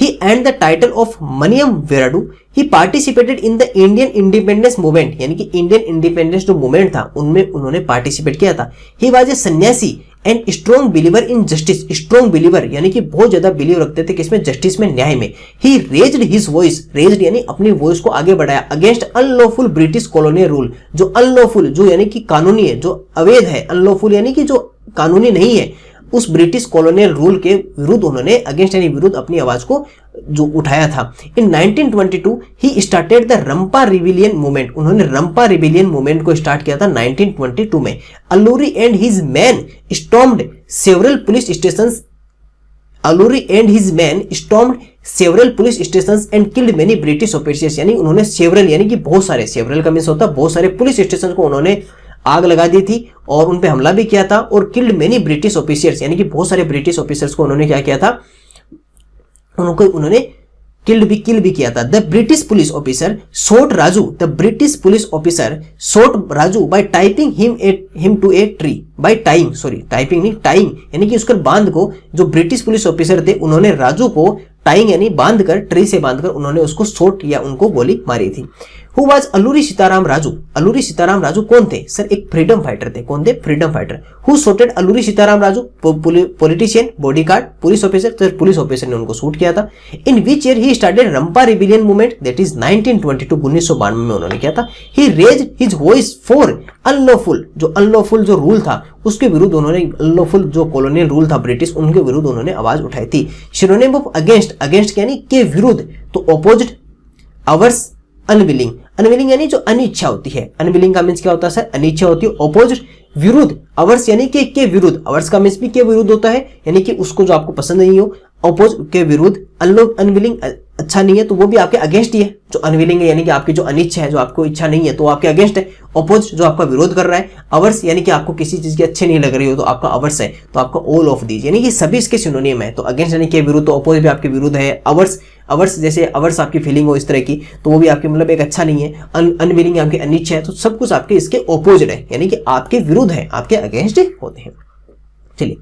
He earned the title of Manyam Veerudu. He participated in the Indian independence movement, यानी कि इंडियन इंडिपेंडेंस जो मूवमेंट था उनमें उन्होंने पार्टिसिपेट किया था। He was a सन्यासी and strong believer in justice. Strong believer यानी कि बहुत ज्यादा बिलीव रखते थे किसमें? जस्टिस में, न्याय में। ही रेज्ड हिज वॉइस, रेज्ड यानी अपनी वॉइस को आगे बढ़ाया, against unlawful British colonial rule. जो अनलॉफुल जो यानी कि कानूनी है, जो अवैध है, अनलॉफुल यानी कि जो कानूनी नहीं है, उस ब्रिटिश कॉलोनियल रूल के विरुद्ध उन्होंने अगेंस्ट यानी विरुद्ध अपनी आवाज को जो उठाया था। इन 1922 he started the Rampa rebellion movement. उन्होंने रंपा रिविलियन मूवमेंट को स्टार्ट किया था 1922 में। Alluri and his man stormed several police stations. Alluri and his man stormed several police stations and killed many British officers. यानी उन्होंने सेवरल यानी कि बहुत सारे, सेवरल का मींस होता है बहुत सारे पुलिस स्टेशन को उन्होंने आग लगा दी थी और उन पे हमला भी किया था। और किल्ड मेनी ब्रिटिश ऑफिसर्स यानी कि बहुत सारे ब्रिटिश ऑफिसर्स को उन्होंने क्या किया था? उन्होंने किल भी किया था। The British police officer shot Raju, the British police officer shot Raju by typing him to a tree. By tying, sorry typing नहीं, टाइंग यानी कि उसकर बांध को, जो ब्रिटिश पुलिस ऑफिसर थे उन्होंने राजू को टाइंग यानी बांधकर, ट्री से बांधकर उन्होंने उसको शॉट किया, उनको गोली मारी थी। Who was Alluri Sitarama Raju? अल्लूरी सीताराम राजू कौन थे? सर एक फ्रीडम फाइटर थे। कौन थे? Freedom fighter. Who shotted Alluri Sitarama Raju? Politician, bodyguard, police officer. तो पुलिस ऑफिसर ने उनको शूट किया था। In which year he started Rampa rebellion movement? That is 1922, 1992 में उन्होंने किया था। He raised his voice for unlawful, जो अनलॉफुल जो रूल था उसके विरुद्ध उन्होंने, अनलॉफुल जो कॉलोनियल रूल था ब्रिटिश, उनके विरुद्ध उन्होंने आवाज उठाई थी। सिनोनिम ऑफ अगेंस्ट, अगेंस्ट यानी के विरुद्ध, तो ऑपोजिट, अवर्स, अनविलिंग। अनविलिंग यानी जो अनिच्छा होती है, अनविलिंग का मीन्स क्या होता है सर? अनिच्छा होती है। ऑपोजिट, विरुद्ध, अवर्स यानी के विरुद्ध, अवर्स का मीन्स भी के विरुद्ध होता है, यानी कि उसको जो आपको पसंद नहीं हो, अपोज के विरुद्ध। अनविलिंग अच्छा नहीं है तो वो भी आपके अगेंस्ट ही है। जो अनविलिंग है यानी कि आपकी जो अनिच्छा है, जो आपको इच्छा नहीं है तो वो आपके अगेंस्ट है। अपोज जो आपका विरोध कर रहा है। अवर्स यानी कि आपको किसी चीज की अच्छी नहीं लग रही हो तो आपका अवर्स है, तो आपका ऑल ऑफ दीज यानी कि सभी इसके सिनोनिम है। तो अगेंस्ट यानी के विरुद्ध, तो अपोज भी आपके विरुद्ध है। अवर्स, अवर्स जैसे अवर्स आपकी फीलिंग हो इस तरह की, तो वो भी आपके मतलब एक अच्छा नहीं है। अनविलिंग आपकी अनिच्छा है, तो सब कुछ आपके इसके ऑपोजिट है, यानी कि आपके विरुद्ध है, आपके अगेंस्ट होते हैं। चलिए,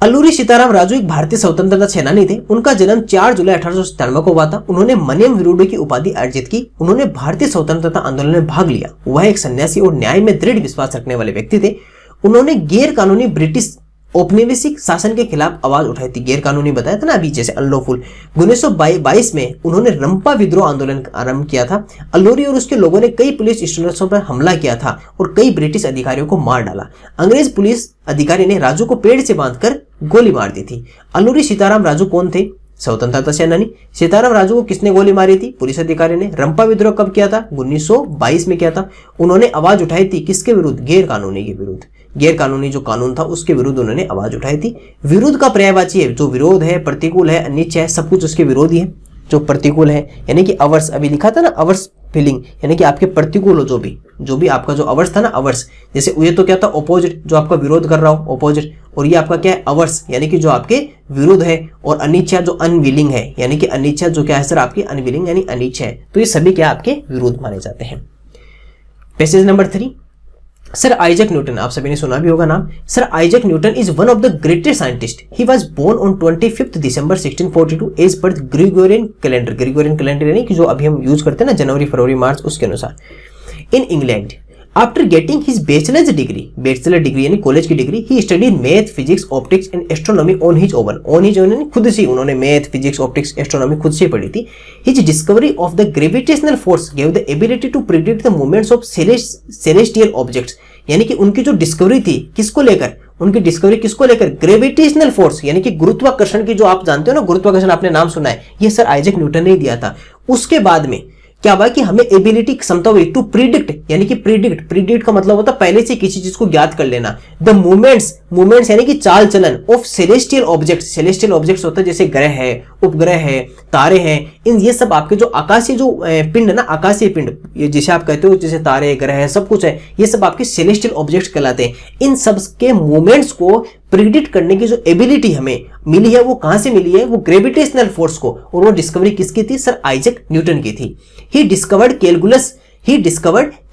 अल्लूरी सीताराम राजू एक भारतीय स्वतंत्रता सेनानी थे। उनका जन्म 4 जुलाई 1897 को हुआ था। उन्होंने मनियम वीरुडू की उपाधि अर्जित की। उन्होंने भारतीय स्वतंत्रता आंदोलन में भाग लिया। वह एक सन्यासी और न्याय में दृढ़ विश्वास रखने वाले व्यक्ति थे। उन्होंने गैर कानूनी ब्रिटिश औपनिवेशिक शासन के खिलाफ आवाज उठाई थी। गैर कानूनी बताया था ना अभी, जैसे अनलॉफुल। 1922 में उन्होंने रंपा विद्रोह आंदोलन आरंभ किया था। अल्लूरी और उसके लोगों ने कई पुलिस स्टेशनों पर हमला किया था और कई ब्रिटिश अधिकारियों को मार डाला। अंग्रेज पुलिस अधिकारी ने राजू को पेड़ से बांधकर गोली मार दी थी। अल्लूरी सीताराम राजू कौन थे? स्वतंत्रता सेनानी। सीताराम राजू को किसने गोली मारी थी? पुलिस अधिकारी ने। रंपा विद्रोह कब किया था? 1922 में किया था। उन्होंने आवाज उठाई थी किसके विरुद्ध? गैर कानूनी के विरुद्ध। गैर कानूनी जो कानून था उसके विरुद्ध उन्होंने आवाज उठाई थी। विरुद्ध का पर्यायवाची है, जो विरोध है, प्रतिकूल है, अनिच्छा है, सब कुछ उसके विरोधी है। जो प्रतिकूल है यानी कि अवर्स, अभी लिखा था ना अवर्स फीलिंग, यानी कि आपके प्रतिकूल हो, जो भी आपका जो अवर्स था ना, अवर्स जैसे ये तो क्या था? ऑपोजिट, जो आपका विरोध कर रहा हो, ऑपोजिट। और ये आपका क्या है? अवर्स यानी कि जो आपके विरुद्ध है। और अनिच्छा जो अनविलिंग है, यानी कि अनिच्छा जो क्या है सर? आपकी अनविलिंग यानी अनिच्छा है। तो ये सभी क्या आपके विरुद्ध माने जाते हैं। Passage number 3, sir Isaac Newton, आप सभी ने सुना भी होगा नाम। Sir Isaac Newton is one of the greatest scientist. He was born on 25 December 1642 as per Gregorian calendar. Gregorian calendar यानी कि जो अभी हम यूज करते हैं ना, जनवरी, फरवरी, मार्च, उसके अनुसार। In England, after getting his bachelor degree यानी कॉलेज की degree, he studied math, physics, optics and astronomy on his own खुद से उन्होंने मैथ, फिजिक्स, ऑप्टिक्स, एस्ट्रोनॉमी खुद से पढ़ी थी। His discovery of the gravitational force gave the ability to predict the movements of celestial objects, यानी कि उनकी जो डिस्कवरी थी किसको लेकर, ग्रेविटेशनल फोर्स यानी कि गुरुत्वाकर्षण की, जो आप जानते हो ना गुरुत्वाकर्षण, आपने नाम सुना है, ये सर आइजैक न्यूटन ने ही दिया था। उसके बाद में क्या हुआ कि हमें एबिलिटी क्षमता हुई टू प्रिडिक्ट, यानी कि प्रिडिक्ट का मतलब होता है पहले से किसी चीज को ज्ञात कर लेना। द मूवमेंट्स यानी कि चाल चलन ऑफ सेलेस्टियल ऑब्जेक्ट्स होता है जैसे ग्रह है, उपग्रह है, तारे हैं, इन ये सब आपके जो आकाशीय जो पिंड है ना, आकाशीय पिंड, ये जिसे आप कहते हो जैसे तारे, ग्रह है, सब कुछ है, ये सब आपके सेलेस्टियल ऑब्जेक्ट्स कहलाते हैं। इन सब के मूवमेंट्स को प्रिडिक्ट करने की जो एबिलिटी हमें मिली है वो कहां से मिली है, वो ग्रेविटेशनल फोर्स को, और वो डिस्कवरी किसकी थी, सर आइजैक न्यूटन की थी। He discovered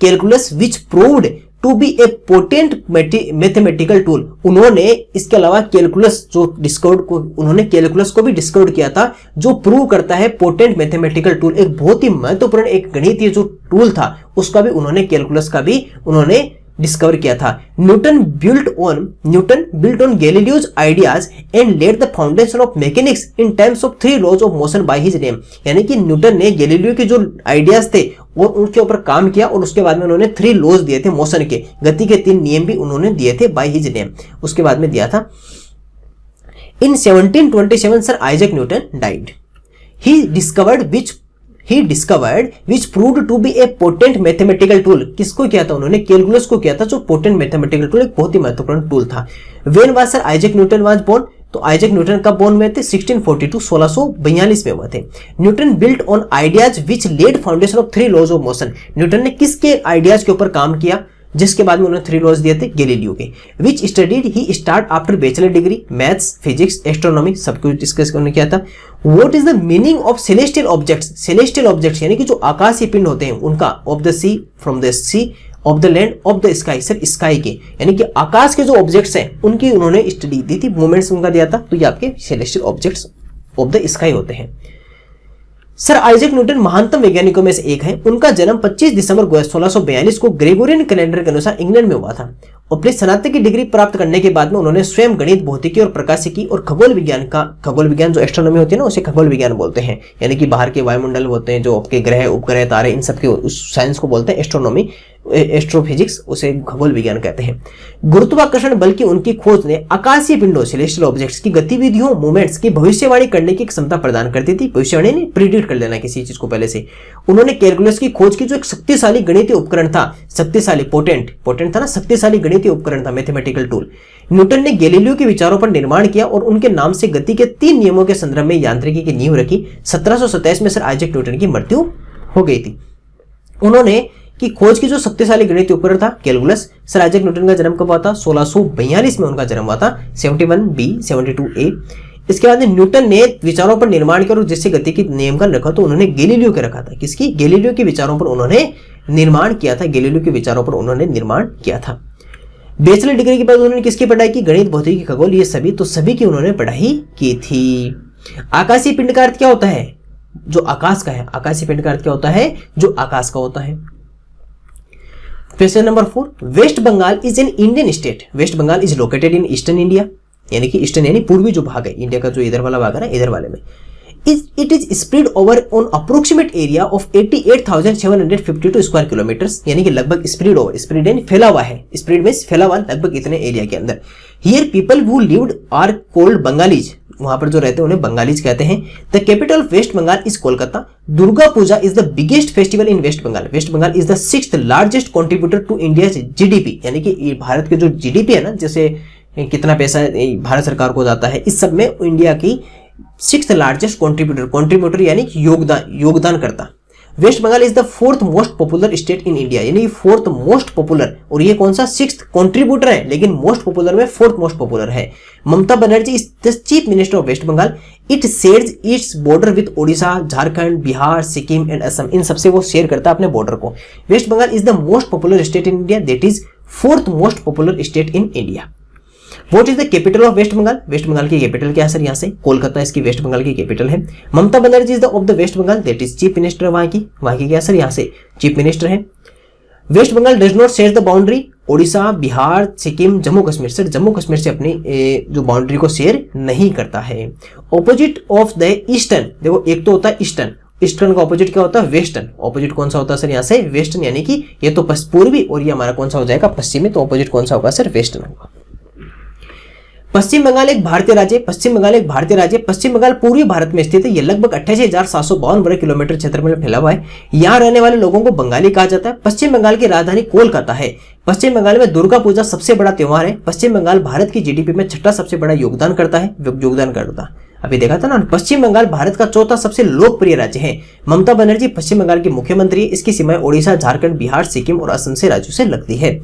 calculus which proved to be a potent mathematical tool. उन्होंने इसके अलावा कैलकुलस जो डिस्कवर्ड को, उन्होंने कैलकुलस को भी डिस्कवर्ड किया था, जो प्रूव करता है पोटेंट मैथमेटिकल टूल, एक बहुत ही महत्वपूर्ण एक गणितीय जो टूल था, उसका भी उन्होंने, कैलकुलस का भी उन्होंने डिस्कवर किया था। Newton built on Galileo's ideas and laid the foundation of mechanics in terms of 3 laws of motion by his name, यानी कि न्यूटन ने गैलीलियो के जो आइडियाज थे और उनके ऊपर काम किया, और उसके बाद में उन्होंने 3 लॉज दिए थे मोशन के, गति के 3 नियम भी उन्होंने दिए थे बाय हिज नेम, उसके बाद में दिया था। In 1727 sir Isaac Newton died. He discovered which proved to be a potent mathematical tool, किसको किया था उन्होंने, कैलकुलस को किया था, जो पोटेंट मैथमेटिकल टूल एक बहुत ही महत्वपूर्ण टूल था। When was sir Isaac Newton was born, तो आइजैक न्यूटन कब बोर्न हुए थे, 1642 1642 में हुए थे। Newton built on ideas which led foundation of 3 laws of motion, Newton ने किसके आइडियाज के ऊपर काम किया, जिसके बाद में उन्होंने 3 लॉज दिए थे गैलीलियो के। Which studied he start after bachelor degree, maths, physics, astronomy सब कुछ डिस्कस उन्होंने किया था। What is the meaning of celestial objects यानी कि जो आकाशीय पिंड होते हैं उनका, of the sea, from the sea, of the land, of the sky, sir sky के, यानी कि आकाश के जो ऑब्जेक्ट्स हैं उनकी उन्होंने स्टडी दी थी, मूवमेंट्स उनका दिया था, तो ये आपके celestial objects of the sky होते हैं। सर आइजैक न्यूटन महानतम वैज्ञानिकों में से एक है। उनका जन्म 25 दिसंबर 1642 को ग्रेगोरियन कैलेंडर के अनुसार इंग्लैंड में हुआ था। अपनी स्नातक की डिग्री प्राप्त करने के बाद में उन्होंने स्वयं गणित, भौतिकी और प्रकाशिकी और खगोल विज्ञान जो एस्ट्रोनॉमी होती है ना, उसे खगोल विज्ञान बोलते हैं, यानी कि बाहर के वायुमंडल होते हैं, जो आपके ग्रह, उपग्रह, तारे, इन सब के साइंस को बोलते हैं एस्ट्रोनॉमी, एस्ट्रोफिजिक्स, उसे खगोल विज्ञान कहते हैं। गुरुत्वाकर्षण बल की उनकी खोज ने आकाशीय पिंडों, सेलेस्टियल ऑब्जेक्ट्स की गतिविधियों, मूवमेंट्स की भविष्यवाणी करने की क्षमता प्रदान करती थी। भविष्यवाणी ने प्रिडिक्ट कर लेना किसी चीज को पहले से। उन्होंने कैलकुलस की खोज की, जो एक शक्तिशाली गणितीय उपकरण था, शक्तिशाली पोटेंट था ना, शक्तिशाली गणितीय उपकरण था, मैथमेटिकल टूल। न्यूटन ने गैलीलियो के विचारों पर निर्माण किया और उनके नाम से गति के 3 नियमों के संदर्भ में यांत्रिकी की नींव रखी। 1727 में सर आइजैक न्यूटन की मृत्यु हो गई थी। उन्होंने की खोज की जो शक्तिशाली गणितीय उपकरण था कैलकुलस। सर आइजैक न्यूटन का जन्म कब हुआ था, 1642 में उनका जन्म हुआ था, 71B 72A। इसके बाद न्यूटन ने विचारों पर निर्माण किया और जिससे गति की नियम का रखा, तो उन्होंने गैलीलियो के रखा था। किसकी, गैलीलियो के विचारों पर उन्होंने निर्माण किया था, गैलीलियो के विचारों पर उन्होंने निर्माण किया था। बैचलर डिग्री के बाद उन्होंने किसकी पढ़ाई की, गणित, भौतिकी, खगोल, ये सभी, तो सभी की उन्होंने पढ़ाई की थी। आकाशीय पिंड का अर्थ क्या होता है, जो आकाश का है। आकाशीय पिंड का अर्थ क्या होता है, जो आकाश का होता है। Question number 4, West Bengal is an Indian state. West Bengal is located in eastern India, यानी कि ईस्टर्न यानी पूर्वी जो भाग है इंडिया का, जो इधर वाला भाग है ना, इधर वाले में। It is spread over on approximate area of 88,752 square kilometres, यानी कि लगभग स्प्रेड यानी फैला हुआ है, स्प्रेड में फैला हुआ लगभग इतने एरिया के अंदर। Here people who lived are called Bengalis, वहां पर जो रहते हैं उन्हें बंगालीज कहते हैं। The capital of waste Bengal is Kolkata. Durga Puja is the biggest festival in West Bengal. Waste Bengal is the 6th largest contributor to India GDP, यानी कि भारत के जो जीडीपी है ना, जैसे कितना पैसा भारत सरकार को जाता है, इस सब में इंडिया की 6th लार्जेस्ट कंट्रीब्यूटर यानी योगदान करता। West Bengal is the 4th most popular state in India, यानी 4th मोस्ट पॉपुलर, और ये कौन सा 6th कंट्रीब्यूटर है, लेकिन मोस्ट पॉपुलर में 4th मोस्ट पॉपुलर है। Mamata Banerjee is the chief minister of waste Bengal. It shares its border with Odisha, Jharkhand, Bihar, Sikkim and Assam, इन सबसे वो शेयर करता है अपने बॉर्डर को। West Bengal is the most popular state in India, दैट इज 4th most popular state in India. What is the capital of West Bengal? Waste Bengal की कैपिटल क्या है सर, यहाँ से कोलकाता इसकी वेस्ट बंगाल की कैपिटल है। Mamata Banerjee is the of the West Bengal, that is chief minister, वहां की क्या सर, यहाँ से चीफ मिनिस्टर है। West Bengal does not share the boundary, Odisha, Bihar, Sikkim, Jammu Kashmir से जम्मू कश्मीर से अपनी जो बाउंड्री को शेयर नहीं करता है। ऑपोजिट ऑफ द ईस्टर्न, देखो एक तो होता है ईस्टर्न, ईस्टर्न का ऑपोजिट क्या होता है? वेस्टर्न। ऑपोजिट कौन सा होता है सर यहाँ से? वेस्टर्न, यानी कि ये तो पूर्वी और ये हमारा कौन सा हो जाएगा? पश्चिमी। तो ऑपोजिट कौन सा होगा सर? वेस्टर्न होगा। पश्चिम बंगाल एक भारतीय राज्य, पश्चिम बंगाल एक भारतीय राज्य। पश्चिम बंगाल पूर्वी भारत में स्थित है। यह लगभग 28,752 वर्ग किलोमीटर क्षेत्रफल में फैला हुआ है। यहाँ रहने वाले लोगों को बंगाली कहा जाता है। पश्चिम बंगाल की राजधानी कोलकाता है। पश्चिम बंगाल में दुर्गा पूजा सबसे बड़ा त्योहार है। पश्चिम बंगाल भारत की जीडीपी में छठा सबसे बड़ा योगदान करता। अभी देखा था ना, पश्चिम बंगाल भारत का चौथा सबसे लोकप्रिय राज्य है। ममता बनर्जी पश्चिम बंगाल की मुख्यमंत्री है। इसकी सीमाएं ओडिशा, झारखंड, बिहार, सिक्किम और असम से राज्यों से लगती है।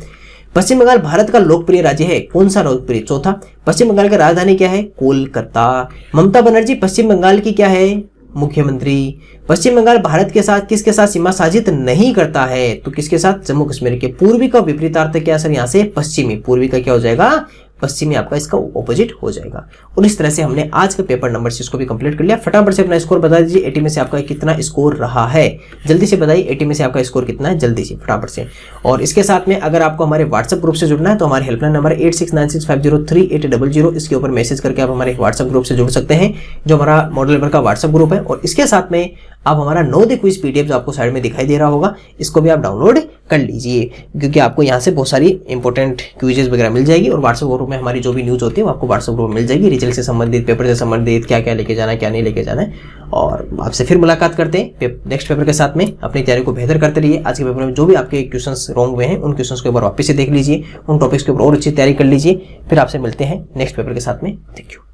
पश्चिम बंगाल भारत का लोकप्रिय राज्य है। कौन सा लोकप्रिय? चौथा। पश्चिम बंगाल की राजधानी क्या है? कोलकाता। ममता बनर्जी पश्चिम बंगाल की क्या है? मुख्यमंत्री। पश्चिम बंगाल भारत के साथ किसके साथ सीमा साझित नहीं करता है? तो किसके साथ? जम्मू कश्मीर के। पूर्वी का विपरीतार्थ क्या सर यहाँ से? पश्चिमी। पूर्वी का क्या हो जाएगा? पश्चिमी। आपका इसका ऑपोजिट हो जाएगा। और इस तरह से हमने आज का पेपर नंबर 6 को भी कंप्लीट कर लिया। फटाफट से अपना स्कोर बता दीजिए। 80 में से आपका कितना स्कोर रहा है? जल्दी से बताइए 80 में से आपका स्कोर कितना है? जल्दी से फटाफट से। और इसके साथ में अगर आपको हमारे व्हाट्सएप ग्रुप से जुड़ना है तो हमारे हेल्पलाइन नंबर 8696503800, इसके ऊपर मैसेज करके आप हमारे व्हाट्सएप ग्रुप से जुड़ सकते हैं, जो हमारा मॉडल लेवल का व्हाट्सएप ग्रुप है। और इसके साथ में आप हमारा नवोदय क्विज पीडीएफ जो आपको साइड में दिखाई दे रहा होगा, इसको भी आप डाउनलोड कर लीजिए, क्योंकि आपको यहाँ से बहुत सारी इंपॉर्टेंट क्विजेस वगैरह मिल जाएगी। और व्हाट्सएप ग्रुप में हमारी जो भी न्यूज होती है वो आपको व्हाट्सएप ग्रुप में मिल जाएगी। रिजल्ट से संबंधित, पेपर से संबंधित, क्या क्या लेके जाना है, क्या नहीं लेके जाना है। और आपसे फिर मुलाकात करते हैं नेक्स्ट पेपर के साथ में। अपनी तैयारी को बेहतर करते रहिए। आज के पेपर में जो भी आपके क्वेश्चंस रॉन्ग हुए हैं उन क्वेश्चंस को एक बार वापस से देख लीजिए, उन टॉपिक्स के ऊपर और अच्छी तैयारी कर लीजिए। फिर आपसे मिलते हैं नेक्स्ट पेपर के साथ में। Thank you.